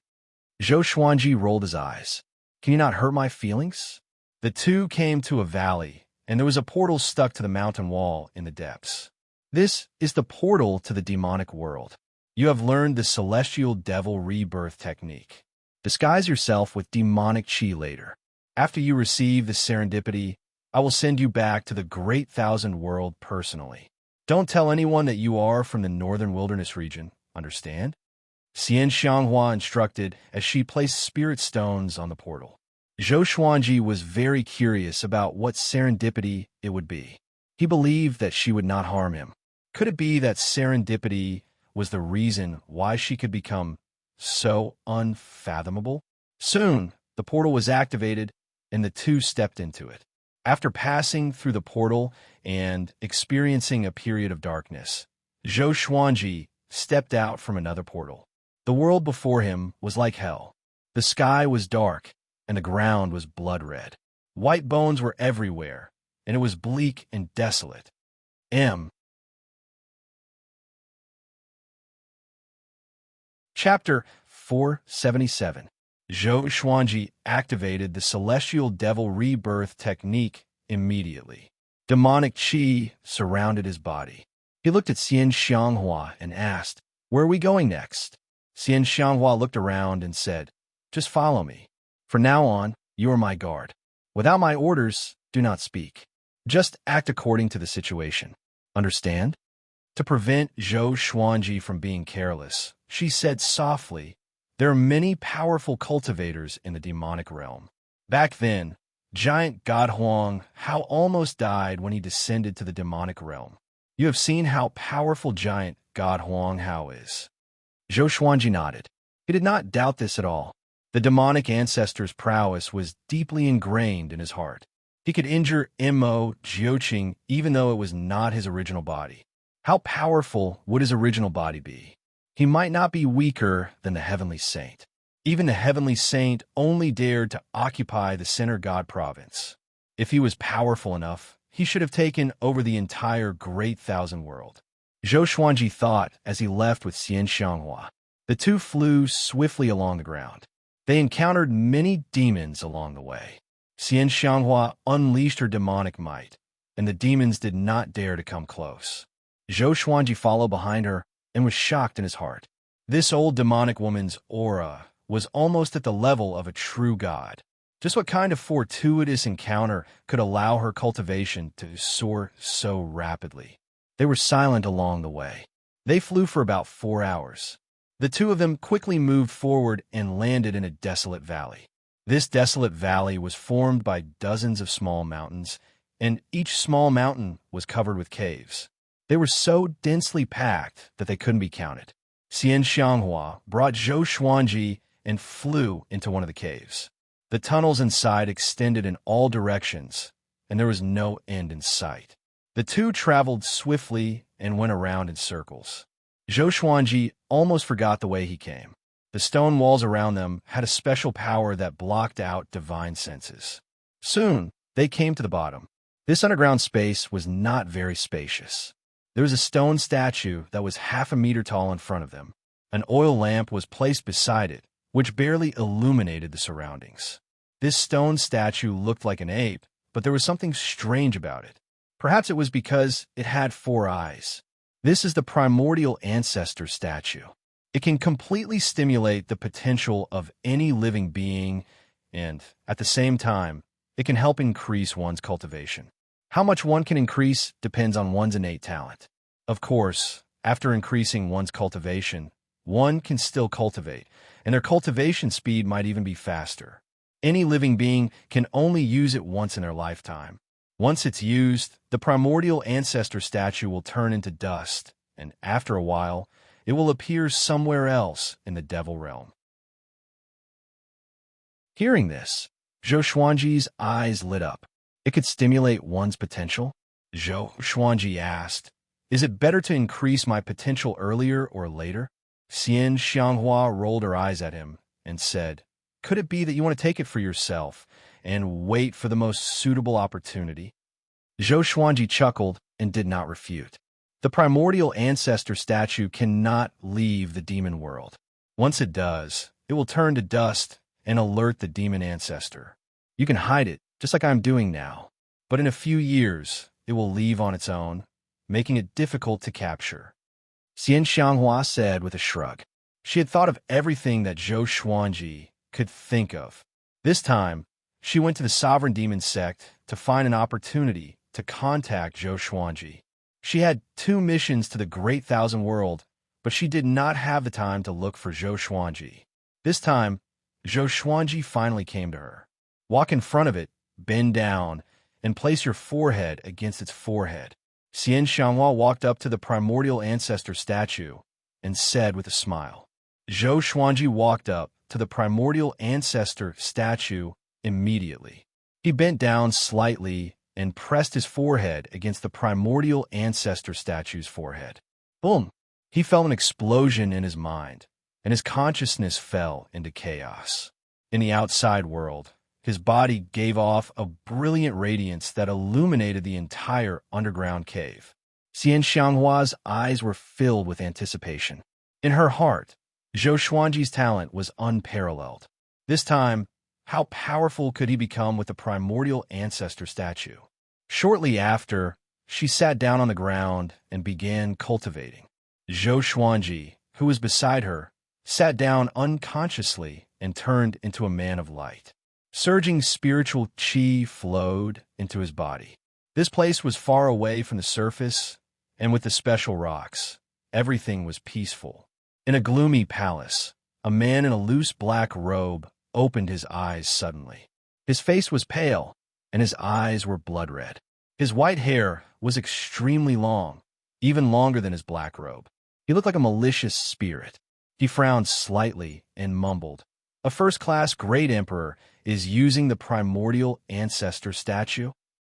S1: Zhou Xuanji rolled his eyes. "Can you not hurt my feelings?" The two came to a valley, and there was a portal stuck to the mountain wall in the depths. This is the portal to the demonic world. You have learned the celestial devil rebirth technique. Disguise yourself with demonic chi later. After you receive the serendipity, I will send you back to the Great Thousand World personally. Don't tell anyone that you are from the Northern Wilderness region, understand? Xian Xianghua instructed as she placed spirit stones on the portal. Zhou Xuanji was very curious about what serendipity it would be. He believed that she would not harm him. Could it be that serendipity was the reason why she could become so unfathomable? Soon, the portal was activated, and the two stepped into it. After passing through the portal and experiencing a period of darkness, Zhou Xuanji stepped out from another portal. The world before him was like hell. The sky was dark, and the ground was blood red. White bones were everywhere, and it was bleak and desolate. Chapter 477. Zhou Xuanji activated the celestial devil rebirth technique immediately. Demonic qi surrounded his body. He looked at Xian Xianghua and asked, "Where are we going next?" Xian Xianghua looked around and said, "Just follow me. From now on, you are my guard. Without my orders, do not speak. Just act according to the situation. Understand?" To prevent Zhou Xuanji from being careless, she said softly, "There are many powerful cultivators in the demonic realm. Back then, giant God Huang Hao almost died when he descended to the demonic realm. You have seen how powerful giant God Huang Hao is." Zhou Xuanji nodded. He did not doubt this at all. The demonic ancestor's prowess was deeply ingrained in his heart. He could injure Mo Jiuqing even though it was not his original body. How powerful would his original body be? He might not be weaker than the heavenly saint. Even the heavenly saint only dared to occupy the Center God Province. If he was powerful enough, he should have taken over the entire Great Thousand World. Zhou Xuanji thought as he left with Xian Xianghua. The two flew swiftly along the ground. They encountered many demons along the way. Xian Xianghua unleashed her demonic might, and the demons did not dare to come close. Zhou Xuanji followed behind her and was shocked in his heart. This old demonic woman's aura was almost at the level of a true god. Just what kind of fortuitous encounter could allow her cultivation to soar so rapidly? They were silent along the way. They flew for about 4 hours. The two of them quickly moved forward and landed in a desolate valley. This desolate valley was formed by dozens of small mountains, and each small mountain was covered with caves. They were so densely packed that they couldn't be counted. Xian Xianghua brought Zhou Xuanji and flew into one of the caves. The tunnels inside extended in all directions, and there was no end in sight. The two traveled swiftly and went around in circles. Zhou Xuanji almost forgot the way he came. The stone walls around them had a special power that blocked out divine senses. Soon, they came to the bottom. This underground space was not very spacious. There was a stone statue that was half a meter tall in front of them. An oil lamp was placed beside it, which barely illuminated the surroundings. This stone statue looked like an ape, but there was something strange about it. Perhaps it was because it had 4 eyes. This is the primordial ancestor statue. It can completely stimulate the potential of any living being, and at the same time, it can help increase one's cultivation. How much one can increase depends on one's innate talent. Of course, after increasing one's cultivation, one can still cultivate, and their cultivation speed might even be faster. Any living being can only use it once in their lifetime. Once it's used, the primordial ancestor statue will turn into dust, and after a while, it will appear somewhere else in the devil realm. Hearing this, Zhou Xuanji's eyes lit up. It could stimulate one's potential? Zhou Xuanji asked, "Is it better to increase my potential earlier or later?" Xian Xianghua rolled her eyes at him and said, "Could it be that you want to take it for yourself and wait for the most suitable opportunity?" Zhou Xuanji chuckled and did not refute. The primordial ancestor statue cannot leave the demon world. Once it does, it will turn to dust and alert the demon ancestor. You can hide it, just like I'm doing now, but in a few years, it will leave on its own, making it difficult to capture. Xian Xianghua said with a shrug. She had thought of everything that Zhou Xuanji could think of. This time, she went to the sovereign demon sect to find an opportunity to contact Zhou Xuanji. She had 2 missions to the Great Thousand World, but she did not have the time to look for Zhou Xuanji. This time, Zhou Xuanji finally came to her. Walk in front of it, bend down, and place your forehead against its forehead. Xian Xianghua walked up to the primordial ancestor statue and said with a smile. Zhou Xuanji walked up to the primordial ancestor statue immediately. He bent down slightly and pressed his forehead against the primordial ancestor statue's forehead. Boom! He felt an explosion in his mind, and his consciousness fell into chaos. In the outside world, his body gave off a brilliant radiance that illuminated the entire underground cave. Xian Xianghua's eyes were filled with anticipation. In her heart, Zhou Xuanji's talent was unparalleled. This time, how powerful could he become with the primordial ancestor statue? Shortly after, she sat down on the ground and began cultivating. Zhou Xuanji, who was beside her, sat down unconsciously and turned into a man of light. Surging spiritual qi flowed into his body. This place was far away from the surface, and with the special rocks, everything was peaceful. In a gloomy palace, a man in a loose black robe opened his eyes suddenly. His face was pale, and his eyes were blood red. His white hair was extremely long, even longer than his black robe. He looked like a malicious spirit. He frowned slightly and mumbled, "A first-class great emperor is using the primordial ancestor statue?"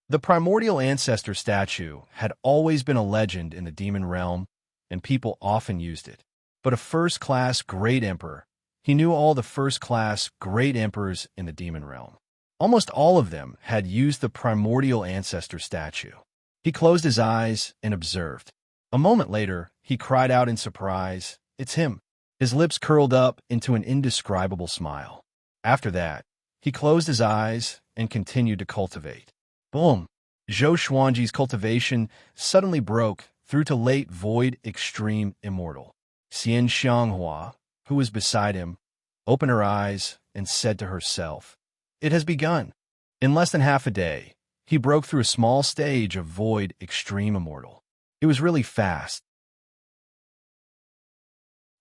S1: The primordial ancestor statue had always been a legend in the demon realm, and people often used it. But a first-class great emperor, he knew all the first-class great emperors in the demon realm. Almost all of them had used the primordial ancestor statue. He closed his eyes and observed. A moment later, he cried out in surprise, "It's him!" His lips curled up into an indescribable smile. After that, he closed his eyes and continued to cultivate. Boom! Zhou Xuanji's cultivation suddenly broke through to late void extreme immortal. Xian Xianghua, who was beside him, opened her eyes and said to herself, "It has begun." In less than half a day, he broke through a small stage of void extreme immortal. It was really fast.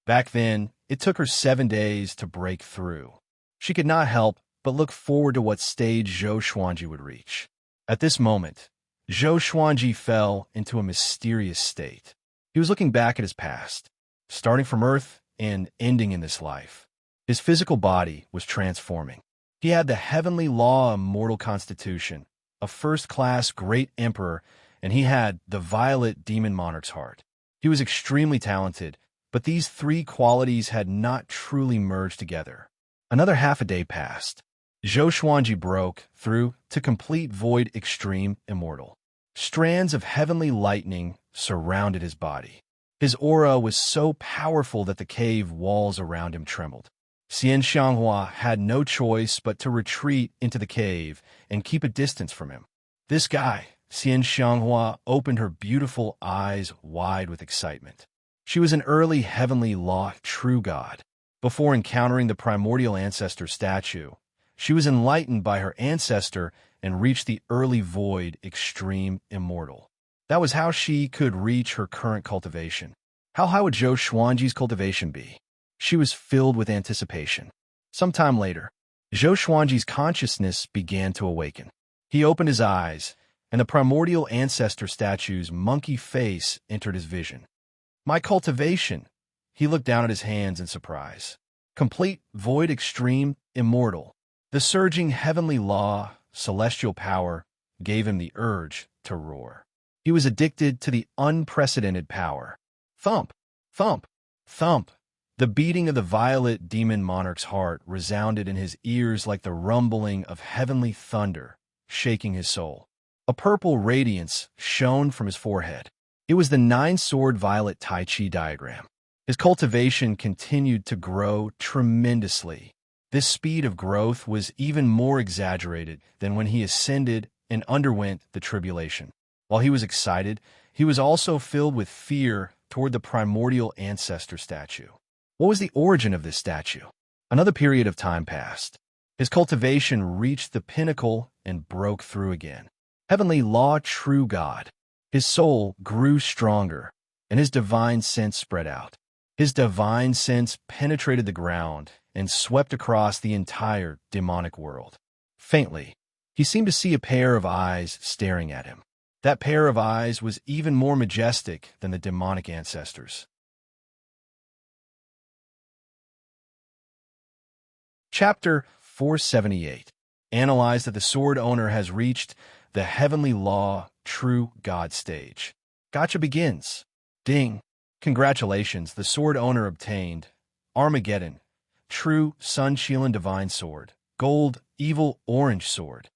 S1: Back then, it took her 7 days to break through. She could not help but look forward to what stage Zhou Xuanji would reach. At this moment, Zhou Xuanji fell into a mysterious state. He was looking back at his past, starting from Earth and ending in this life. His physical body was transforming. He had the heavenly law immortal constitution, a first-class great emperor, and he had the violet demon monarch's heart. He was extremely talented, but these 3 qualities had not truly merged together. Another half a day passed. Zhou Xuanji broke through to complete void extreme immortal. Strands of heavenly lightning surrounded his body. His aura was so powerful that the cave walls around him trembled. Xian Xianghua had no choice but to retreat into the cave and keep a distance from him. This guy, Xian Xianghua, opened her beautiful eyes wide with excitement. She was an early heavenly law true god. Before encountering the primordial ancestor statue, she was enlightened by her ancestor and reached the early void extreme immortal. That was how she could reach her current cultivation. How high would Zhou Xuanji's cultivation be? She was filled with anticipation. Sometime later, Zhou Xuanji's consciousness began to awaken. He opened his eyes, and the primordial ancestor statue's monkey face entered his vision. My cultivation! He looked down at his hands in surprise. Complete, void, extreme, immortal. The surging heavenly law, celestial power, gave him the urge to roar. He was addicted to the unprecedented power. Thump! Thump! Thump! The beating of the violet demon monarch's heart resounded in his ears like the rumbling of heavenly thunder, shaking his soul. A purple radiance shone from his forehead. It was the nine-sword violet Tai Chi diagram. His cultivation continued to grow tremendously. This speed of growth was even more exaggerated than when he ascended and underwent the tribulation. While he was excited, he was also filled with fear toward the primordial ancestor statue. What was the origin of this statue? Another period of time passed. His cultivation reached the pinnacle and broke through again. Heavenly law, true God. His soul grew stronger, and his divine sense spread out. His divine sense penetrated the ground and swept across the entire demonic world. Faintly, he seemed to see a pair of eyes staring at him. That pair of eyes was even more majestic than the demonic ancestors. Chapter 478. Analyze that the sword owner has reached the heavenly law, true God stage. Gotcha begins. Ding. Congratulations, the sword owner obtained Armageddon, true Sun Shilin divine sword, gold, evil, orange sword.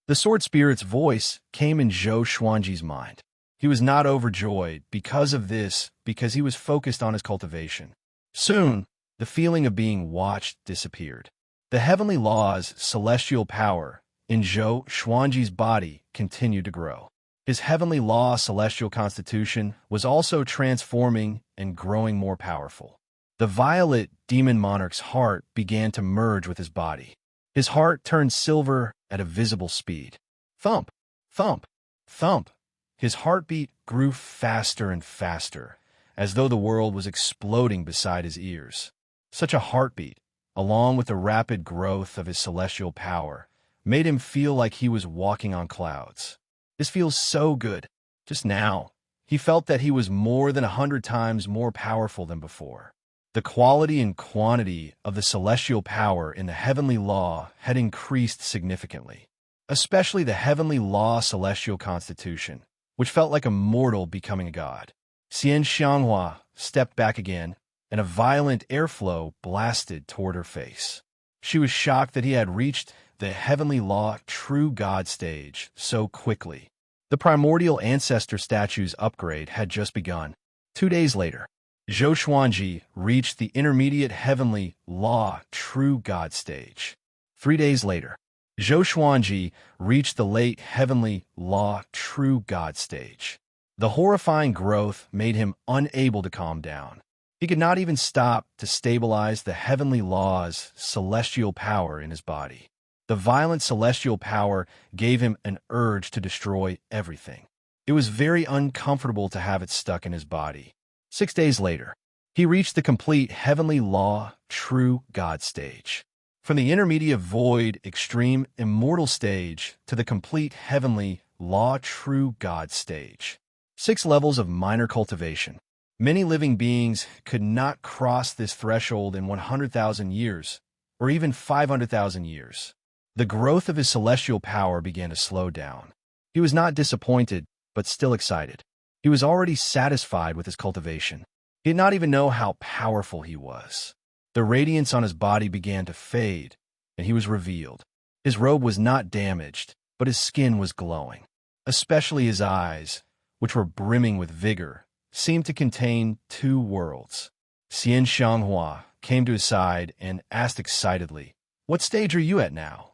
S1: The sword spirit's voice came in Zhou Xuanji's mind. He was not overjoyed because of this, because he was focused on his cultivation. Soon, the feeling of being watched disappeared. The heavenly law's celestial power in Zhou Xuanji's body continued to grow. His heavenly law celestial constitution was also transforming and growing more powerful. The violet demon monarch's heart began to merge with his body. His heart turned silver at a visible speed. Thump, thump, thump. His heartbeat grew faster and faster, as though the world was exploding beside his ears. Such a heartbeat, along with the rapid growth of his celestial power, made him feel like he was walking on clouds. This feels so good. Just now, he felt that he was more than 100 times more powerful than before. The quality and quantity of the celestial power in the heavenly law had increased significantly, especially the heavenly law celestial constitution, which felt like a mortal becoming a god. Xian Xianghua stepped back again, and a violent airflow blasted toward her face. She was shocked that he had reached the heavenly law true God stage so quickly. The primordial ancestor statue's upgrade had just begun. 2 days later, Zhou Xuanji reached the intermediate heavenly law true God stage. 3 days later, Zhou Xuanji reached the late heavenly law true God stage. The horrifying growth made him unable to calm down. He could not even stop to stabilize the heavenly law's celestial power in his body. The violent celestial power gave him an urge to destroy everything. It was very uncomfortable to have it stuck in his body. 6 days later, he reached the complete heavenly law, true God stage. From the intermediate void, extreme, immortal stage to the complete heavenly law, true God stage. 6 levels of minor cultivation. Many living beings could not cross this threshold in 100,000 years, or even 500,000 years. The growth of his celestial power began to slow down. He was not disappointed, but still excited. He was already satisfied with his cultivation. He did not even know how powerful he was. The radiance on his body began to fade, and he was revealed. His robe was not damaged, but his skin was glowing. Especially his eyes, which were brimming with vigor, seemed to contain 2 worlds. Xian Xianghua came to his side and asked excitedly, "What stage are you at now?"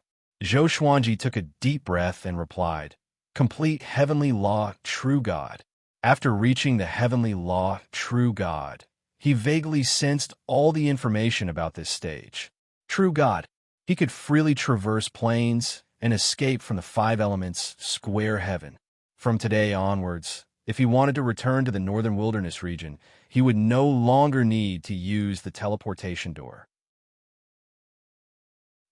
S1: Zhou Xuanji took a deep breath and replied, "Complete heavenly law, true God." After reaching the heavenly law, true God, he vaguely sensed all the information about this stage. True God, he could freely traverse planes and escape from the five elements, square heaven. From today onwards, if he wanted to return to the northern wilderness region, he would no longer need to use the teleportation door.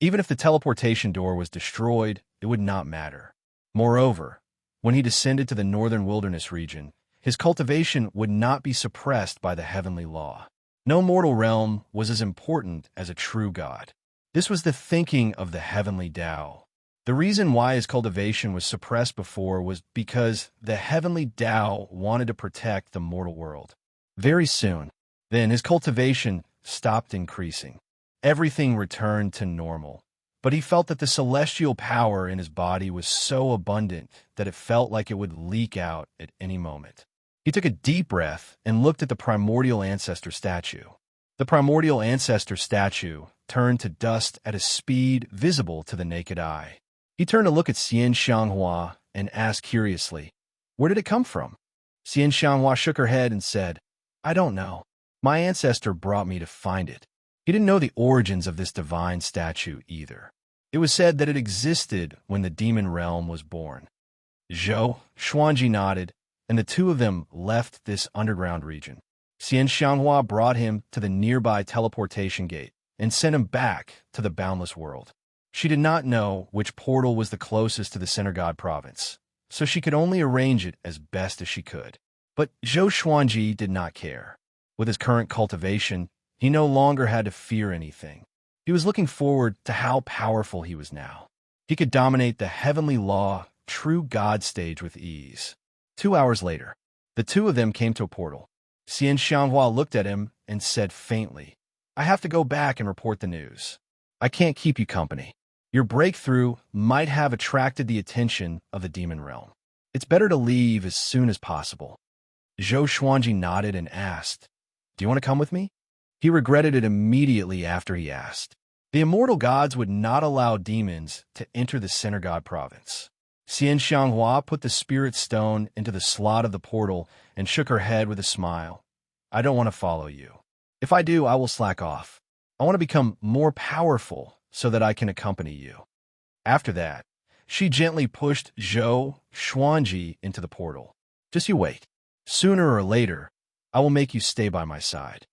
S1: Even if the teleportation door was destroyed, it would not matter. Moreover, when he descended to the northern wilderness region, his cultivation would not be suppressed by the heavenly law. No mortal realm was as important as a true God. This was the thinking of the heavenly Tao. The reason why his cultivation was suppressed before was because the heavenly Tao wanted to protect the mortal world. Very soon, then, his cultivation stopped increasing. Everything returned to normal. But he felt that the celestial power in his body was so abundant that it felt like it would leak out at any moment. He took a deep breath and looked at the primordial ancestor statue. The primordial ancestor statue turned to dust at a speed visible to the naked eye. He turned to look at Xian Xianghua and asked curiously, "Where did it come from?" Xian Xianghua shook her head and said, "I don't know. My ancestor brought me to find it." He didn't know the origins of this divine statue either. It was said that it existed when the demon realm was born. Zhou Xuanji nodded, and the two of them left this underground region. Xian Xianghua brought him to the nearby teleportation gate and sent him back to the boundless world. She did not know which portal was the closest to the Center God province, so she could only arrange it as best as she could. But Zhou Xuanji did not care. With his current cultivation, he no longer had to fear anything. He was looking forward to how powerful he was now. He could dominate the heavenly law, true God stage with ease. 2 hours later, the two of them came to a portal. Xian Xianghua looked at him and said faintly, "I have to go back and report the news. I can't keep you company. Your breakthrough might have attracted the attention of the demon realm. It's better to leave as soon as possible." Zhou Xuanji nodded and asked, "Do you want to come with me?" He regretted it immediately after he asked. The immortal gods would not allow demons to enter the Center God province. Xian Xianghua put the spirit stone into the slot of the portal and shook her head with a smile. "I don't want to follow you. If I do, I will slack off. I want to become more powerful so that I can accompany you." After that, she gently pushed Zhou Xuanji into the portal. "Just you wait. Sooner or later, I will make you stay by my side."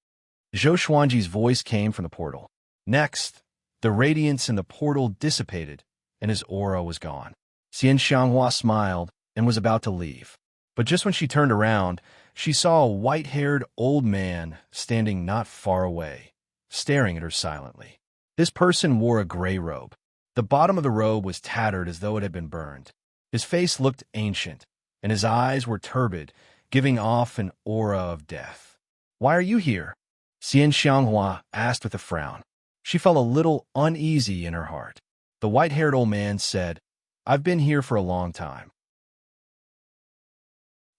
S1: Zhou Xuanji's voice came from the portal. Next, the radiance in the portal dissipated, and his aura was gone. Xian Xianghua smiled and was about to leave. But just when she turned around, she saw a white-haired old man standing not far away, staring at her silently. This person wore a gray robe. The bottom of the robe was tattered as though it had been burned. His face looked ancient, and his eyes were turbid, giving off an aura of death. "Why are you here?" Xian Xianghua asked with a frown. She felt a little uneasy in her heart. The white-haired old man said, "I've been here for a long time.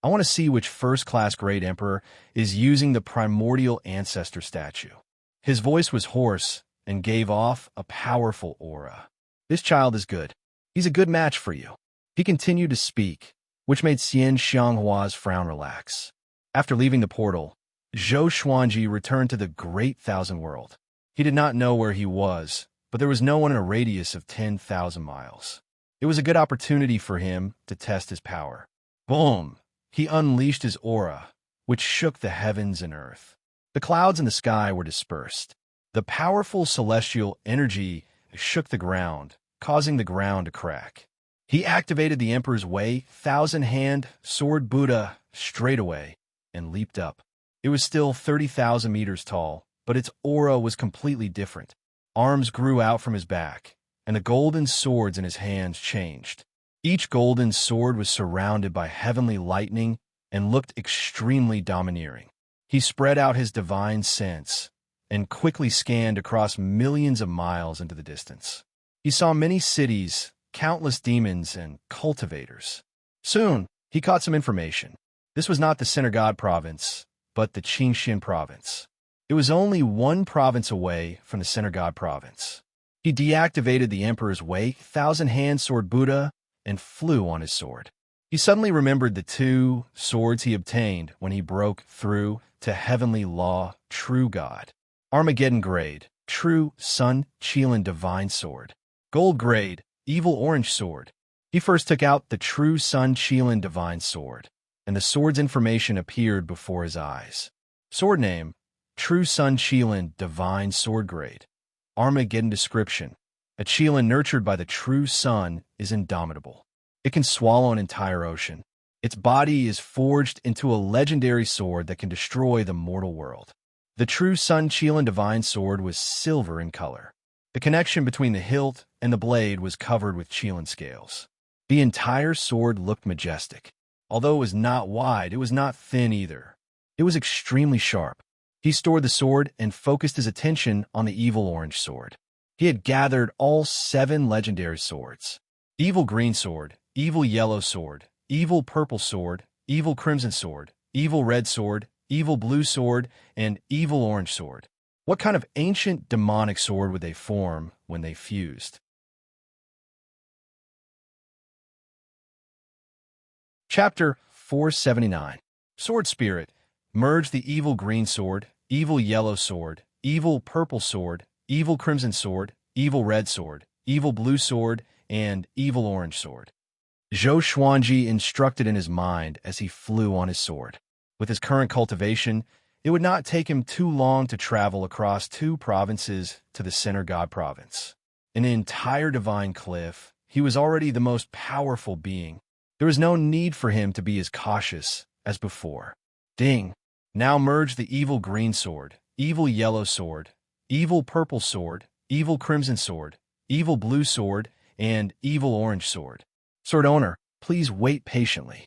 S1: I want to see which first-class great emperor is using the primordial ancestor statue." His voice was hoarse and gave off a powerful aura. "This child is good. He's a good match for you." He continued to speak, which made Xian Xianghua's frown relax. After leaving the portal, Zhou Xuanji returned to the Great Thousand World. He did not know where he was, but there was no one in a radius of 10,000 miles. It was a good opportunity for him to test his power. Boom! He unleashed his aura, which shook the heavens and earth. The clouds in the sky were dispersed. The powerful celestial energy shook the ground, causing the ground to crack. He activated the Emperor's Way, thousand-hand sword Buddha straight away, and leaped up. It was still 30,000 meters tall, but its aura was completely different. Arms grew out from his back, and the golden swords in his hands changed. Each golden sword was surrounded by heavenly lightning and looked extremely domineering. He spread out his divine sense and quickly scanned across millions of miles into the distance. He saw many cities, countless demons, and cultivators. Soon, he caught some information. This was not the Center God province, but the Qingxin province. It was only one province away from the Center God province. He deactivated the Emperor's Way, thousand-hand sword Buddha, and flew on his sword. He suddenly remembered the 2 swords he obtained when he broke through to heavenly law, true God. Armageddon grade, true sun, Qilin divine sword. Gold grade, evil orange sword. He first took out the true sun Qilin divine sword, and the sword's information appeared before his eyes. Sword name, true sun Qilin divine sword grade. Armageddon description. A Qilin nurtured by the true sun is indomitable. It can swallow an entire ocean. Its body is forged into a legendary sword that can destroy the mortal world. The true sun Qilin divine sword was silver in color. The connection between the hilt and the blade was covered with Qilin scales. The entire sword looked majestic. Although it was not wide, it was not thin either. It was extremely sharp. He stored the sword and focused his attention on the evil orange sword. He had gathered all 7 legendary swords. Evil green sword, evil yellow sword, evil purple sword, evil crimson sword, evil red sword, evil blue sword, and evil orange sword. What kind of ancient demonic sword would they form when they fused? Chapter 479. Sword Spirit. Merge the evil green sword, evil yellow sword, evil purple sword, evil crimson sword, evil red sword, evil blue sword, and evil orange sword. Zhou Xuanji instructed in his mind as he flew on his sword. With his current cultivation, it would not take him too long to travel across 2 provinces to the center god province. In the entire divine cliff, he was already the most powerful being. There was no need for him to be as cautious as before. Ding! Now merge the evil green sword, evil yellow sword, evil purple sword, evil crimson sword, evil blue sword, and evil orange sword. Sword owner, please wait patiently.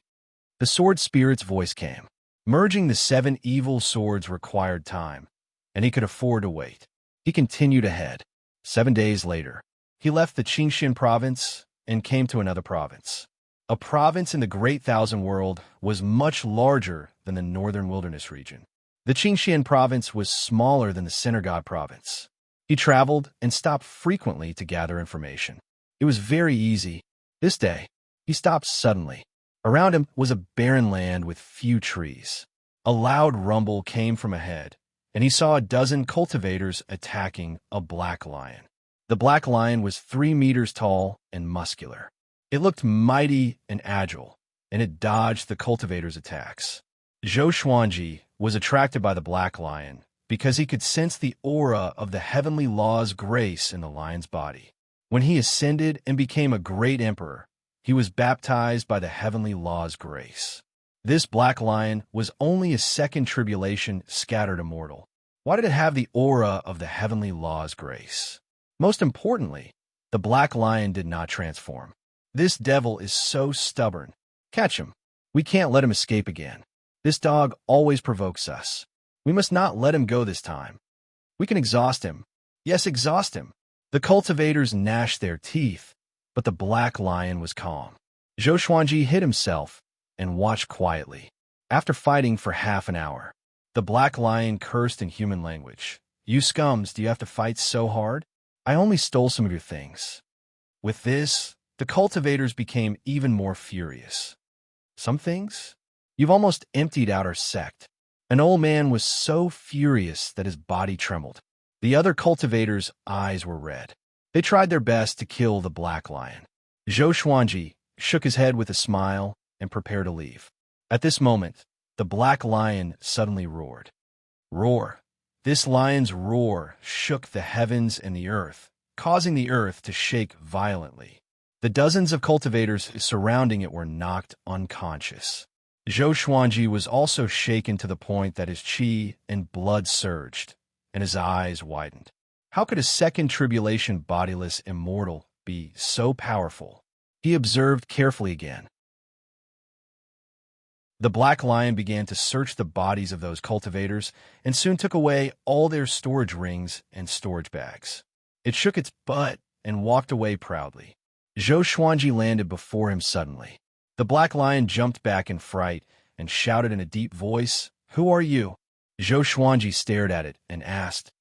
S1: The sword spirit's voice came. Merging the 7 evil swords required time, and he could afford to wait. He continued ahead. 7 days later, he left the Qingxian province and came to another province. A province in the Great Thousand World was much larger than the Northern Wilderness region. The Qingxian province was smaller than the Center God province. He traveled and stopped frequently to gather information. It was very easy. This day, he stopped suddenly. Around him was a barren land with few trees. A loud rumble came from ahead, and he saw a dozen cultivators attacking a black lion. The black lion was 3 meters tall and muscular. It looked mighty and agile, and it dodged the cultivators' attacks. Zhou Xuanji was attracted by the black lion because he could sense the aura of the heavenly law's grace in the lion's body. When he ascended and became a great emperor, he was baptized by the heavenly law's grace. This black lion was only a second tribulation scattered immortal. Why did it have the aura of the heavenly law's grace? Most importantly, the black lion did not transform. This devil is so stubborn. Catch him. We can't let him escape again. This dog always provokes us. We must not let him go this time. We can exhaust him. Yes, exhaust him. The cultivators gnashed their teeth, but the black lion was calm. Zhou Xuanji hid himself and watched quietly. After fighting for half an hour, the black lion cursed in human language. You scums, do you have to fight so hard? I only stole some of your things. With this, the cultivators became even more furious. Some things? You've almost emptied out our sect. An old man was so furious that his body trembled. The other cultivators' eyes were red. They tried their best to kill the black lion. Zhou Xuanji shook his head with a smile and prepared to leave. At this moment, the black lion suddenly roared. Roar! This lion's roar shook the heavens and the earth, causing the earth to shake violently. The dozens of cultivators surrounding it were knocked unconscious. Zhou Xuanji was also shaken to the point that his qi and blood surged, and his eyes widened. How could a second tribulation bodiless immortal be so powerful? He observed carefully again. The black lion began to search the bodies of those cultivators and soon took away all their storage rings and storage bags. It shook its butt and walked away proudly. Zhou Xuanji landed before him suddenly. The black lion jumped back in fright and shouted in a deep voice, "Who are you?" Zhou Xuanji stared at it and asked,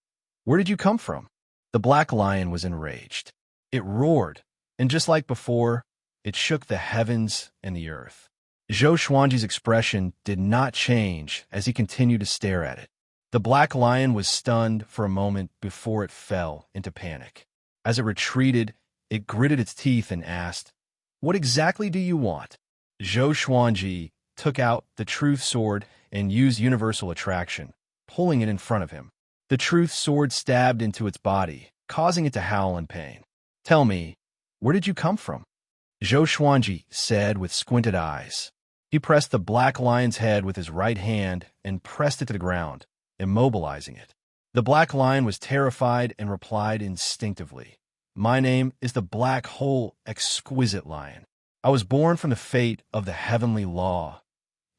S1: "Where did you come from?" The black lion was enraged. It roared, and just like before, it shook the heavens and the earth. Zhou Xuanji's expression did not change as he continued to stare at it. The black lion was stunned for a moment before it fell into panic. As it retreated, it gritted its teeth and asked, "What exactly do you want?" Zhou Xuanji took out the truth sword and used universal attraction, pulling it in front of him. The truth sword stabbed into its body, causing it to howl in pain. "Tell me, where did you come from?" Zhou Xuanji said with squinted eyes. He pressed the black lion's head with his right hand and pressed it to the ground, immobilizing it. The black lion was terrified and replied instinctively, "My name is the black hole exquisite lion. I was born from the fate of the heavenly law."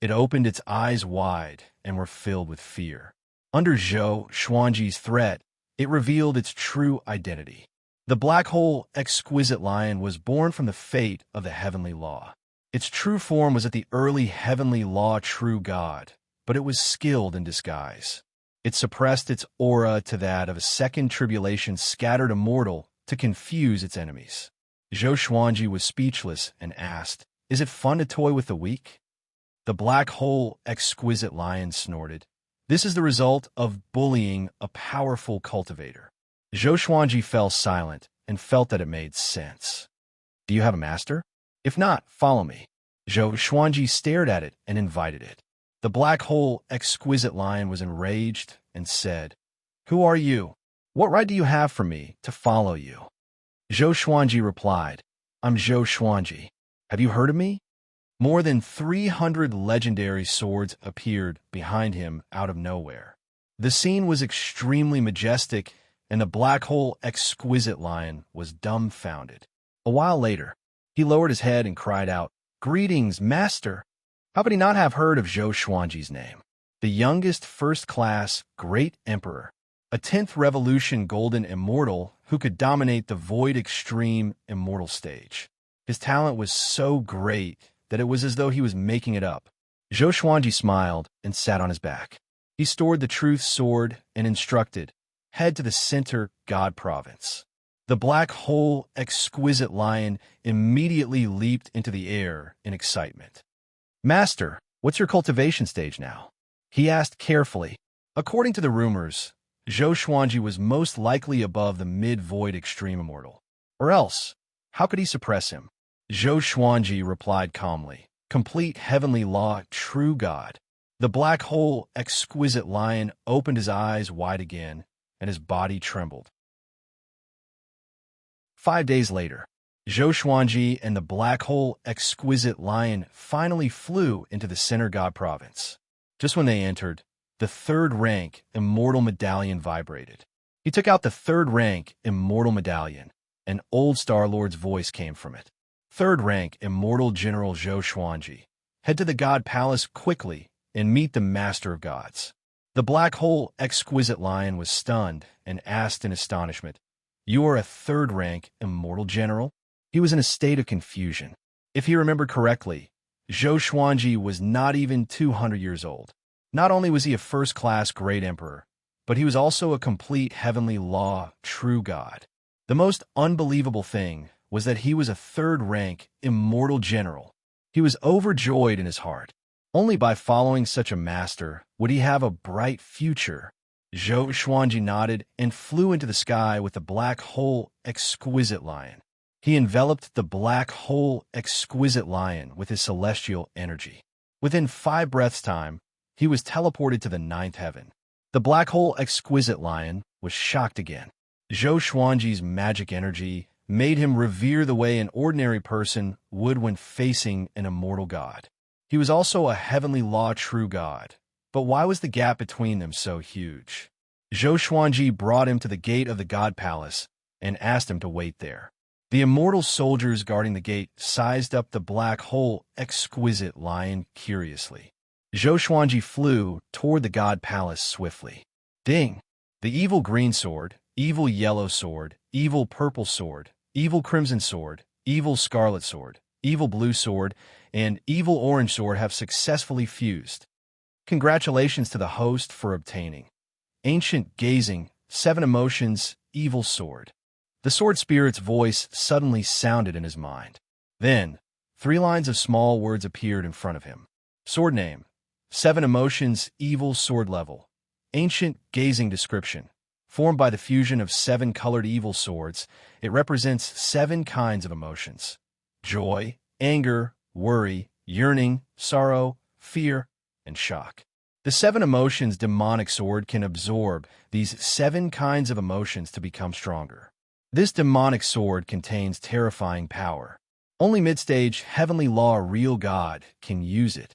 S1: It opened its eyes wide and were filled with fear. Under Zhou Xuanji's threat, it revealed its true identity. The black hole exquisite lion was born from the fate of the heavenly law. Its true form was at the early heavenly law true God, but it was skilled in disguise. It suppressed its aura to that of a second tribulation scattered immortal to confuse its enemies. Zhou Xuanji was speechless and asked, "Is it fun to toy with the weak?" The black hole exquisite lion snorted. "This is the result of bullying a powerful cultivator." Zhou Xuanji fell silent and felt that it made sense. "Do you have a master? If not, follow me." Zhou Xuanji stared at it and invited it. The black hole exquisite lion was enraged and said, "Who are you? What right do you have for me to follow you?" Zhou Xuanji replied, "I'm Zhou Xuanji. Have you heard of me?" More than 300 legendary swords appeared behind him out of nowhere. The scene was extremely majestic, and the black hole exquisite lion was dumbfounded. A while later, he lowered his head and cried out, "Greetings, master!" How could he not have heard of Zhou Xuanji's name? The youngest first-class great emperor, a 10th revolution golden immortal who could dominate the void extreme immortal stage. His talent was so great that it was as though he was making it up. Zhou Xuanji smiled and sat on his back. He stored the truth sword and instructed, "Head to the center God province." The black hole exquisite lion immediately leaped into the air in excitement. "Master, what's your cultivation stage now?" he asked carefully. According to the rumors, Zhou Xuanji was most likely above the mid-void extreme immortal. Or else, how could he suppress him? Zhou Xuanji replied calmly, "Complete heavenly law, true God." The black hole exquisite lion opened his eyes wide again, and his body trembled. 5 days later, Zhou Xuanji and the black hole exquisite lion finally flew into the center God province. Just when they entered, the third rank immortal medallion vibrated. He took out the third rank immortal medallion. An old Star Lord's voice came from it. "Third rank immortal General Zhou Xuanji, head to the God Palace quickly and meet the Master of Gods." The black hole exquisite lion was stunned and asked in astonishment, "You are a third-rank immortal general?" He was in a state of confusion. If he remembered correctly, Zhou Xuanji was not even 200 years old. Not only was he a first-class great emperor, but he was also a complete heavenly law true God. The most unbelievable thing was that he was a third-rank immortal general. He was overjoyed in his heart. Only by following such a master would he have a bright future. Zhou Xuanji nodded and flew into the sky with the black hole exquisite lion. He enveloped the black hole exquisite lion with his celestial energy. Within 5 breaths' time, he was teleported to the 9th heaven. The black hole exquisite lion was shocked again. Zhou Xuanji's magic energy made him revere the way an ordinary person would when facing an immortal god. He was also a heavenly law true god. But why was the gap between them so huge? Zhou Xuanji brought him to the gate of the God Palace and asked him to wait there. The immortal soldiers guarding the gate sized up the black hole exquisite lion curiously. Zhou Xuanji flew toward the God Palace swiftly. Ding! The evil green sword, evil yellow sword, evil purple sword, evil crimson sword, evil scarlet sword, evil blue sword, and evil orange sword have successfully fused. Congratulations to the host for obtaining Ancient Gazing, 7 Emotions, Evil Sword. The sword spirit's voice suddenly sounded in his mind. Then, 3 lines of small words appeared in front of him. Sword name. 7 emotions, evil sword level. Ancient gazing description. Formed by the fusion of 7 colored evil swords, it represents 7 kinds of emotions. Joy, anger, worry, yearning, sorrow, fear, and shock. The 7 emotions demonic sword can absorb these 7 kinds of emotions to become stronger. This demonic sword contains terrifying power. Only mid-stage heavenly law real God can use it.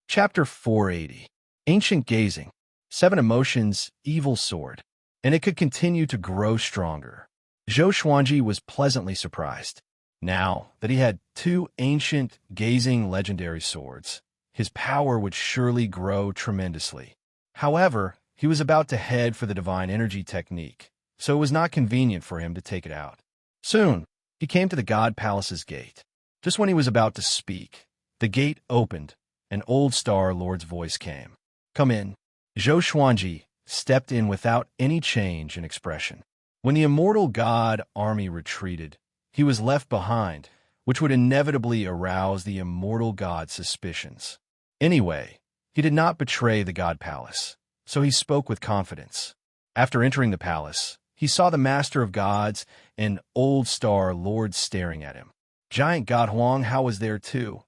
S1: Chapter 480. Ancient Gazing. 7 Emotions, Evil Sword. And it could continue to grow stronger. Zhou Xuanji was pleasantly surprised. Now that he had 2 ancient, gazing legendary swords, his power would surely grow tremendously. However, he was about to head for the divine energy technique, so it was not convenient for him to take it out. Soon, he came to the God Palace's gate. Just when he was about to speak, the gate opened. An old Star Lord's voice came. "Come in." Zhou Xuanji stepped in without any change in expression. When the immortal god army retreated, he was left behind, which would inevitably arouse the immortal god's suspicions. Anyway, he did not betray the God Palace, so he spoke with confidence. After entering the palace, he saw the Master of Gods and Old Star Lord staring at him. Giant God Huang Hao was there too,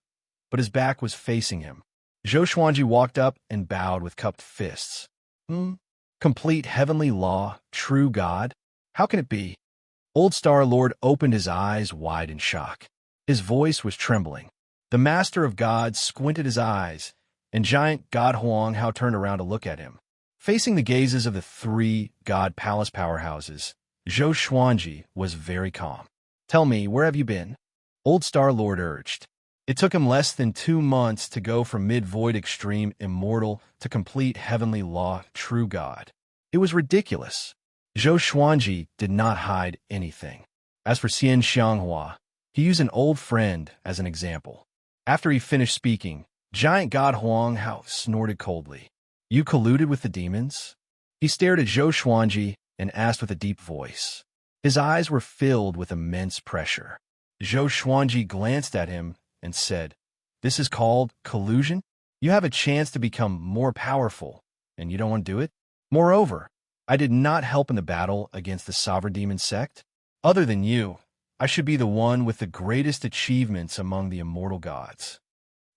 S1: but his back was facing him. Zhou Xuanji walked up and bowed with cupped fists. Complete heavenly law, true God? How can it be? Old Star Lord opened his eyes wide in shock. His voice was trembling. The Master of Gods squinted his eyes, and giant God Huang Hao turned around to look at him. Facing the gazes of the 3 God Palace powerhouses, Zhou Xuanji was very calm. "Tell me, where have you been?" Old Star Lord urged. It took him less than 2 months to go from mid-void extreme immortal to complete heavenly law true God. It was ridiculous. Zhou Xuanji did not hide anything. As for Xian Xianghua, he used an old friend as an example. After he finished speaking, giant God Huang Hao snorted coldly. "You colluded with the demons?" He stared at Zhou Xuanji and asked with a deep voice. His eyes were filled with immense pressure. Zhou Xuanji glanced at him and said, "This is called collusion? You have a chance to become more powerful, and you don't want to do it? Moreover, I did not help in the battle against the Sovereign Demon sect. Other than you, I should be the one with the greatest achievements among the immortal gods."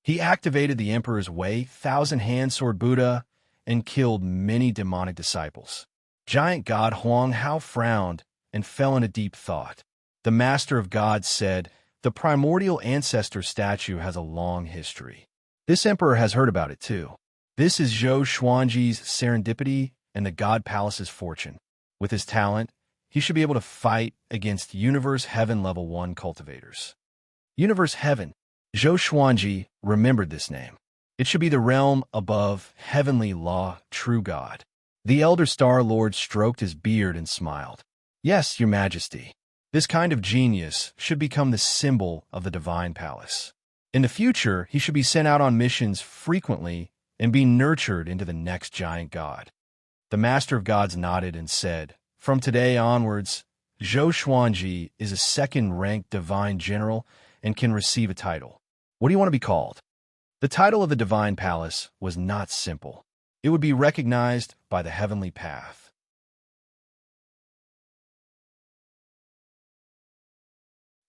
S1: He activated the Emperor's Way, 1,000-hand sword Buddha, and killed many demonic disciples. Giant God Huang Hao frowned and fell into deep thought. The Master of Gods said, "The primordial ancestor statue has a long history. This emperor has heard about it too. This is Zhou Xuanji's serendipity and the God Palace's fortune. With his talent, he should be able to fight against Universe Heaven Level 1 cultivators." Universe Heaven. Zhou Xuanji remembered this name. It should be the realm above heavenly law, true God. The Elder Star Lord stroked his beard and smiled. "Yes, Your Majesty. This kind of genius should become the symbol of the Divine Palace. In the future, he should be sent out on missions frequently and be nurtured into the next giant god." The Master of Gods nodded and said, "From today onwards, Zhou Xuanji is a 2nd-ranked Divine General and can receive a title. What do you want to be called?" The title of the Divine Palace was not simple. It would be recognized by the heavenly path.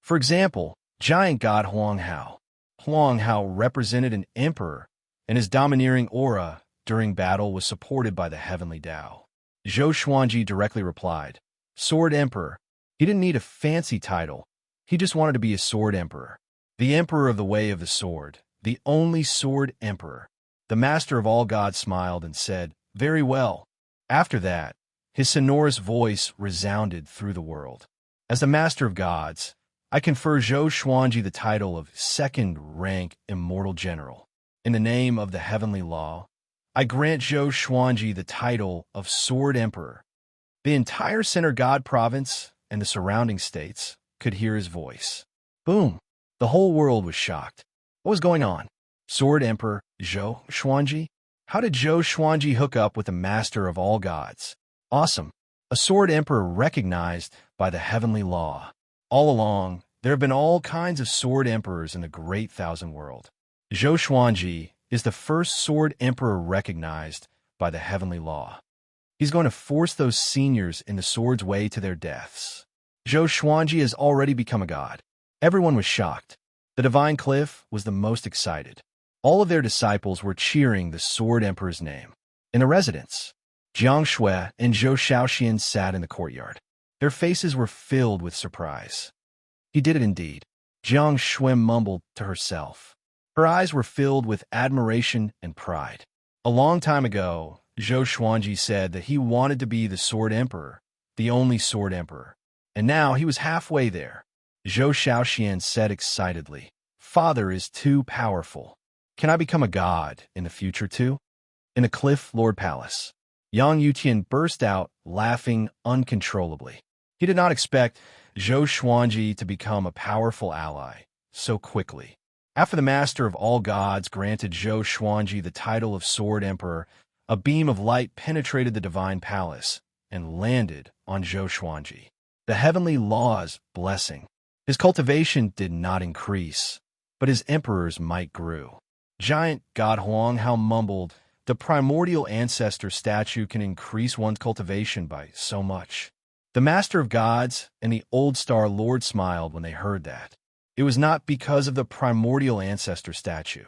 S1: For example, giant god Huang Hao. Huang Hao represented an emperor, and his domineering aura during battle was supported by the heavenly Tao. Zhou Xuanji directly replied, "Sword Emperor." He didn't need a fancy title. He just wanted to be a Sword Emperor. The Emperor of the Way of the Sword. The only Sword Emperor. The Master of all gods smiled and said, "Very well." After that, his sonorous voice resounded through the world. "As the Master of Gods, I confer Zhou Xuanji the title of 2nd-rank Immortal General. In the name of the heavenly law, I grant Zhou Xuanji the title of Sword Emperor." The entire Center God province and the surrounding states could hear his voice. Boom! The whole world was shocked. What was going on? Sword Emperor Zhou Xuanji? How did Zhou Xuanji hook up with the Master of all gods? Awesome! a sword emperor recognized by the heavenly law. All along, there have been all kinds of sword emperors in the great thousand world. Zhou Xuanji is the first sword emperor recognized by the heavenly law. He's going to force those seniors in the sword's way to their deaths. Zhou Xuanji has already become a god. Everyone was shocked. The divine cliff was the most excited. All of their disciples were cheering the sword emperor's name. In the residence, Jiang Shui and Zhou Shaoxian sat in the courtyard. Their faces were filled with surprise. He did it indeed, Jiang Shui mumbled to herself. Her eyes were filled with admiration and pride. A long time ago, Zhou Xuanji said that he wanted to be the sword emperor, the only sword emperor. And now he was halfway there. Zhou Shaoxian said excitedly, "Father is too powerful. Can I become a god in the future too?" In the Cliff Lord Palace, Yang Yutian burst out, laughing uncontrollably. He did not expect Zhou Xuanji to become a powerful ally so quickly. After the master of all gods granted Zhou Xuanji the title of Sword Emperor, a beam of light penetrated the divine palace and landed on Zhou Xuanji. The heavenly law's blessing. His cultivation did not increase, but his emperor's might grew. Giant God Huang Hao mumbled, "The primordial ancestor statue can increase one's cultivation by so much." The Master of Gods and the Old Star Lord smiled when they heard that. It was not because of the primordial ancestor statue.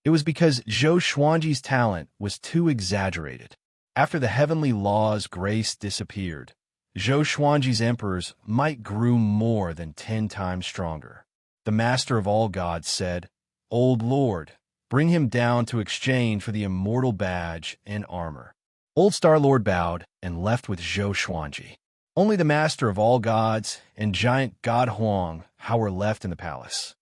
S1: It was because Zhou Xuanji's talent was too exaggerated. After the heavenly law's grace disappeared, Zhou Xuanji's emperor's might grew more than 10 times stronger. The Master of all gods said, "Old Lord, bring him down to exchange for the immortal badge and armor." Old Star Lord bowed and left with Zhou Xuanji. Only the Master of all gods and giant God Huang Hao were left in the palace.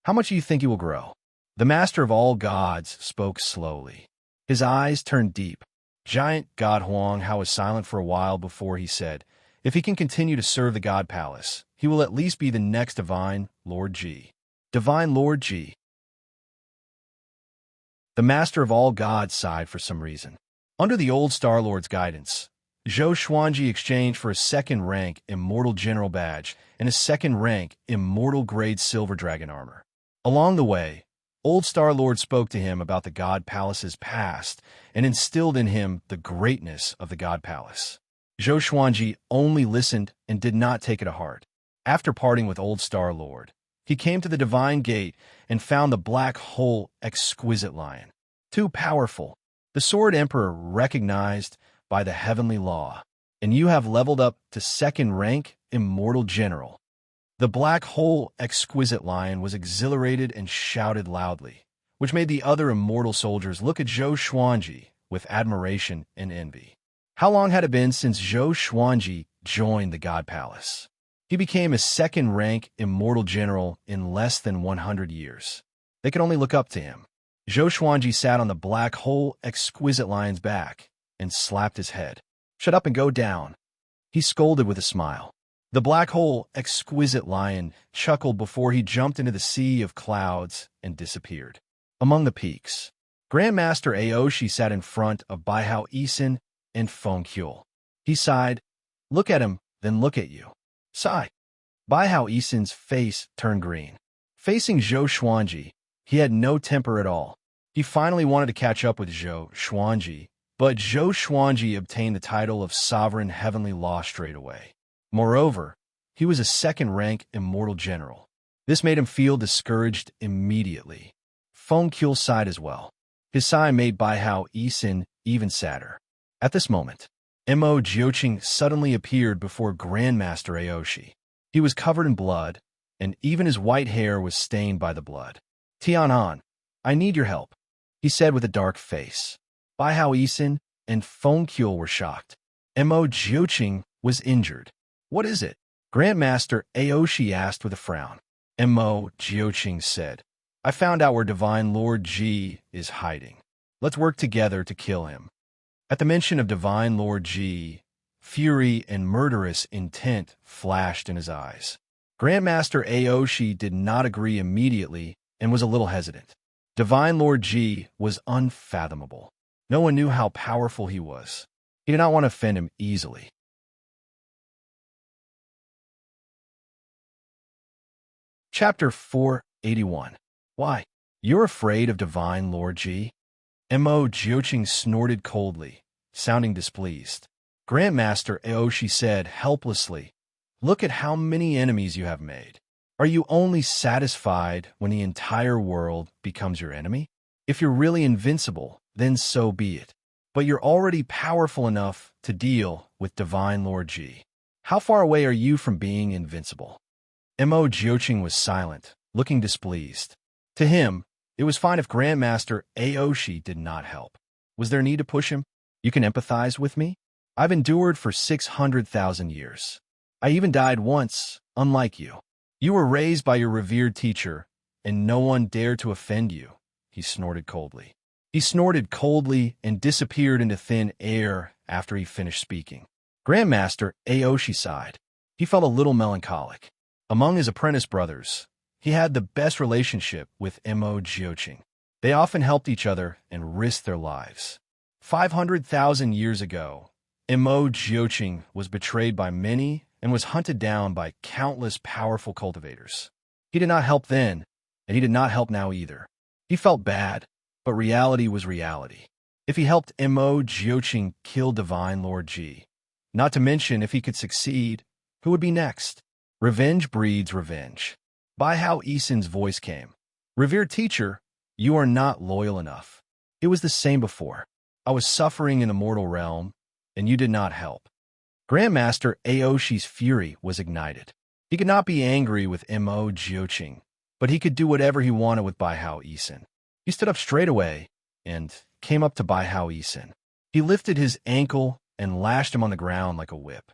S1: "How much do you think he will grow?" The Master of all gods spoke slowly. His eyes turned deep. Giant God Huang Hao was silent for a while before he said, "If he can continue to serve the God Palace, he will at least be the next Divine Lord Ji." Divine Lord Ji. The Master of all gods sighed for some reason. Under the old Star Lord's guidance, Zhou Xuanji exchanged for a second-rank Immortal General badge and a second-rank Immortal Grade Silver Dragon armor. Along the way, Old Star Lord spoke to him about the God Palace's past and instilled in him the greatness of the God Palace. Zhou Xuanji only listened and did not take it to heart. After parting with Old Star Lord, he came to the Divine Gate and found the Black Hole Exquisite Lion. Too powerful, the Sword Emperor recognized by the heavenly law, and you have leveled up to second-rank Immortal General. The Black Hole Exquisite Lion was exhilarated and shouted loudly, which made the other immortal soldiers look at Zhou Xuanji with admiration and envy. How long had it been since Zhou Xuanji joined the God Palace? He became a second-rank Immortal General in less than 100 years. They could only look up to him. Zhou Xuanji sat on the Black Hole Exquisite Lion's back and slapped his head. "Shut up and go down," he scolded with a smile. The Black Hole Exquisite Lion chuckled before he jumped into the sea of clouds and disappeared. Among the peaks, Grandmaster Aoshi sat in front of Baihao Isin and Feng Qiu. He sighed, "Look at him, then look at you." Sigh. Baihao Isin's face turned green. Facing Zhou Xuanji, he had no temper at all. He finally wanted to catch up with Zhou Xuanji, but Zhou Xuanji obtained the title of Sovereign Heavenly Law straight away. Moreover, he was a second-rank Immortal General. This made him feel discouraged immediately. Feng Qiu sighed as well. His sigh made Baihao Isin even sadder. At this moment, Mo Jiuqing suddenly appeared before Grandmaster Aoshi. He was covered in blood, and even his white hair was stained by the blood. "Tianan, I need your help," he said with a dark face. Baihao Isin and Feng Qiu were shocked. Mo Jiuqing was injured. "What is it?" Grandmaster Aoshi asked with a frown. Mo Jiuqing said, "I found out where Divine Lord Ji is hiding. Let's work together to kill him." At the mention of Divine Lord Ji, fury and murderous intent flashed in his eyes. Grandmaster Aoshi did not agree immediately and was a little hesitant. Divine Lord Ji was unfathomable. No one knew how powerful he was. He did not want to offend him easily. Chapter 481. Why? You're afraid of divine Lord G? Mo Jioqing snorted coldly, sounding displeased. Grandmaster Aoshi said helplessly, look at how many enemies you have made. Are you only satisfied when the entire world becomes your enemy? If you're really invincible, then so be it. But you're already powerful enough to deal with divine Lord G. How far away are you from being invincible? Mo Jioqing was silent, looking displeased. To him, it was fine if Grandmaster Aoshi did not help. Was there need to push him? You can empathize with me? I've endured for 600,000 years. I even died once, unlike you. You were raised by your revered teacher, and no one dared to offend you, he snorted coldly. He snorted coldly and disappeared into thin air after he finished speaking. Grandmaster Aoshi sighed. He felt a little melancholic. Among his apprentice brothers, he had the best relationship with Mo Jioqing. They often helped each other and risked their lives. 500,000 years ago, Mo Jioqing was betrayed by many and was hunted down by countless powerful cultivators. He did not help then, and he did not help now either. He felt bad, but reality was reality. If he helped Mo Jioqing kill Divine Lord G, not to mention if he could succeed, who would be next? Revenge breeds revenge. By how Isen's voice came. Revered teacher, you are not loyal enough. It was the same before. I was suffering in the mortal realm, and you did not help. Grandmaster Aoshi's fury was ignited. He could not be angry with Mo Jioqing, but he could do whatever he wanted with Bai Hao Isen. He stood up straight away and came up to Bai Hao Isen. He lifted his ankle and lashed him on the ground like a whip.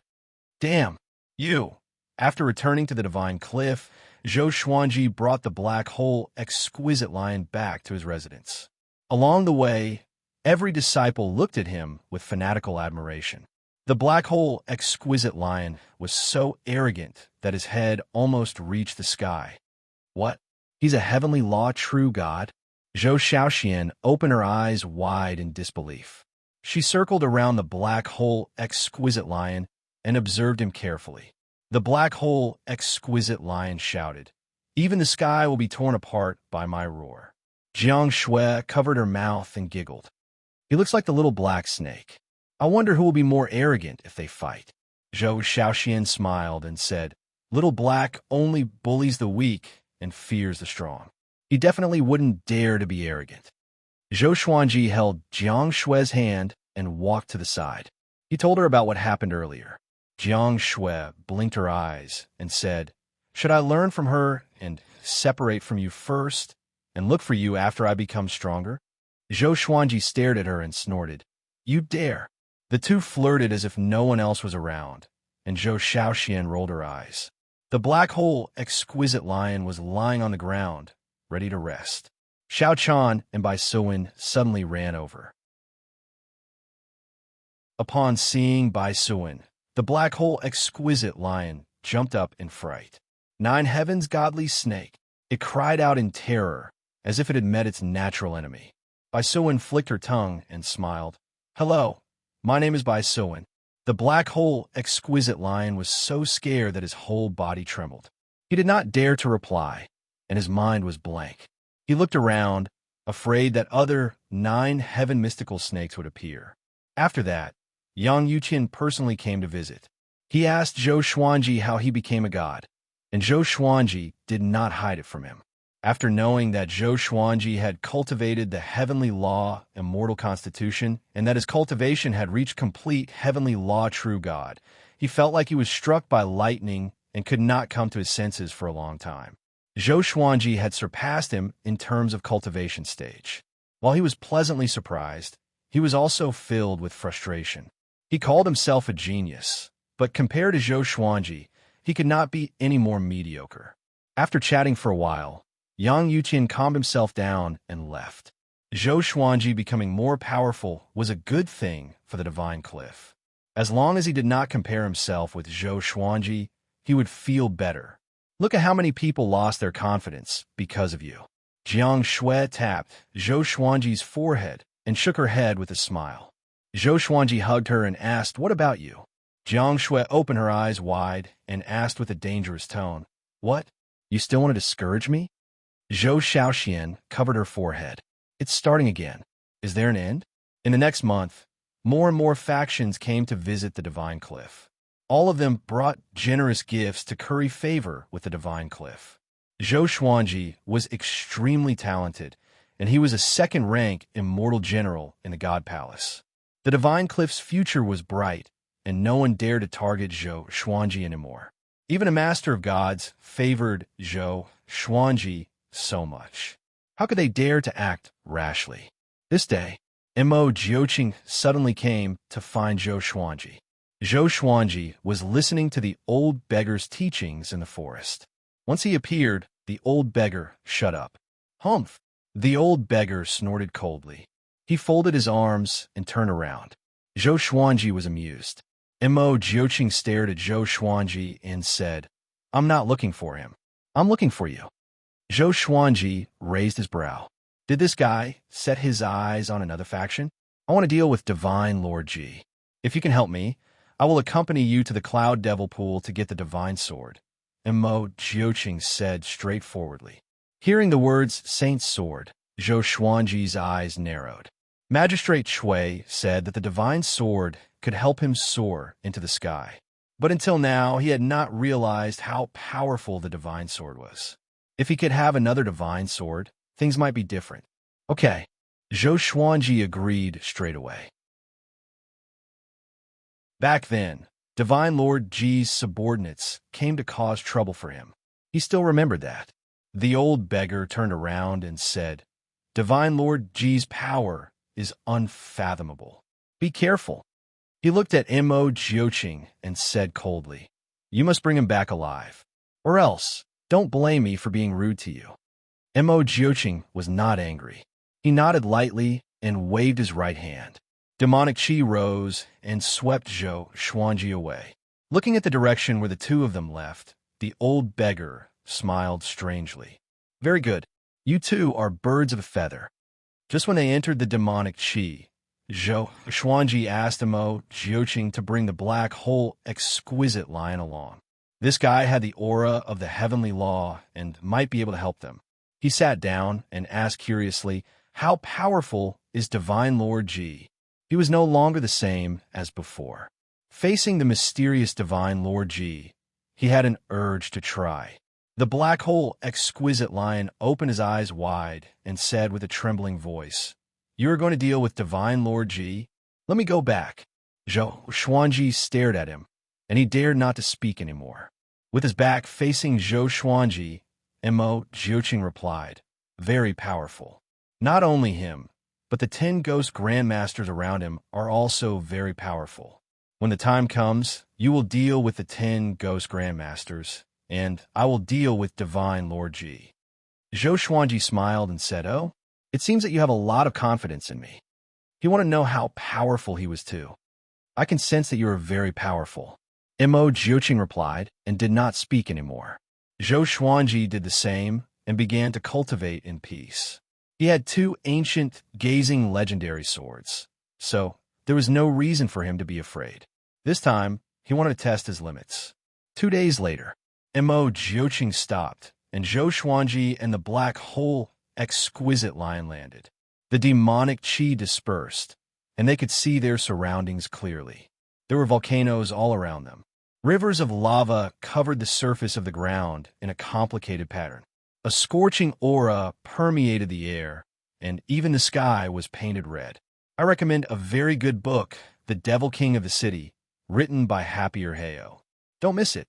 S1: Damn, you! After returning to the Divine Cliff, Zhou Xuanji brought the black hole exquisite lion back to his residence. Along the way, every disciple looked at him with fanatical admiration. The black hole exquisite lion was so arrogant that his head almost reached the sky. What? He's a heavenly law true god? Zhou Xiaoxian opened her eyes wide in disbelief. She circled around the black hole exquisite lion and observed him carefully. The black hole exquisite lion shouted, even the sky will be torn apart by my roar. Jiang Shui covered her mouth and giggled. He looks like the little black snake. I wonder who will be more arrogant if they fight. Zhou Xiaoxian smiled and said, little black only bullies the weak and fears the strong. He definitely wouldn't dare to be arrogant. Zhou Xuanji held Jiang Shui's hand and walked to the side. He told her about what happened earlier. Jiang Shui blinked her eyes and said, should I learn from her and separate from you first and look for you after I become stronger? Zhou Xuanji stared at her and snorted, you dare. The two flirted as if no one else was around, and Zhou Xiaoxian rolled her eyes. The black hole exquisite lion was lying on the ground, ready to rest. Xiao Chan and Bai Suwen suddenly ran over. Upon seeing Bai Suwen, the black hole exquisite lion jumped up in fright. Nine heavens godly snake! It cried out in terror, as if it had met its natural enemy. Bai Suwen flicked her tongue and smiled. Hello, my name is Bai Suwen. The black hole exquisite lion was so scared that his whole body trembled. He did not dare to reply, and his mind was blank. He looked around, afraid that other 9 heaven mystical snakes would appear. After that, Yang Yuqian personally came to visit. He asked Zhou Xuanji how he became a god, and Zhou Xuanji did not hide it from him. After knowing that Zhou Xuanji had cultivated the heavenly law immortal constitution and that his cultivation had reached complete heavenly law true god, he felt like he was struck by lightning and could not come to his senses for a long time. Zhou Xuanji had surpassed him in terms of cultivation stage. While he was pleasantly surprised, he was also filled with frustration. He called himself a genius, but compared to Zhou Xuanji, he could not be any more mediocre. After chatting for a while, Yang Yuqian calmed himself down and left. Zhou Xuanji becoming more powerful was a good thing for the Divine Cliff. As long as he did not compare himself with Zhou Xuanji, he would feel better. Look at how many people lost their confidence because of you. Jiang Shui tapped Zhou Xuanji's forehead and shook her head with a smile. Zhou Xuanji hugged her and asked, what about you? Jiang Shui opened her eyes wide and asked with a dangerous tone, what? You still want to discourage me? Zhou Shaoxian covered her forehead. It's starting again. Is there an end? In the next month, more and more factions came to visit the Divine Cliff. All of them brought generous gifts to curry favor with the Divine Cliff. Zhou Xuanji was extremely talented, and he was a second-rank immortal general in the God Palace. The Divine Cliff's future was bright, and no one dared to target Zhou Xuanji anymore. Even a master of gods favored Zhou Xuanji so much. How could they dare to act rashly? This day, Mo Jiuqing suddenly came to find Zhou Xuanji. Zhou Xuanji was listening to the old beggar's teachings in the forest. Once he appeared, the old beggar shut up. Humph! The old beggar snorted coldly. He folded his arms and turned around. Zhou Xuanji was amused. Mo Jiuqing stared at Zhou Xuanji and said, I'm not looking for him. I'm looking for you. Zhou Xuanji raised his brow. Did this guy set his eyes on another faction? I want to deal with Divine Lord Ji. If you can help me, I will accompany you to the Cloud Devil Pool to get the Divine Sword. Mo Jiuqing said straightforwardly. Hearing the words Saint's Sword, Zhou Xuanji's eyes narrowed. Magistrate Shui said that the Divine Sword could help him soar into the sky. But until now, he had not realized how powerful the Divine Sword was. If he could have another Divine Sword, things might be different. Okay, Zhou Xuanji agreed straight away. Back then, Divine Lord Ji's subordinates came to cause trouble for him. He still remembered that. The old beggar turned around and said, Divine Lord Ji's power is unfathomable. Be careful. He looked at Mo Jiuqing and said coldly, You must bring him back alive. Or else, don't blame me for being rude to you. Mo Jiuqing was not angry. He nodded lightly and waved his right hand. Demonic qi rose and swept Zhou Xuanji away. Looking at the direction where the two of them left, the old beggar smiled strangely. Very good. You two are birds of a feather. Just when they entered the demonic qi, Zhou Xuanji asked Mo Jiuqing to bring the black hole exquisite lion along. This guy had the aura of the heavenly law and might be able to help them. He sat down and asked curiously, How powerful is Divine Lord Ji? He was no longer the same as before. Facing the mysterious Divine Lord Ji, he had an urge to try. The black hole exquisite lion opened his eyes wide and said with a trembling voice, You are going to deal with Divine Lord Ji? Let me go back. Zhou Xuanji stared at him, and he dared not to speak anymore. With his back facing Zhou Xuanji, Mo Jiuqing replied, Very powerful. Not only him, but the 10 ghost grandmasters around him are also very powerful. When the time comes, you will deal with the 10 ghost grandmasters, and I will deal with Divine Lord Ji. Zhou Xuanji smiled and said, Oh, it seems that you have a lot of confidence in me. You want to know how powerful he was too. I can sense that you are very powerful. Mo Jiuqing replied and did not speak anymore. Zhou Xuanji did the same and began to cultivate in peace. He had 2 ancient, gazing legendary swords, so there was no reason for him to be afraid. This time, he wanted to test his limits. 2 days later, Mo Jiuqing stopped, and Zhou Xuanji and the black hole exquisite lion landed. The demonic qi dispersed, and they could see their surroundings clearly. There were volcanoes all around them. Rivers of lava covered the surface of the ground in a complicated pattern. A scorching aura permeated the air, and even the sky was painted red. I recommend a very good book, The Devil King of the City, written by Happier Heyo. Don't miss it.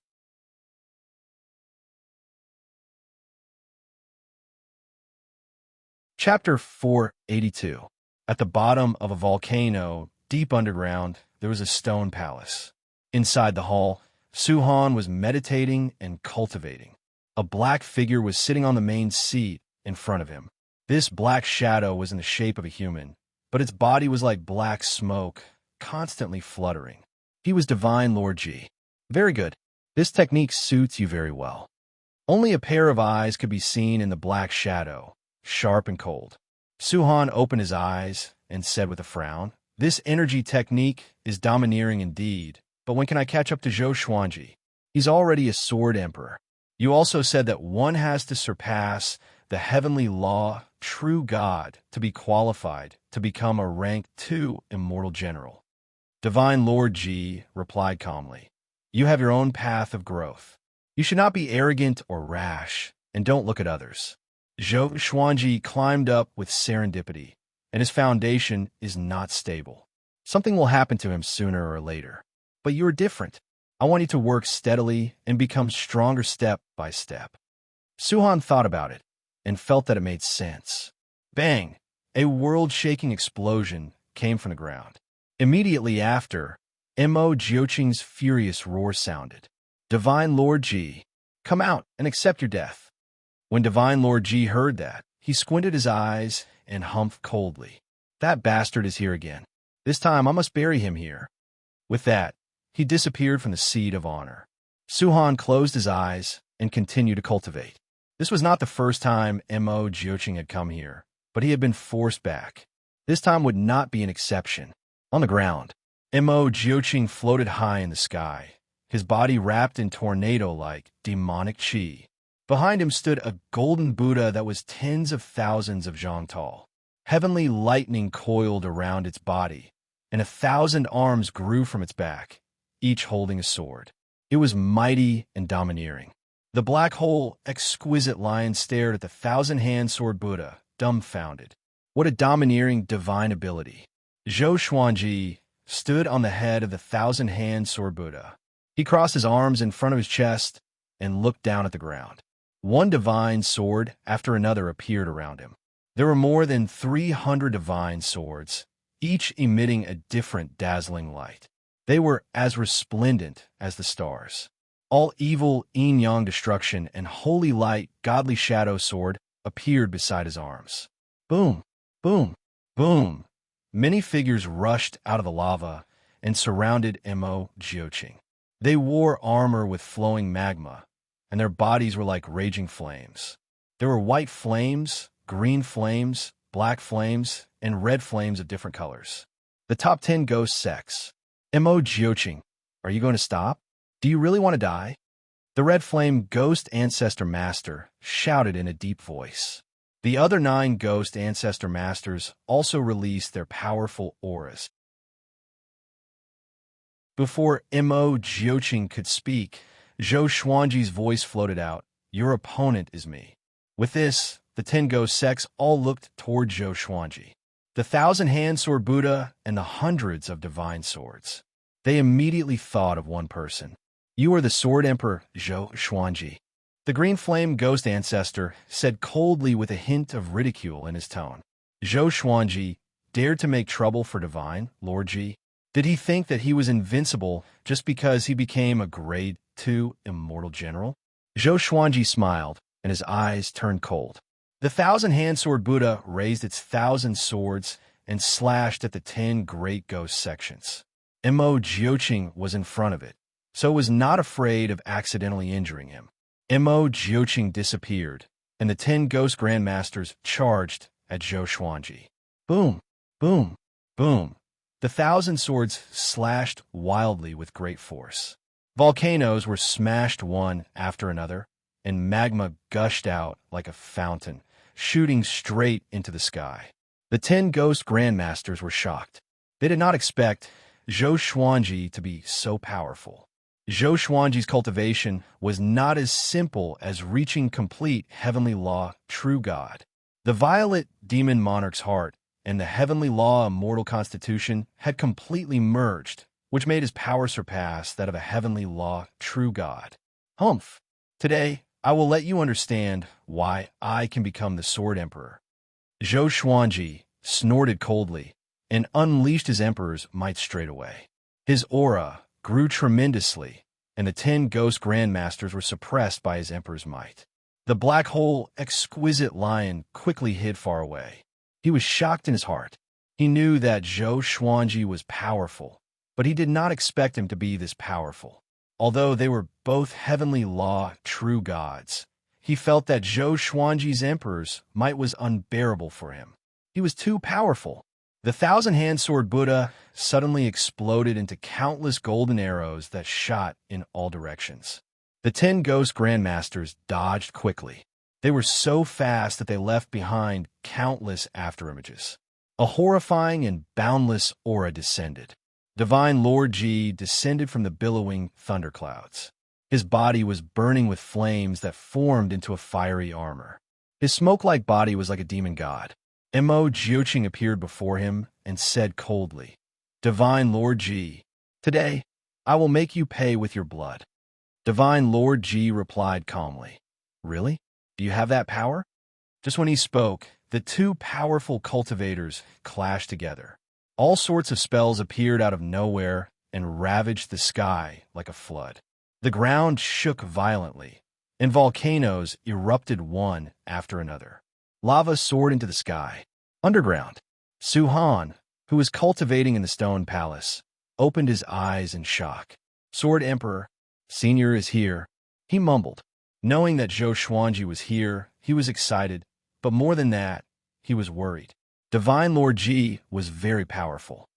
S1: Chapter 482. At the bottom of a volcano, deep underground, there was a stone palace. Inside the hall, Suhan was meditating and cultivating. A black figure was sitting on the main seat in front of him. This black shadow was in the shape of a human, but its body was like black smoke, constantly fluttering. He was Divine Lord Ji. Very good. This technique suits you very well. Only a pair of eyes could be seen in the black shadow, sharp and cold. Suhan opened his eyes and said with a frown, This energy technique is domineering indeed, but when can I catch up to Zhou Xuanji? He's already a sword emperor. You also said that one has to surpass the heavenly law, true God, to be qualified to become a rank 2 immortal general. Divine Lord Ji replied calmly, "You have your own path of growth. You should not be arrogant or rash, and don't look at others." Zhou Xuanji climbed up with serendipity, and his foundation is not stable. Something will happen to him sooner or later. But you are different. I want you to work steadily and become stronger step by step. Suhan thought about it and felt that it made sense. Bang! A world-shaking explosion came from the ground. Immediately after, Mo Jioqing's furious roar sounded. "Divine Lord Ji, come out and accept your death." When Divine Lord Ji heard that, he squinted his eyes and humphed coldly. "That bastard is here again. This time I must bury him here." With that, he disappeared from the seat of honor. Suhan closed his eyes and continued to cultivate. This was not the first time Mo Jioqing had come here, but he had been forced back. This time would not be an exception. On the ground, Mo Jioqing floated high in the sky, his body wrapped in tornado-like demonic qi. Behind him stood a golden Buddha that was tens of thousands of zhang tall. Heavenly lightning coiled around its body, and 1,000 arms grew from its back, each holding a sword. It was mighty and domineering. The black hole, exquisite lion stared at the 1,000-hand sword Buddha, dumbfounded. What a domineering divine ability. Zhou Xuanji stood on the head of the 1,000-hand sword Buddha. He crossed his arms in front of his chest and looked down at the ground. One divine sword after another appeared around him. There were more than 300 divine swords, each emitting a different dazzling light. They were as resplendent as the stars. All evil, yin-yang destruction and holy light, godly shadow sword appeared beside his arms. Boom, boom, boom. Many figures rushed out of the lava and surrounded Mo Jioqing. They wore armor with flowing magma, and their bodies were like raging flames. There were white flames, green flames, black flames, and red flames of different colors. The top 10 ghost sects. Mo Jioqing, are you going to stop? Do you really want to die? The red flame ghost ancestor master shouted in a deep voice. The other 9 ghost ancestor masters also released their powerful auras. Before Mo Jioqing could speak, Zhou Xuanji's voice floated out, "Your opponent is me." With this, the 10 ghost sects all looked toward Zhou Xuanji. The 1,000-hand sword Buddha and the hundreds of divine swords. They immediately thought of one person. "You are the Sword Emperor, Zhou Xuanji." The green flame ghost ancestor said coldly with a hint of ridicule in his tone. Zhou Xuanji dared to make trouble for Divine Lord Ji. Did he think that he was invincible just because he became a grade 2 immortal general? Zhou Xuanji smiled, and his eyes turned cold. The 1,000-hand sword Buddha raised its 1,000 swords and slashed at the 10 great ghost sections. Mo Jioqing was in front of it, so was not afraid of accidentally injuring him. Mo Jioqing disappeared, and the 10 ghost grandmasters charged at Zhou Xuanji. Boom, boom, boom. The 1,000 swords slashed wildly with great force. Volcanoes were smashed one after another, and magma gushed out like a fountain, shooting straight into the sky. The 10 ghost grandmasters were shocked. They did not expect Zhou Xuanji to be so powerful. Zhou Xuanji's cultivation was not as simple as reaching complete heavenly law, true God. The violet demon monarch's heart and the heavenly law immortal constitution had completely merged, which made his power surpass that of a heavenly law, true God. Humph! Today, I will let you understand why I can become the Sword Emperor. Zhou Xuanji snorted coldly and unleashed his emperor's might straightaway. His aura grew tremendously, and the 10 ghost grandmasters were suppressed by his emperor's might. The black hole, exquisite lion quickly hid far away. He was shocked in his heart. He knew that Zhou Xuanji was powerful, but he did not expect him to be this powerful. Although they were both heavenly law, true gods, he felt that Zhou Xuanji's emperor's might was unbearable for him. He was too powerful. The 1,000-hand sword Buddha suddenly exploded into countless golden arrows that shot in all directions. The 10 ghost grandmasters dodged quickly. They were so fast that they left behind countless afterimages. A horrifying and boundless aura descended. Divine Lord G descended from the billowing thunderclouds. His body was burning with flames that formed into a fiery armor. His smoke-like body was like a demon god. Mo Jioqing appeared before him and said coldly, "Divine Lord G, today I will make you pay with your blood." Divine Lord G replied calmly, "Really? Do you have that power?" Just when he spoke, the two powerful cultivators clashed together. All sorts of spells appeared out of nowhere and ravaged the sky like a flood. The ground shook violently, and volcanoes erupted one after another. Lava soared into the sky. Underground, Suhan, who was cultivating in the stone palace, opened his eyes in shock. "Sword Emperor, Senior is here," he mumbled. Knowing that Zhou Xuanji was here, he was excited, but more than that, he was worried. Divine Lord Ji was very powerful.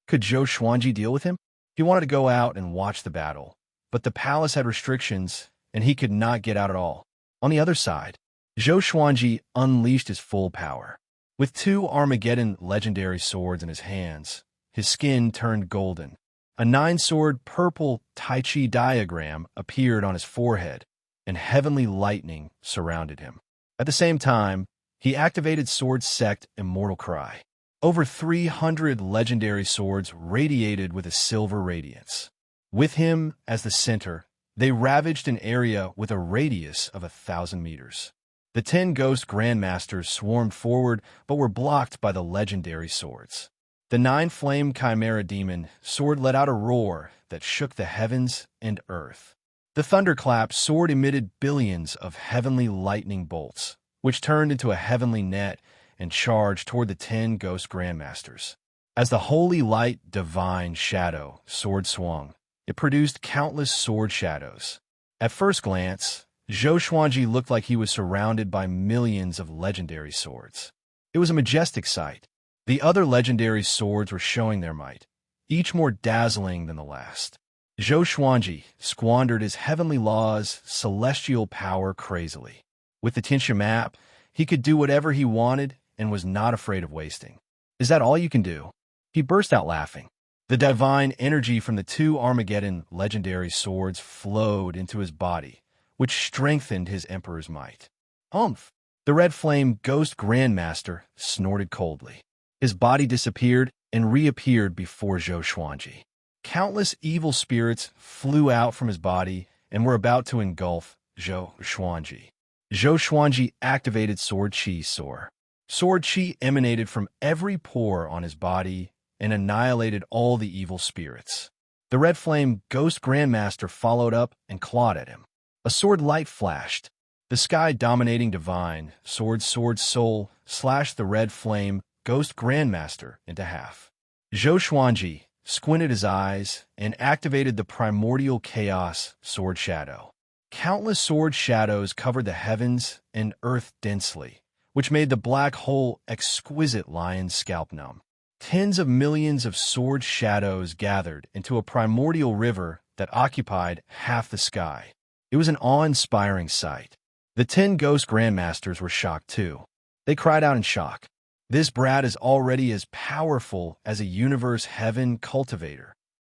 S1: Could Zhou Xuanji deal with him? He wanted to go out and watch the battle, but the palace had restrictions, and he could not get out at all. On the other side, Zhou Xuanji unleashed his full power. With two Armageddon legendary swords in his hands, his skin turned golden. A nine-sword purple Tai Chi diagram appeared on his forehead, and heavenly lightning surrounded him. At the same time, he activated Sword Sect Immortal Cry. Over 300 legendary swords radiated with a silver radiance. With him as the center, they ravaged an area with a radius of 1,000 meters. The 10 ghost grandmasters swarmed forward but were blocked by the legendary swords. The 9-flame chimera demon sword let out a roar that shook the heavens and earth. The thunderclap sword emitted billions of heavenly lightning bolts, which turned into a heavenly net and charged toward the 10 ghost grandmasters. As the holy light divine shadow sword swung, it produced countless sword shadows. At first glance, Zhou Xuanji looked like he was surrounded by millions of legendary swords. It was a majestic sight. The other legendary swords were showing their might, each more dazzling than the last. Zhou Xuanji squandered his heavenly law's celestial power crazily. With the Tianxia map, he could do whatever he wanted and was not afraid of wasting. "Is that all you can do?" He burst out laughing. The divine energy from the two Armageddon legendary swords flowed into his body, which strengthened his emperor's might. "Humph!" The red flame ghost grandmaster snorted coldly. His body disappeared and reappeared before Zhou Xuanji. Countless evil spirits flew out from his body and were about to engulf Zhou Xuanji. Zhou Xuanji activated Sword Chi Soar. Sword Chi emanated from every pore on his body and annihilated all the evil spirits. The red flame ghost grandmaster followed up and clawed at him. A sword light flashed. The sky dominating divine sword soul slashed the red flame ghost grandmaster into half. Zhou Xuanji squinted his eyes and activated the primordial chaos sword shadow. Countless sword shadows covered the heavens and earth densely, which made the black hole exquisite lion's scalp numb. Tens of millions of sword shadows gathered into a primordial river that occupied half the sky. It was an awe-inspiring sight. The 10 ghost grandmasters were shocked too. They cried out in shock. "This brat is already as powerful as a universe heaven cultivator.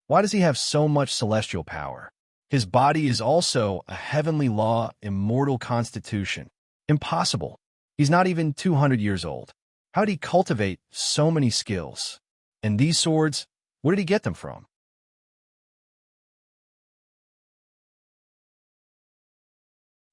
S1: Why does he have so much celestial power? His body is also a heavenly law immortal constitution. Impossible. He's not even 200 years old. How did he cultivate so many skills? And these swords, where did he get them from?"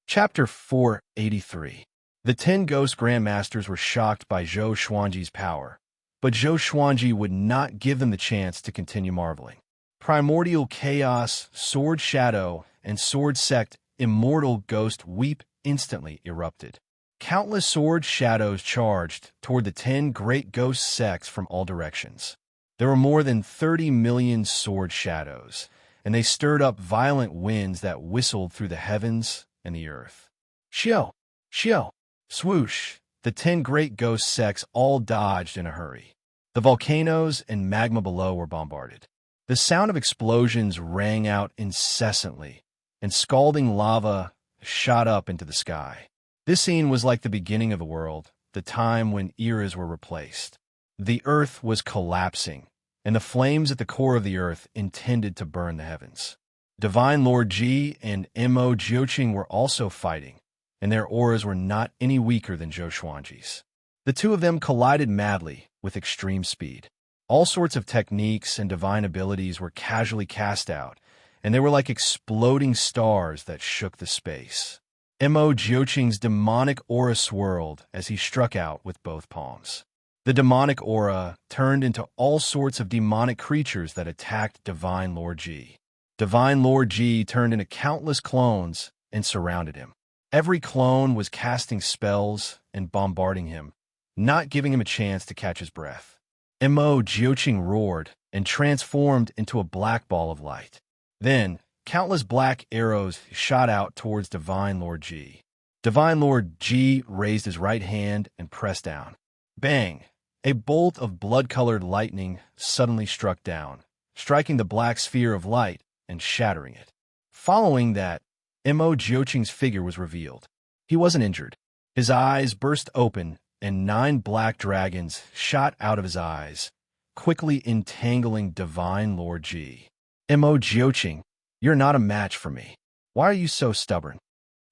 S1: Chapter 483. The 10 ghost grandmasters were shocked by Zhou Xuanji's power, but Zhou Xuanji would not give them the chance to continue marveling. Primordial chaos, sword shadow, and sword sect immortal ghost weep instantly erupted. Countless sword shadows charged toward the 10 great ghost sects from all directions. There were more than 30 million sword shadows, and they stirred up violent winds that whistled through the heavens and the earth. Xiao! Xiao! Swoosh! The 10 great ghost sects all dodged in a hurry. The volcanoes and magma below were bombarded. The sound of explosions rang out incessantly, and scalding lava shot up into the sky. This scene was like the beginning of the world, the time when eras were replaced. The earth was collapsing, and the flames at the core of the earth intended to burn the heavens. Divine Lord Ji and Mo Jiuqing were also fighting, and their auras were not any weaker than Zhou Xuanji's. The two of them collided madly with extreme speed. All sorts of techniques and divine abilities were casually cast out, and they were like exploding stars that shook the space. Mo Jiuqing's demonic aura swirled as he struck out with both palms. The demonic aura turned into all sorts of demonic creatures that attacked Divine Lord Ji. Divine Lord Ji turned into countless clones and surrounded him. Every clone was casting spells and bombarding him, not giving him a chance to catch his breath. Mo Jiuqing roared and transformed into a black ball of light. Then, countless black arrows shot out towards Divine Lord Ji. Divine Lord Ji raised his right hand and pressed down. Bang! A bolt of blood-colored lightning suddenly struck down, striking the black sphere of light and shattering it. Following that, Mo Jiuqing's figure was revealed. He wasn't injured. His eyes burst open, and 9 black dragons shot out of his eyes, quickly entangling Divine Lord Ji. Mo Jiuqing, you're not a match for me. Why are you so stubborn?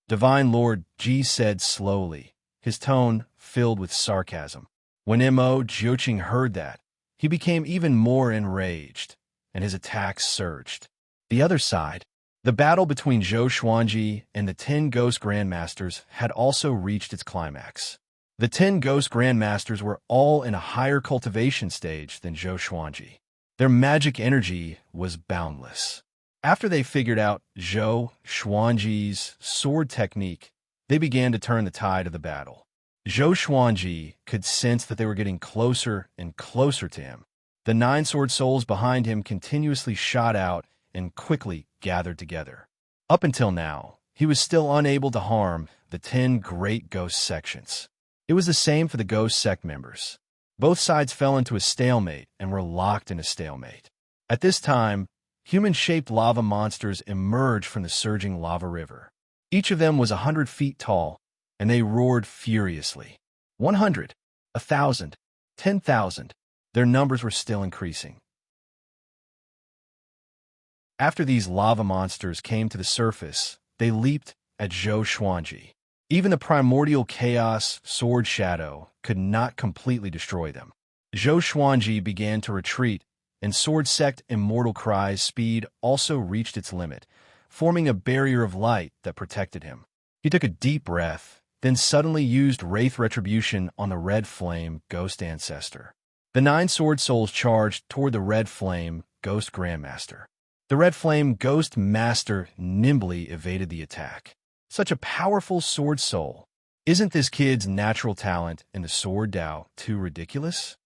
S1: Divine Lord Ji said slowly, his tone filled with sarcasm. When Mo Jiuqing heard that, he became even more enraged, and his attacks surged. The other side, the battle between Zhou Xuanji and the 10 Ghost Grandmasters had also reached its climax. The 10 Ghost Grandmasters were all in a higher cultivation stage than Zhou Xuanji. Their magic energy was boundless. After they figured out Zhou Xuanji's sword technique, they began to turn the tide of the battle. Zhou Xuanji could sense that they were getting closer and closer to him. The 9 sword souls behind him continuously shot out and quickly gathered together. Up until now, he was still unable to harm the 10 great ghost sections. It was the same for the ghost sect members. Both sides fell into a stalemate and were locked in a stalemate. At this time, human-shaped lava monsters emerged from the surging lava river. Each of them was 100 feet tall, and they roared furiously. 100, 1,000, 10,000. Their numbers were still increasing. After these lava monsters came to the surface, they leaped at Zhou Xuanji. Even the primordial chaos sword shadow could not completely destroy them. Zhou Xuanji began to retreat, and sword sect immortal cry's speed also reached its limit, forming a barrier of light that protected him. He took a deep breath, then suddenly used Wraith Retribution on the Red Flame Ghost Ancestor. The 9 sword souls charged toward the Red Flame Ghost Grandmaster. The Red Flame Ghost Master nimbly evaded the attack. Such a powerful sword soul. Isn't this kid's natural talent in the sword Dao too ridiculous?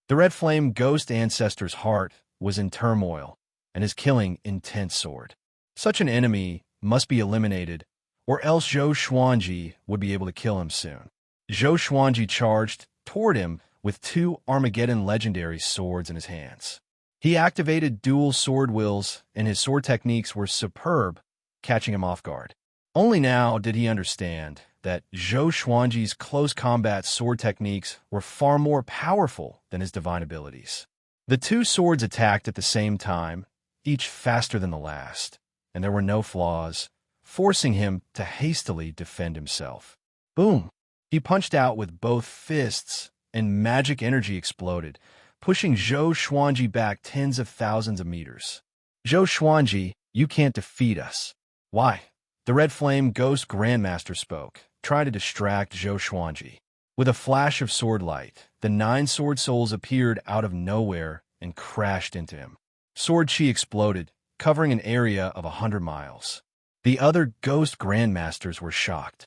S1: The Red Flame Ghost Ancestor's heart was in turmoil, and his killing intense sword. Such an enemy must be eliminated, or else Zhou Xuanji would be able to kill him soon. Zhou Xuanji charged toward him with 2 Armageddon legendary swords in his hands. He activated dual sword wills, and his sword techniques were superb, catching him off guard. Only now did he understand that Zhou Xuanji's close combat sword techniques were far more powerful than his divine abilities. The 2 swords attacked at the same time, each faster than the last, and there were no flaws, forcing him to hastily defend himself. Boom! He punched out with both fists, and magic energy exploded, pushing Zhou Xuanji back tens of thousands of meters. Zhou Xuanji, you can't defeat us. Why? The Red Flame Ghost Grandmaster spoke, trying to distract Zhou Xuanji. With a flash of sword light, the 9 sword souls appeared out of nowhere and crashed into him. Sword chi exploded, covering an area of 100 miles. The other Ghost Grandmasters were shocked.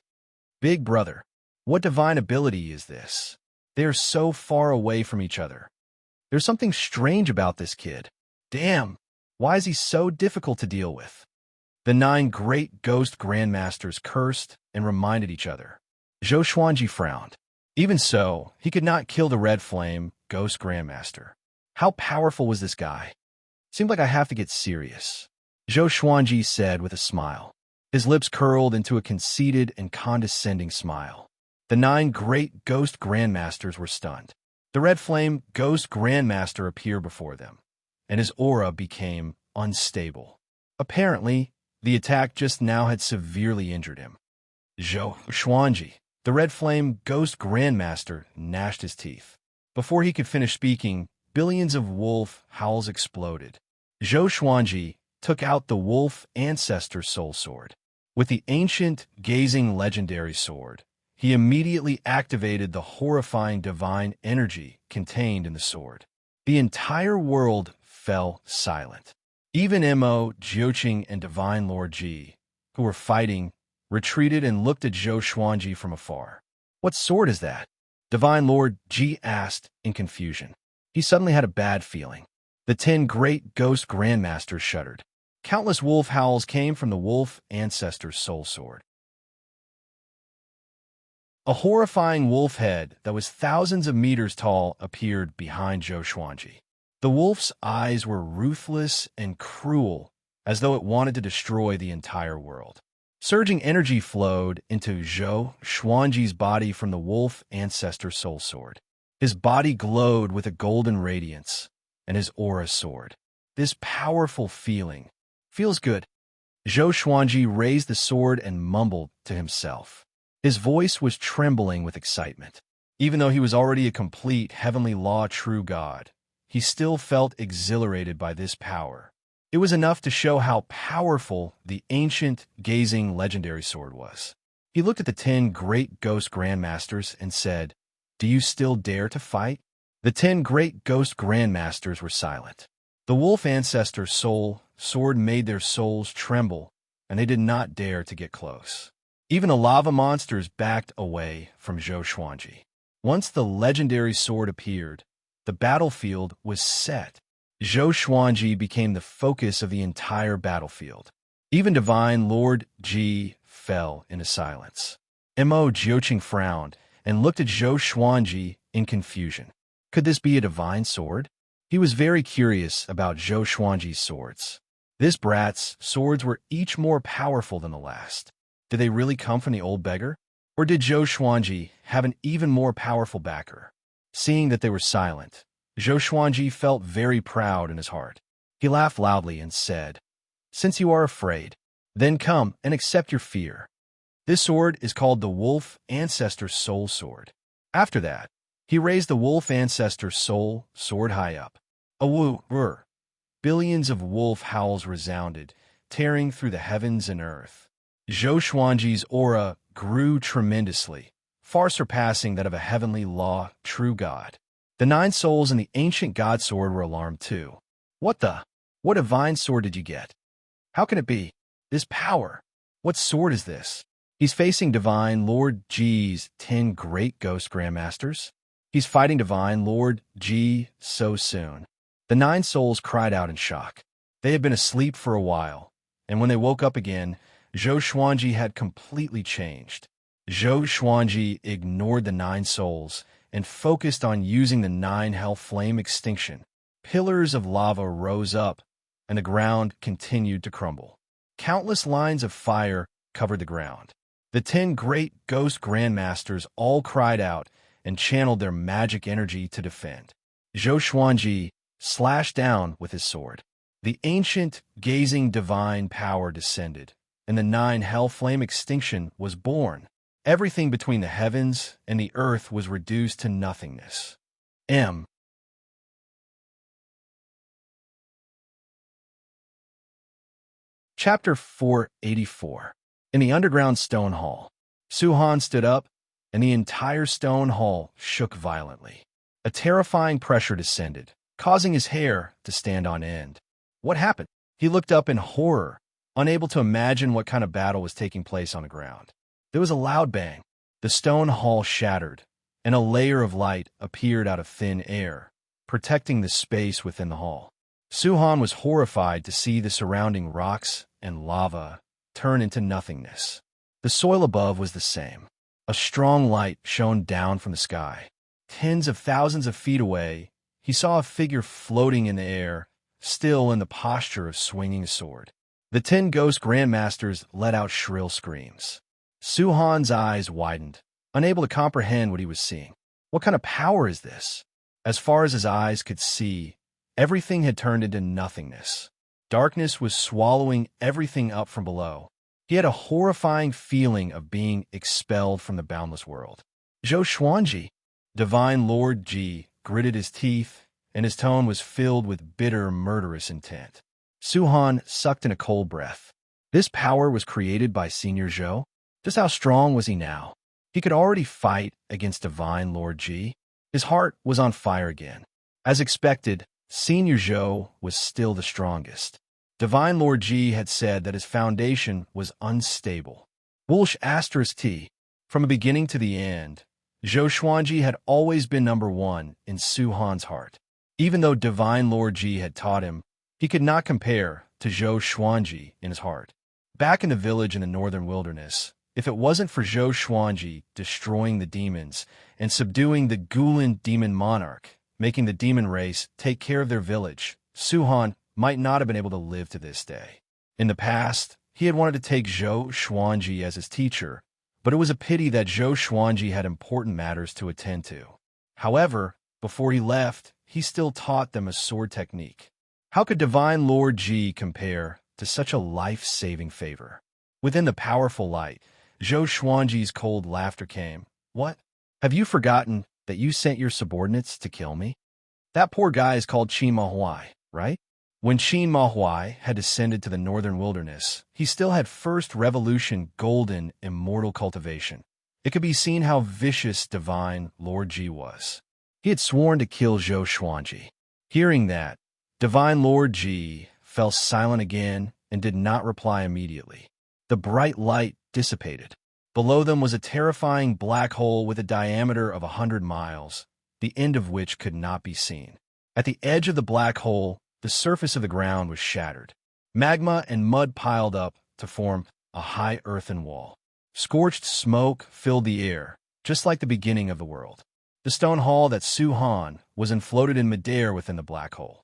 S1: Big brother, what divine ability is this? They are so far away from each other. There's something strange about this kid. Damn, why is he so difficult to deal with? The 9 great Ghost Grandmasters cursed and reminded each other. Zhou Xuanji frowned. Even so, he could not kill the Red Flame Ghost Grandmaster. How powerful was this guy? Seemed like I have to get serious, Zhou Xuanji said with a smile. His lips curled into a conceited and condescending smile. The 9 great ghost grandmasters were stunned. The red flame ghost grandmaster appeared before them, and his aura became unstable. Apparently, the attack just now had severely injured him. Zhou Xuanji, the red flame ghost grandmaster, gnashed his teeth. Before he could finish speaking, billions of wolf howls exploded. Zhou Xuanji took out the wolf ancestor soul sword. With the ancient, gazing legendary sword, he immediately activated the horrifying divine energy contained in the sword. The entire world fell silent. Even Mo, Jiuqing, and Divine Lord Ji, who were fighting, retreated and looked at Zhou Xuanji from afar. What sword is that? Divine Lord Ji asked in confusion. He suddenly had a bad feeling. The 10 great ghost grandmasters shuddered. Countless wolf howls came from the wolf ancestor's soul sword. A horrifying wolf head that was thousands of meters tall appeared behind Zhou Xuanji. The wolf's eyes were ruthless and cruel, as though it wanted to destroy the entire world. Surging energy flowed into Zhou Xuanji's body from the wolf ancestor soul sword. His body glowed with a golden radiance, and his aura soared. This powerful feeling feels good. Zhou Xuanji raised the sword and mumbled to himself. His voice was trembling with excitement. Even though he was already a complete heavenly law true god, he still felt exhilarated by this power. It was enough to show how powerful the ancient, gazing legendary sword was. He looked at the 10 great ghost grandmasters and said, "Do you still dare to fight?" The 10 great ghost grandmasters were silent. The wolf ancestor soul sword made their souls tremble, and they did not dare to get close. Even the lava monsters backed away from Zhou Xuanji. Once the legendary sword appeared, the battlefield was set. Zhou Xuanji became the focus of the entire battlefield. Even Divine Lord Ji fell into silence. Mo Jiuqing frowned and looked at Zhou Xuanji in confusion. Could this be a divine sword? He was very curious about Zhou Xuanji's swords. This brat's swords were each more powerful than the last. Did they really come from the old beggar? Or did Zhou Xuanji have an even more powerful backer? Seeing that they were silent, Zhou Xuanji felt very proud in his heart. He laughed loudly and said, "Since you are afraid, then come and accept your fear. This sword is called the Wolf Ancestor Soul Sword." After that, he raised the Wolf Ancestor Soul Sword high up. A woo-rr. Billions of wolf howls resounded, tearing through the heavens and earth. Zhou Xuanji's aura grew tremendously, far surpassing that of a heavenly law true god. The 9 souls in the ancient god sword were alarmed too. What divine sword did you get? How can it be? This power. What sword is this? He's facing Divine Lord Ji's 10 great ghost grandmasters. He's fighting Divine Lord Ji so soon. The 9 souls cried out in shock. They had been asleep for a while, and when they woke up again, Zhou Xuanji had completely changed. Zhou Xuanji ignored the 9 souls and focused on using the 9 hell flame extinction. Pillars of lava rose up, and the ground continued to crumble. Countless lines of fire covered the ground. The 10 great ghost grandmasters all cried out and channeled their magic energy to defend. Zhou Xuanji slashed down with his sword. The ancient, gazing divine power descended, and the 9 hell flame extinction was born. Everything between the heavens and the earth was reduced to nothingness. Chapter 484. In the underground stone hall, Suhan stood up, and the entire stone hall shook violently. A terrifying pressure descended, causing his hair to stand on end. What happened? He looked up in horror, unable to imagine what kind of battle was taking place on the ground. There was a loud bang. The stone hall shattered, and a layer of light appeared out of thin air, protecting the space within the hall. Suhan was horrified to see the surrounding rocks and lava turn into nothingness. The soil above was the same. A strong light shone down from the sky. Tens of thousands of feet away, he saw a figure floating in the air, still in the posture of swinging a sword. The 10 ghost grandmasters let out shrill screams. Su-han's eyes widened, unable to comprehend what he was seeing. What kind of power is this? As far as his eyes could see, everything had turned into nothingness. Darkness was swallowing everything up from below. He had a horrifying feeling of being expelled from the boundless world. Zhou Xuanji, Divine Lord Ji, gritted his teeth, and his tone was filled with bitter, murderous intent. Su-han sucked in a cold breath. This power was created by Senior Zhou? Just how strong was he now? He could already fight against Divine Lord Ji. His heart was on fire again. As expected, Senior Zhou was still the strongest. Divine Lord Ji had said that his foundation was unstable. Wolsh asterisk T. From the beginning to the end, Zhou Xuanji had always been number one in Su-han's heart. Even though Divine Lord Ji had taught him, he could not compare to Zhou Xuanji in his heart. Back in the village in the northern wilderness, if it wasn't for Zhou Xuanji destroying the demons and subduing the Gulen demon monarch, making the demon race take care of their village, Su-han might not have been able to live to this day. In the past, he had wanted to take Zhou Xuanji as his teacher, but it was a pity that Zhou Xuanji had important matters to attend to. However, before he left, he still taught them a sword technique. How could Divine Lord Ji compare to such a life-saving favor? Within the powerful light, Zhou Xuanji's cold laughter came. What? Have you forgotten that you sent your subordinates to kill me? That poor guy is called Qin Mahuai, right? When Qin Mahuai had descended to the northern wilderness, he still had First Revolution golden immortal cultivation. It could be seen how vicious Divine Lord Ji was. He had sworn to kill Zhou Xuanji. Hearing that, Divine Lord Ji fell silent again and did not reply immediately. The bright light dissipated. Below them was a terrifying black hole with a diameter of 100 miles, the end of which could not be seen. At the edge of the black hole, the surface of the ground was shattered. Magma and mud piled up to form a high earthen wall. Scorched smoke filled the air, just like the beginning of the world. The stone hall that Su-han was in floated in midair within the black hole.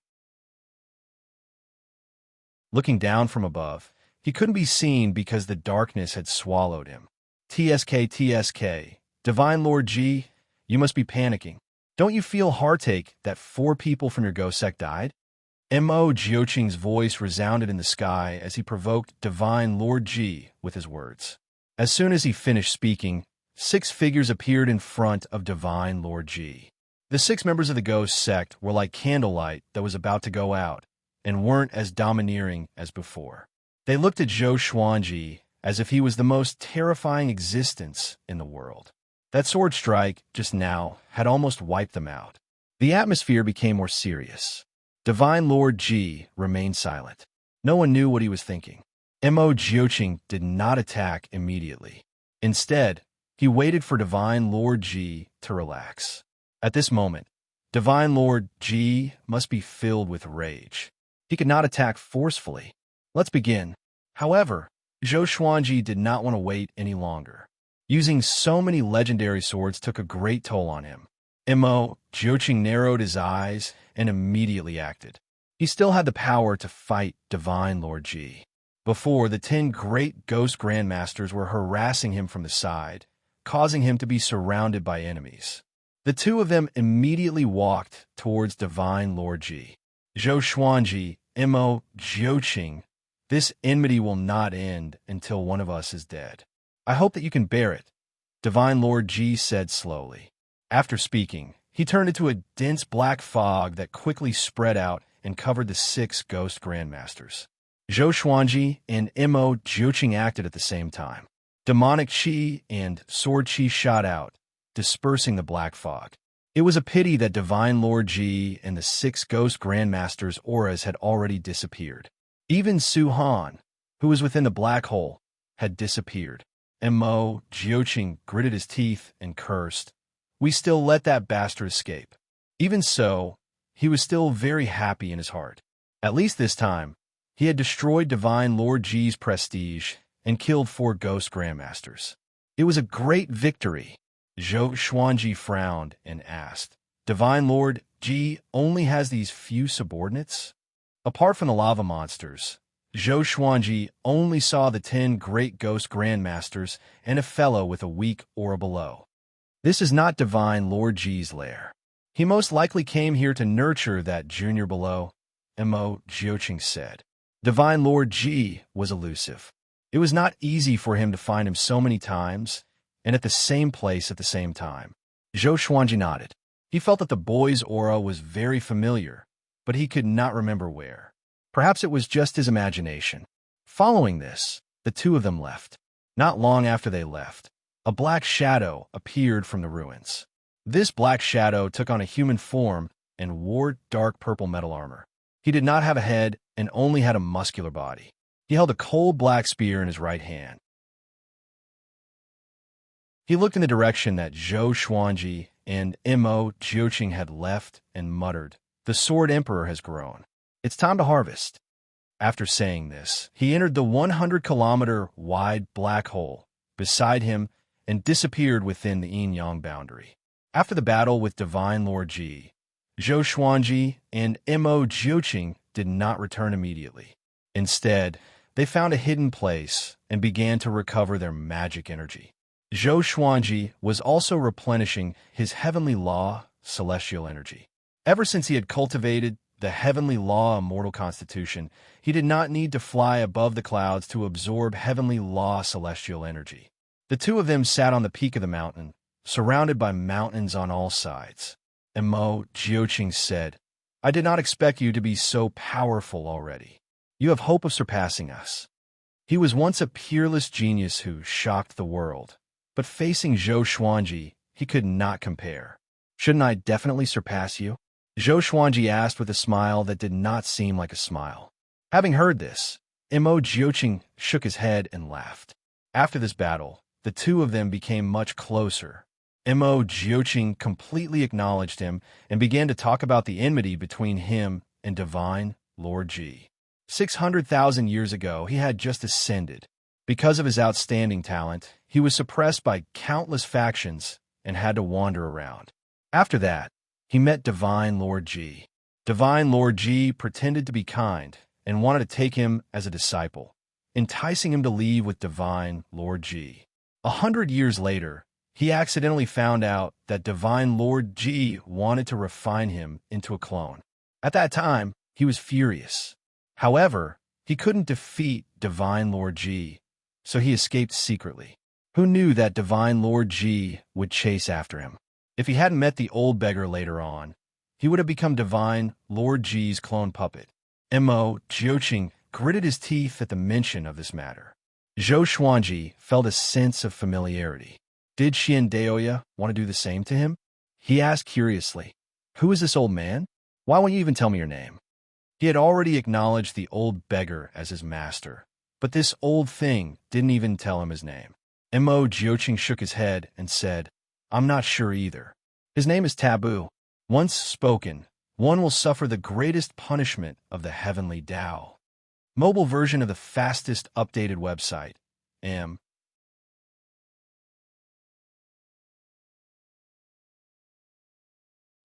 S1: Looking down from above, he couldn't be seen because the darkness had swallowed him. TSK, Divine Lord Ji, you must be panicking. Don't you feel heartache that 4 people from your ghost sect died? Mo Jioqing's voice resounded in the sky as he provoked Divine Lord Ji with his words. As soon as he finished speaking, 6 figures appeared in front of Divine Lord Ji. The 6 members of the ghost sect were like candlelight that was about to go out, and weren't as domineering as before. They looked at Zhou Xuanji as if he was the most terrifying existence in the world. That sword strike, just now, had almost wiped them out. The atmosphere became more serious. Divine Lord Ji remained silent. No one knew what he was thinking. Mo Jioqing did not attack immediately. Instead, he waited for Divine Lord Ji to relax. At this moment, Divine Lord Ji must be filled with rage. He could not attack forcefully. Let's begin. However, Zhou Xuanji did not want to wait any longer. Using so many legendary swords took a great toll on him. Mo Jioqing narrowed his eyes and immediately acted. He still had the power to fight Divine Lord Ji. Before, the 10 great ghost grandmasters were harassing him from the side, causing him to be surrounded by enemies. The 2 of them immediately walked towards Divine Lord Ji. Zhou Xuanji, Mo Jioqing, this enmity will not end until one of us is dead. I hope that you can bear it, Divine Lord Ji said slowly. After speaking, he turned into a dense black fog that quickly spread out and covered the 6 ghost grandmasters. Zhou Xuanji and Mo Jioqing acted at the same time. Demonic chi and sword chi shot out, dispersing the black fog. It was a pity that Divine Lord Ji and the 6 ghost grandmasters' auras had already disappeared. Even Su-han, who was within the black hole, had disappeared. Mo Jioqing gritted his teeth and cursed. We still let that bastard escape. Even so, he was still very happy in his heart. At least this time, he had destroyed Divine Lord Ji's prestige and killed 4 ghost grandmasters. It was a great victory. Zhou Xuanji frowned and asked, Divine Lord Ji only has these few subordinates? Apart from the lava monsters, Zhou Xuanji only saw the 10 great ghost grandmasters and a fellow with a weak aura below. This is not Divine Lord Ji's lair. He most likely came here to nurture that junior below, Mo Jiuqing said. Divine Lord Ji was elusive. It was not easy for him to find him so many times and at the same place at the same time. Zhou Xuanji nodded. He felt that the boy's aura was very familiar, but he could not remember where. Perhaps it was just his imagination. Following this, the two of them left. Not long after they left, a black shadow appeared from the ruins. This black shadow took on a human form and wore dark purple metal armor. He did not have a head and only had a muscular body. He held a cold black spear in his right hand. He looked in the direction that Zhou Xuanji and Mo Jiuqing had left and muttered, "The Sword Emperor has grown. It's time to harvest." After saying this, he entered the 100-kilometer-wide black hole beside him and disappeared within the yin-yang boundary. After the battle with Divine Lord Ji, Zhou Xuanji and Mo Jiuqing did not return immediately. Instead, they found a hidden place and began to recover their magic energy. Zhou Xuanji was also replenishing his heavenly law, celestial energy. Ever since he had cultivated the heavenly law immortal constitution, he did not need to fly above the clouds to absorb heavenly law celestial energy. The two of them sat on the peak of the mountain, surrounded by mountains on all sides. Mo Jiuqing said, "I did not expect you to be so powerful already. You have hope of surpassing us." He was once a peerless genius who shocked the world, but facing Zhou Xuanji, he could not compare. "Shouldn't I definitely surpass you?" Zhou Xuanji asked with a smile that did not seem like a smile. Having heard this, Mo Jiuqing shook his head and laughed. After this battle, the two of them became much closer. Mo Jiuqing completely acknowledged him and began to talk about the enmity between him and Divine Lord Ji. 600,000 years ago, he had just ascended. Because of his outstanding talent, he was suppressed by countless factions and had to wander around. After that, he met Divine Lord Ji. Divine Lord Ji pretended to be kind and wanted to take him as a disciple, enticing him to leave with Divine Lord Ji. 100 years later, he accidentally found out that Divine Lord Ji wanted to refine him into a clone. At that time, he was furious. However, he couldn't defeat Divine Lord Ji, so he escaped secretly. Who knew that Divine Lord Ji would chase after him? If he hadn't met the old beggar later on, he would have become Divine Lord Ji's clone puppet. Mo Jiuqing gritted his teeth at the mention of this matter. Zhou Xuanji felt a sense of familiarity. Did Xian Daoya want to do the same to him? He asked curiously, "Who is this old man? Why won't you even tell me your name?" He had already acknowledged the old beggar as his master, but this old thing didn't even tell him his name. Mo Jiuqing shook his head and said, "I'm not sure either. His name is taboo. Once spoken, one will suffer the greatest punishment of the heavenly Tao." Mobile version of the fastest updated website,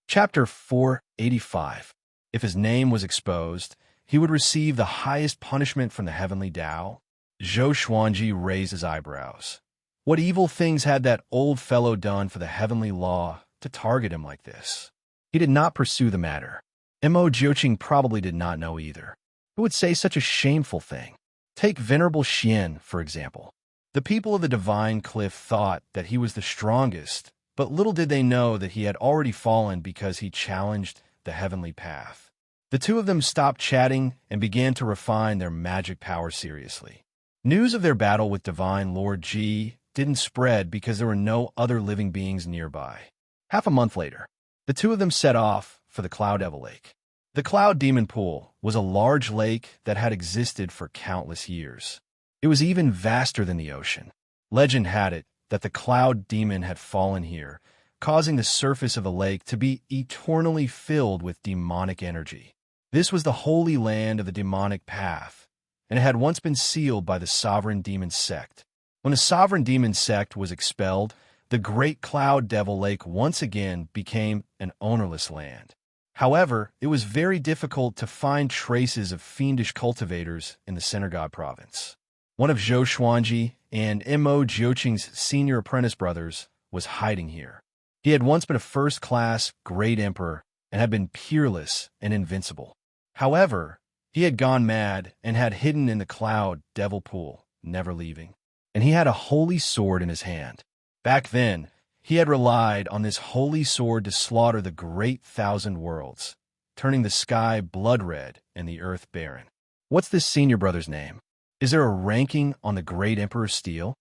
S1: Chapter 485. If his name was exposed, he would receive the highest punishment from the heavenly Tao. Zhou Xuanji raised his eyebrows. What evil things had that old fellow done for the heavenly law to target him like this? He did not pursue the matter. Mo Jiuqing probably did not know either. Who would say such a shameful thing? Take Venerable Xian, for example. The people of the Divine Cliff thought that he was the strongest, but little did they know that he had already fallen because he challenged the heavenly path. The two of them stopped chatting and began to refine their magic power seriously. News of their battle with Divine Lord Ji didn't spread because there were no other living beings nearby. Half a month later, the two of them set off for the Cloud Devil Lake. The Cloud Demon Pool was a large lake that had existed for countless years. It was even vaster than the ocean. Legend had it that the Cloud Demon had fallen here, causing the surface of the lake to be eternally filled with demonic energy. This was the holy land of the demonic path, and it had once been sealed by the sovereign demon sect. When the sovereign demon sect was expelled, the great Cloud Devil Lake once again became an ownerless land. However, it was very difficult to find traces of fiendish cultivators in the Center God province. One of Zhou Xuanji and Mo Jiuqing's senior apprentice brothers was hiding here. He had once been a first-class great emperor and had been peerless and invincible. However, he had gone mad and had hidden in the cloud devil pool, never leaving. And he had a holy sword in his hand. Back then, he had relied on this holy sword to slaughter the great thousand worlds, turning the sky blood-red and the earth barren. What's this senior brother's name? Is there a ranking on the great emperor's steel?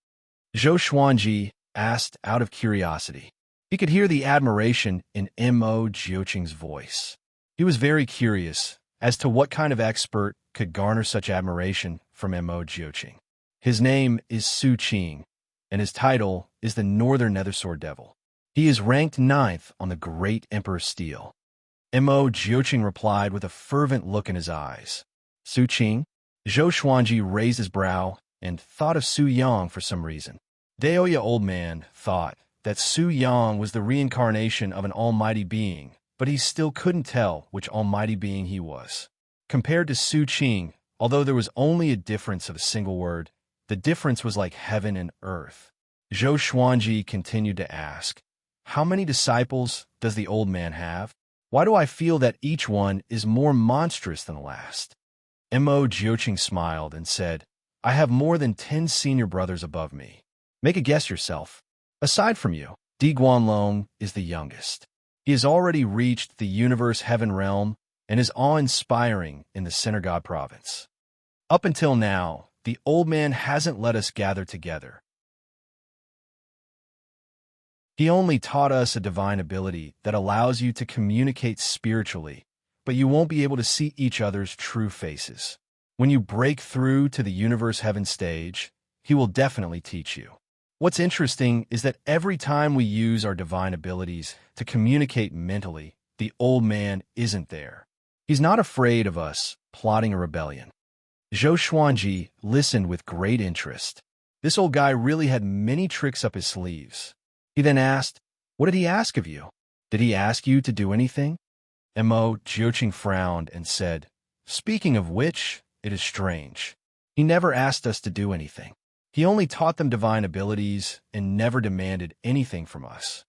S1: Zhou Xuanji asked out of curiosity. He could hear the admiration in Mo Jiuqing's voice. He was very curious as to what kind of expert could garner such admiration from Mo Jiuqing. His name is Su Qing, and his title is the Northern Nethersword Devil. He is ranked 9th on the Great Emperor's Steel. Mo Jiuqing replied with a fervent look in his eyes. Su Qing? Zhou Xuanji raised his brow and thought of Su Yang for some reason. Daoya Old Man thought that Su Yang was the reincarnation of an almighty being, but he still couldn't tell which almighty being he was. Compared to Su Qing, although there was only a difference of a single word, the difference was like heaven and earth. Zhou Xuanji continued to ask, "How many disciples does the old man have? Why do I feel that each one is more monstrous than the last?" Mo Jiuqing smiled and said, "I have more than 10 senior brothers above me. Make a guess yourself. Aside from you, Di Guanlong is the youngest. He has already reached the universe heaven realm and is awe-inspiring in the Center God province. Up until now, the old man hasn't let us gather together. He only taught us a divine ability that allows you to communicate spiritually, but you won't be able to see each other's true faces. When you break through to the universe heaven stage, he will definitely teach you. What's interesting is that every time we use our divine abilities to communicate mentally, the old man isn't there. He's not afraid of us plotting a rebellion." Zhou Xuanji listened with great interest. This old guy really had many tricks up his sleeves. He then asked, "What did he ask of you? Did he ask you to do anything?" Mo Jiuqing frowned and said, "Speaking of which, it is strange. He never asked us to do anything. He only taught them divine abilities and never demanded anything from us."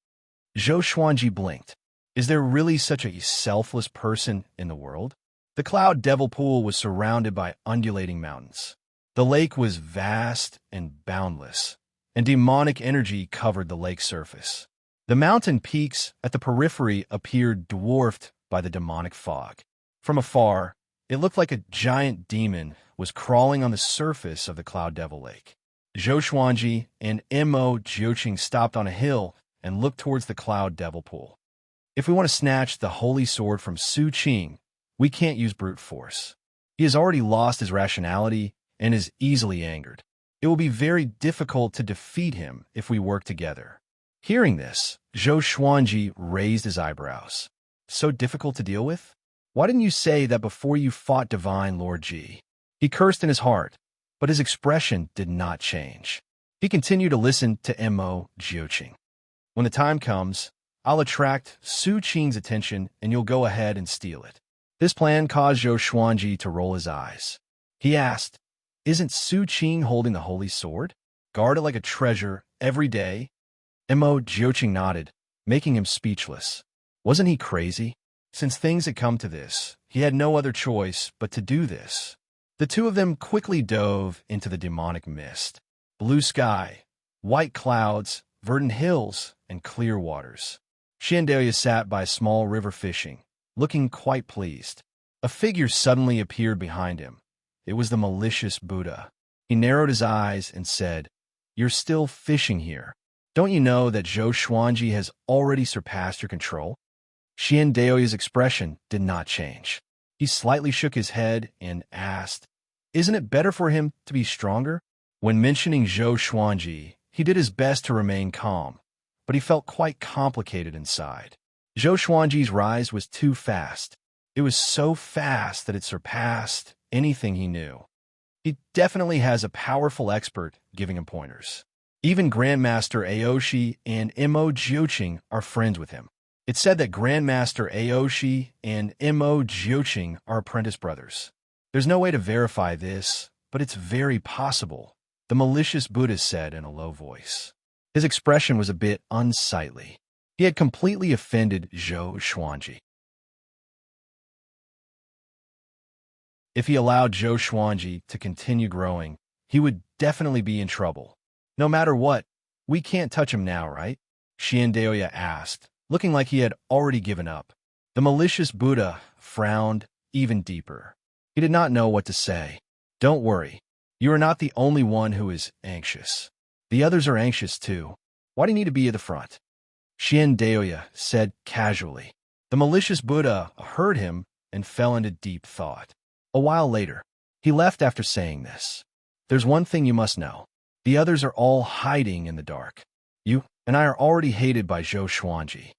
S1: Zhou Xuanji blinked. Is there really such a selfless person in the world? The cloud devil pool was surrounded by undulating mountains. The lake was vast and boundless, and demonic energy covered the lake's surface. The mountain peaks at the periphery appeared dwarfed by the demonic fog. From afar, it looked like a giant demon was crawling on the surface of the cloud devil lake. Zhou Xuanji and Mo Jiuqing stopped on a hill and looked towards the cloud devil pool. If we want to snatch the holy sword from Su Qing, we can't use brute force. He has already lost his rationality and is easily angered. It will be very difficult to defeat him if we work together. Hearing this, Zhou Xuanji raised his eyebrows. So difficult to deal with? Why didn't you say that before you fought Divine Lord Ji? He cursed in his heart, but his expression did not change. He continued to listen to Mo Jiuqing. When the time comes, I'll attract Su Qing's attention and you'll go ahead and steal it. This plan caused Zhou Xuanji to roll his eyes. He asked, "Isn't Su Qing holding the holy sword? Guard it like a treasure every day?" Mo Jiuqing nodded, making him speechless. Wasn't he crazy? Since things had come to this, he had no other choice but to do this. The two of them quickly dove into the demonic mist. Blue sky, white clouds, verdant hills, and clear waters. Xiandelia sat by a small river fishing, looking quite pleased. A figure suddenly appeared behind him. It was the malicious Buddha. He narrowed his eyes and said, "You're still fishing here. Don't you know that Zhou Xuanji has already surpassed your control?" Xiandeoya's expression did not change. He slightly shook his head and asked, "Isn't it better for him to be stronger?" When mentioning Zhou Xuanji, he did his best to remain calm, but he felt quite complicated inside. Zhou Xuanji's rise was too fast. It was so fast that it surpassed anything he knew. He definitely has a powerful expert giving him pointers. Even Grandmaster Aoshi and Mo Jiuqing are friends with him. It's said that Grandmaster Aoshi and Mo Jioqing are apprentice brothers. There's no way to verify this, but it's very possible, the malicious Buddhist said in a low voice. His expression was a bit unsightly. He had completely offended Zhou Xuanji. If he allowed Zhou Xuanji to continue growing, he would definitely be in trouble. No matter what, we can't touch him now, right? Xiandaoya asked, looking like he had already given up. The malicious Buddha frowned even deeper. He did not know what to say. Don't worry. You are not the only one who is anxious. The others are anxious too. Why do you need to be at the front? Xiandaoya said casually. The malicious Buddha heard him and fell into deep thought. A while later, he left after saying this. There's one thing you must know. The others are all hiding in the dark. You and I are already hated by Zhou Xuanji.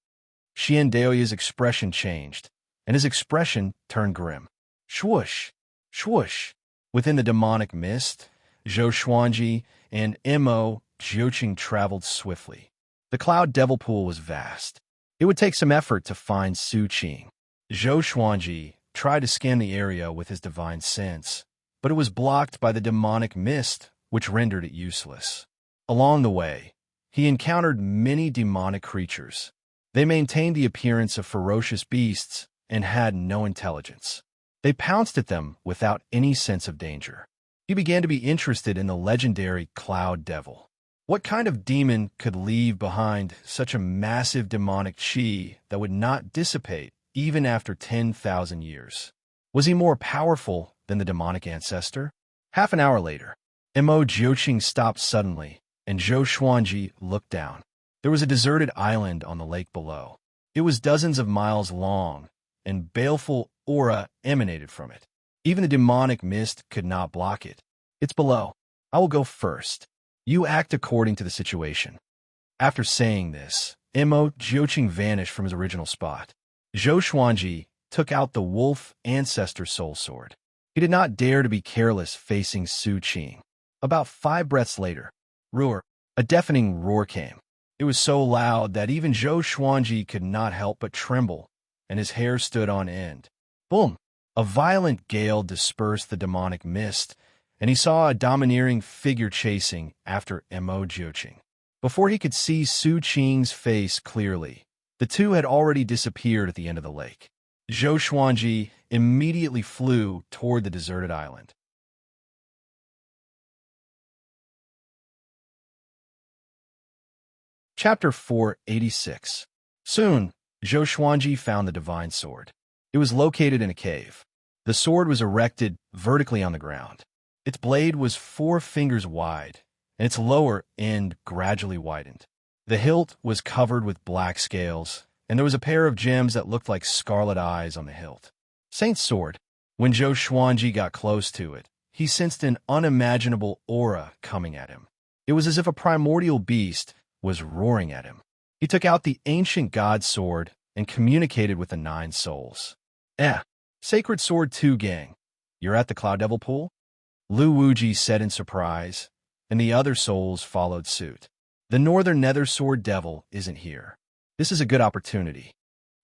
S1: Xiandaoya's expression changed, and his expression turned grim. Swoosh! Swoosh! Within the demonic mist, Zhou Xuanji and Mo Jioqing traveled swiftly. The cloud devil pool was vast. It would take some effort to find Su Qing. Zhou Xuanji tried to scan the area with his divine sense, but it was blocked by the demonic mist, which rendered it useless. Along the way, he encountered many demonic creatures. They maintained the appearance of ferocious beasts and had no intelligence. They pounced at them without any sense of danger. He began to be interested in the legendary Cloud Devil. What kind of demon could leave behind such a massive demonic chi that would not dissipate even after 10,000 years? Was he more powerful than the demonic ancestor? Half an hour later, Mo Jioqing stopped suddenly, and Zhou Xuanji looked down. There was a deserted island on the lake below. It was dozens of miles long, and baleful aura emanated from it. Even the demonic mist could not block it. It's below. I will go first. You act according to the situation. After saying this, Mo Jioqing vanished from his original spot. Zhou Xuanji took out the wolf ancestor soul sword. He did not dare to be careless facing Su Qing. About 5 breaths later, roar, a deafening roar came. It was so loud that even Zhou Xuanji could not help but tremble, and his hair stood on end. Boom! A violent gale dispersed the demonic mist, and he saw a domineering figure chasing after Mo Jioqing. Before he could see Su Qing's face clearly, the two had already disappeared at the end of the lake. Zhou Xuanji immediately flew toward the deserted island. Chapter 486. Soon, Zhou Xuanji found the divine sword. It was located in a cave. The sword was erected vertically on the ground. Its blade was 4 fingers wide, and its lower end gradually widened. The hilt was covered with black scales, and there was a pair of gems that looked like scarlet eyes on the hilt. Saint's sword. When Zhou Xuanji got close to it, he sensed an unimaginable aura coming at him. It was as if a primordial beast was roaring at him. He took out the ancient god sword and communicated with the 9 souls. Sacred Sword 2 gang, you're at the Cloud Devil pool? Lu Wuji said in surprise, and the other souls followed suit. The Northern Nether Sword Devil isn't here. This is a good opportunity.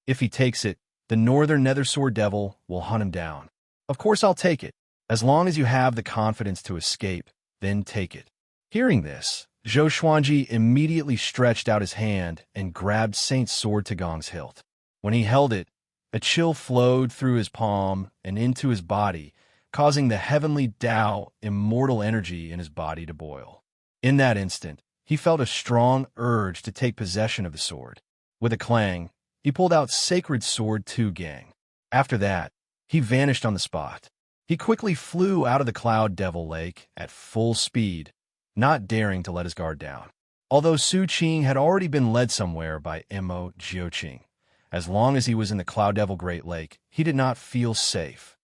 S1: If he takes it, the Northern Nether Sword Devil will hunt him down. Of course I'll take it. As long as you have the confidence to escape, then take it. Hearing this, Zhou Xuanji immediately stretched out his hand and grabbed Saint Sword Tagong's hilt. When he held it, a chill flowed through his palm and into his body, causing the heavenly Tao immortal energy in his body to boil. In that instant, he felt a strong urge to take possession of the sword. With a clang, he pulled out Sacred Sword 2 gang. After that, he vanished on the spot. He quickly flew out of the Cloud Devil Lake at full speed, not daring to let his guard down. Although Su Qing had already been led somewhere by Mo Jioqing, as long as he was in the Cloud Devil Great Lake, he did not feel safe.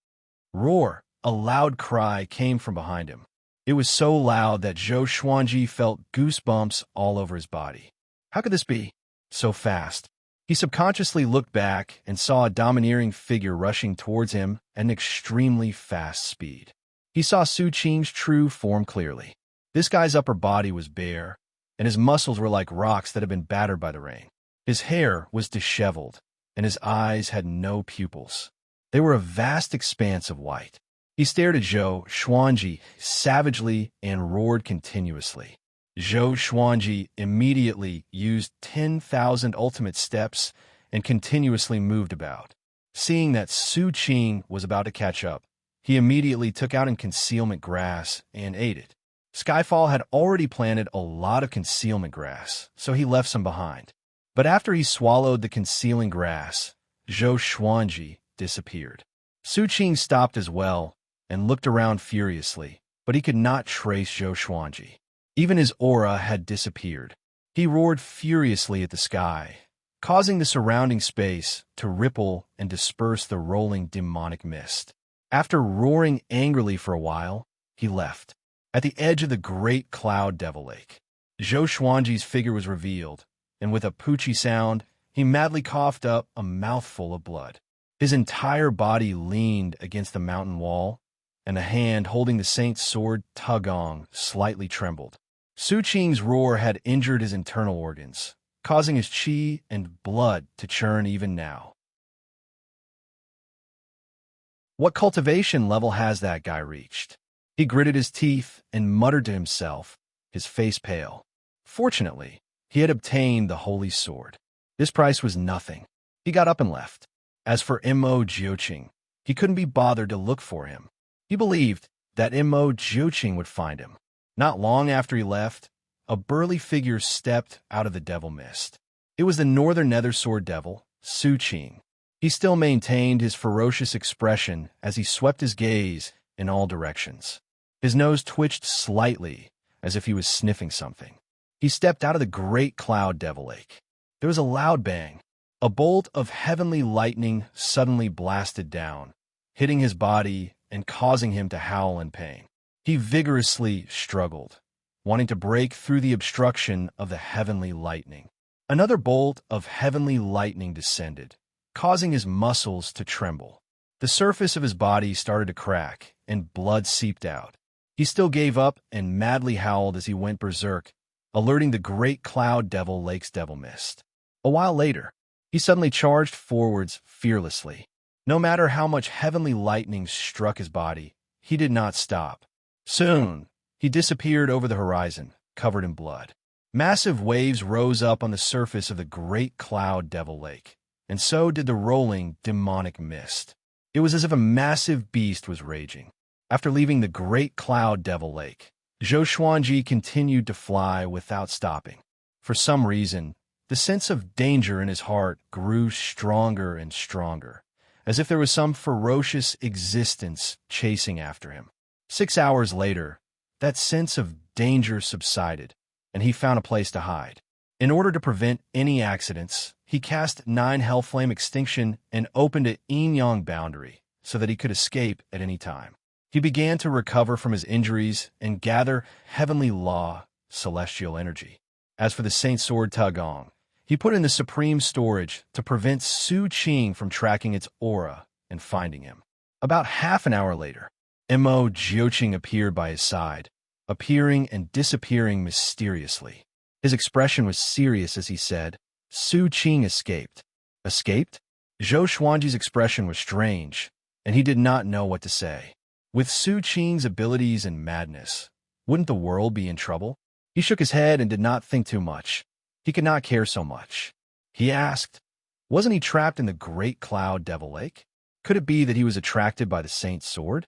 S1: Roar! A loud cry came from behind him. It was so loud that Zhou Xuanji felt goosebumps all over his body. How could this be? So fast. He subconsciously looked back and saw a domineering figure rushing towards him at an extremely fast speed. He saw Su Qing's true form clearly. This guy's upper body was bare, and his muscles were like rocks that had been battered by the rain. His hair was disheveled, and his eyes had no pupils. They were a vast expanse of white. He stared at Zhou Xuanji savagely and roared continuously. Zhou Xuanji immediately used 10,000 ultimate steps and continuously moved about. Seeing that Su Qing was about to catch up, he immediately took out in concealment grass and ate it. Skyfall had already planted a lot of concealment grass, so he left some behind. But after he swallowed the concealing grass, Zhou Xuanji disappeared. Su Qing stopped as well and looked around furiously, but he could not trace Zhou Xuanji. Even his aura had disappeared. He roared furiously at the sky, causing the surrounding space to ripple and disperse the rolling demonic mist. After roaring angrily for a while, he left. At the edge of the great cloud devil lake, Zhou Xuanji's figure was revealed, and with a poochie sound, he madly coughed up a mouthful of blood. His entire body leaned against the mountain wall, and a hand holding the saint's sword Tugong slightly trembled. Su Qing's roar had injured his internal organs, causing his qi and blood to churn even now. What cultivation level has that guy reached? He gritted his teeth and muttered to himself, his face pale. Fortunately, he had obtained the holy sword. This price was nothing. He got up and left. As for Mo Jiuqing, he couldn't be bothered to look for him. He believed that Mo Jiuqing would find him. Not long after he left, a burly figure stepped out of the devil mist. It was the Northern Nether Sword Devil, Su Qing. He still maintained his ferocious expression as he swept his gaze in all directions. His nose twitched slightly, as if he was sniffing something. He stepped out of the great cloud devil lake. There was a loud bang. A bolt of heavenly lightning suddenly blasted down, hitting his body and causing him to howl in pain. He vigorously struggled, wanting to break through the obstruction of the heavenly lightning. Another bolt of heavenly lightning descended, causing his muscles to tremble. The surface of his body started to crack, and blood seeped out. He still gave up and madly howled as he went berserk, alerting the great cloud devil lake's devil mist. A while later, he suddenly charged forwards fearlessly. No matter how much heavenly lightning struck his body, he did not stop. Soon, he disappeared over the horizon, covered in blood. Massive waves rose up on the surface of the great cloud devil lake, and so did the rolling demonic mist. It was as if a massive beast was raging. After leaving the great cloud devil lake, Zhou Xuanji continued to fly without stopping. For some reason, the sense of danger in his heart grew stronger and stronger, as if there was some ferocious existence chasing after him. 6 hours later, that sense of danger subsided, and he found a place to hide. In order to prevent any accidents, he cast 9 Hellflame Extinction and opened a yin-yang boundary so that he could escape at any time. He began to recover from his injuries and gather heavenly law, celestial energy. As for the Saint Sword Tugong, he put in the supreme storage to prevent Su Qing from tracking its aura and finding him. About half an hour later, Mo Jiuqing appeared by his side, appearing and disappearing mysteriously. His expression was serious as he said, "Su Qing escaped." Escaped? Zhou Xuanji's expression was strange, and he did not know what to say. With Su Qing's abilities and madness, wouldn't the world be in trouble? He shook his head and did not think too much. He could not care so much. He asked, wasn't he trapped in the great cloud devil lake? Could it be that he was attracted by the saint's sword?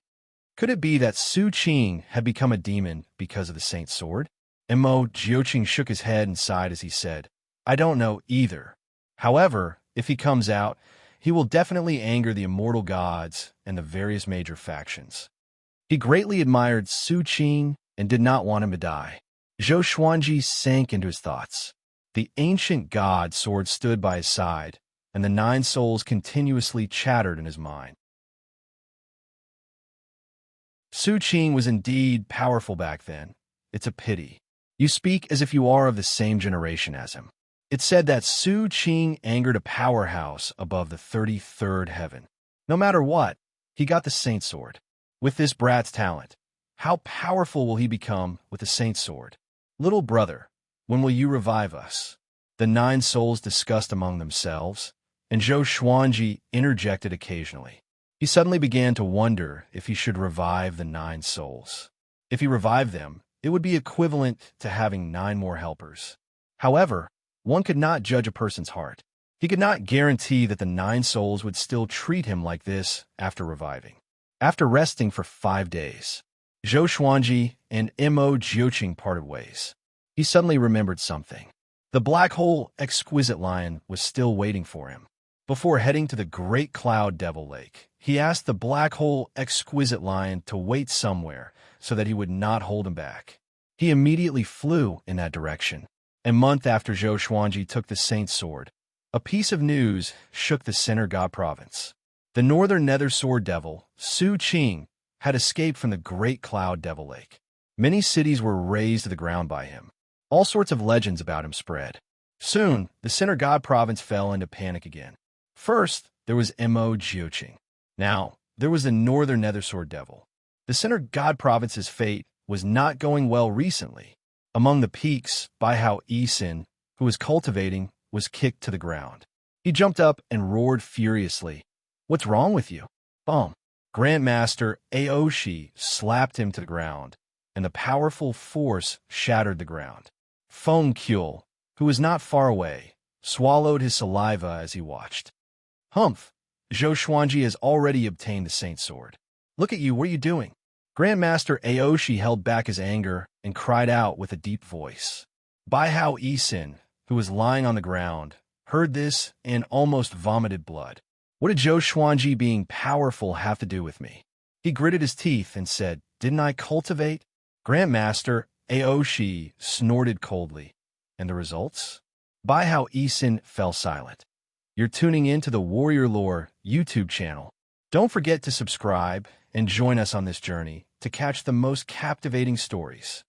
S1: Could it be that Su Qing had become a demon because of the saint's sword? Mo Jiuqing shook his head and sighed as he said, I don't know either. However, if he comes out, he will definitely anger the immortal gods and the various major factions. He greatly admired Su Qing and did not want him to die. Zhou Xuanji sank into his thoughts. The ancient god sword stood by his side, and the 9 souls continuously chattered in his mind. Su Qing was indeed powerful back then. It's a pity. You speak as if you are of the same generation as him. It's said that Su Qing angered a powerhouse above the 33rd heaven. No matter what, he got the Saint Sword. With this brat's talent, how powerful will he become with the Saint Sword? Little brother, when will you revive us? The 9 souls discussed among themselves, and Zhou Xuanji interjected occasionally. He suddenly began to wonder if he should revive the 9 souls. If he revived them, it would be equivalent to having 9 more helpers. However, one could not judge a person's heart. He could not guarantee that the 9 souls would still treat him like this after reviving. After resting for 5 days, Zhou Xuanji and Mo Jiuqing parted ways. He suddenly remembered something. The black hole exquisite lion was still waiting for him. Before heading to the Great Cloud Devil Lake, he asked the black hole exquisite lion to wait somewhere so that he would not hold him back. He immediately flew in that direction. A month after Zhou Xuanji took the Saint's Sword, a piece of news shook the Center God Province. The Northern Nether Sword Devil, Su Qing, had escaped from the Great Cloud Devil Lake. Many cities were razed to the ground by him. All sorts of legends about him spread. Soon, the Center God Province fell into panic again. First, there was Mo Jiuqing. Now, there was the Northern Nether Sword Devil. The Center God Province's fate was not going well recently. Among the peaks, Baihao Yisin, who was cultivating, was kicked to the ground. He jumped up and roared furiously. "What's wrong with you?" Boom! Grandmaster Aoshi slapped him to the ground, and the powerful force shattered the ground. Feng Kyul, who was not far away, swallowed his saliva as he watched. "Humph! Zhou Xuanji has already obtained the Saint's Sword. Look at you, what are you doing?" Grandmaster Aoshi held back his anger and cried out with a deep voice. Baihao Yisin, who was lying on the ground, heard this and almost vomited blood. What did Zhou Xuanji being powerful have to do with me? He gritted his teeth and said, "Didn't I cultivate?" Grandmaster Aoshi snorted coldly. And the results? Baihao Yisin fell silent. You're tuning in to the Warrior Lore YouTube channel. Don't forget to subscribe and join us on this journey to catch the most captivating stories.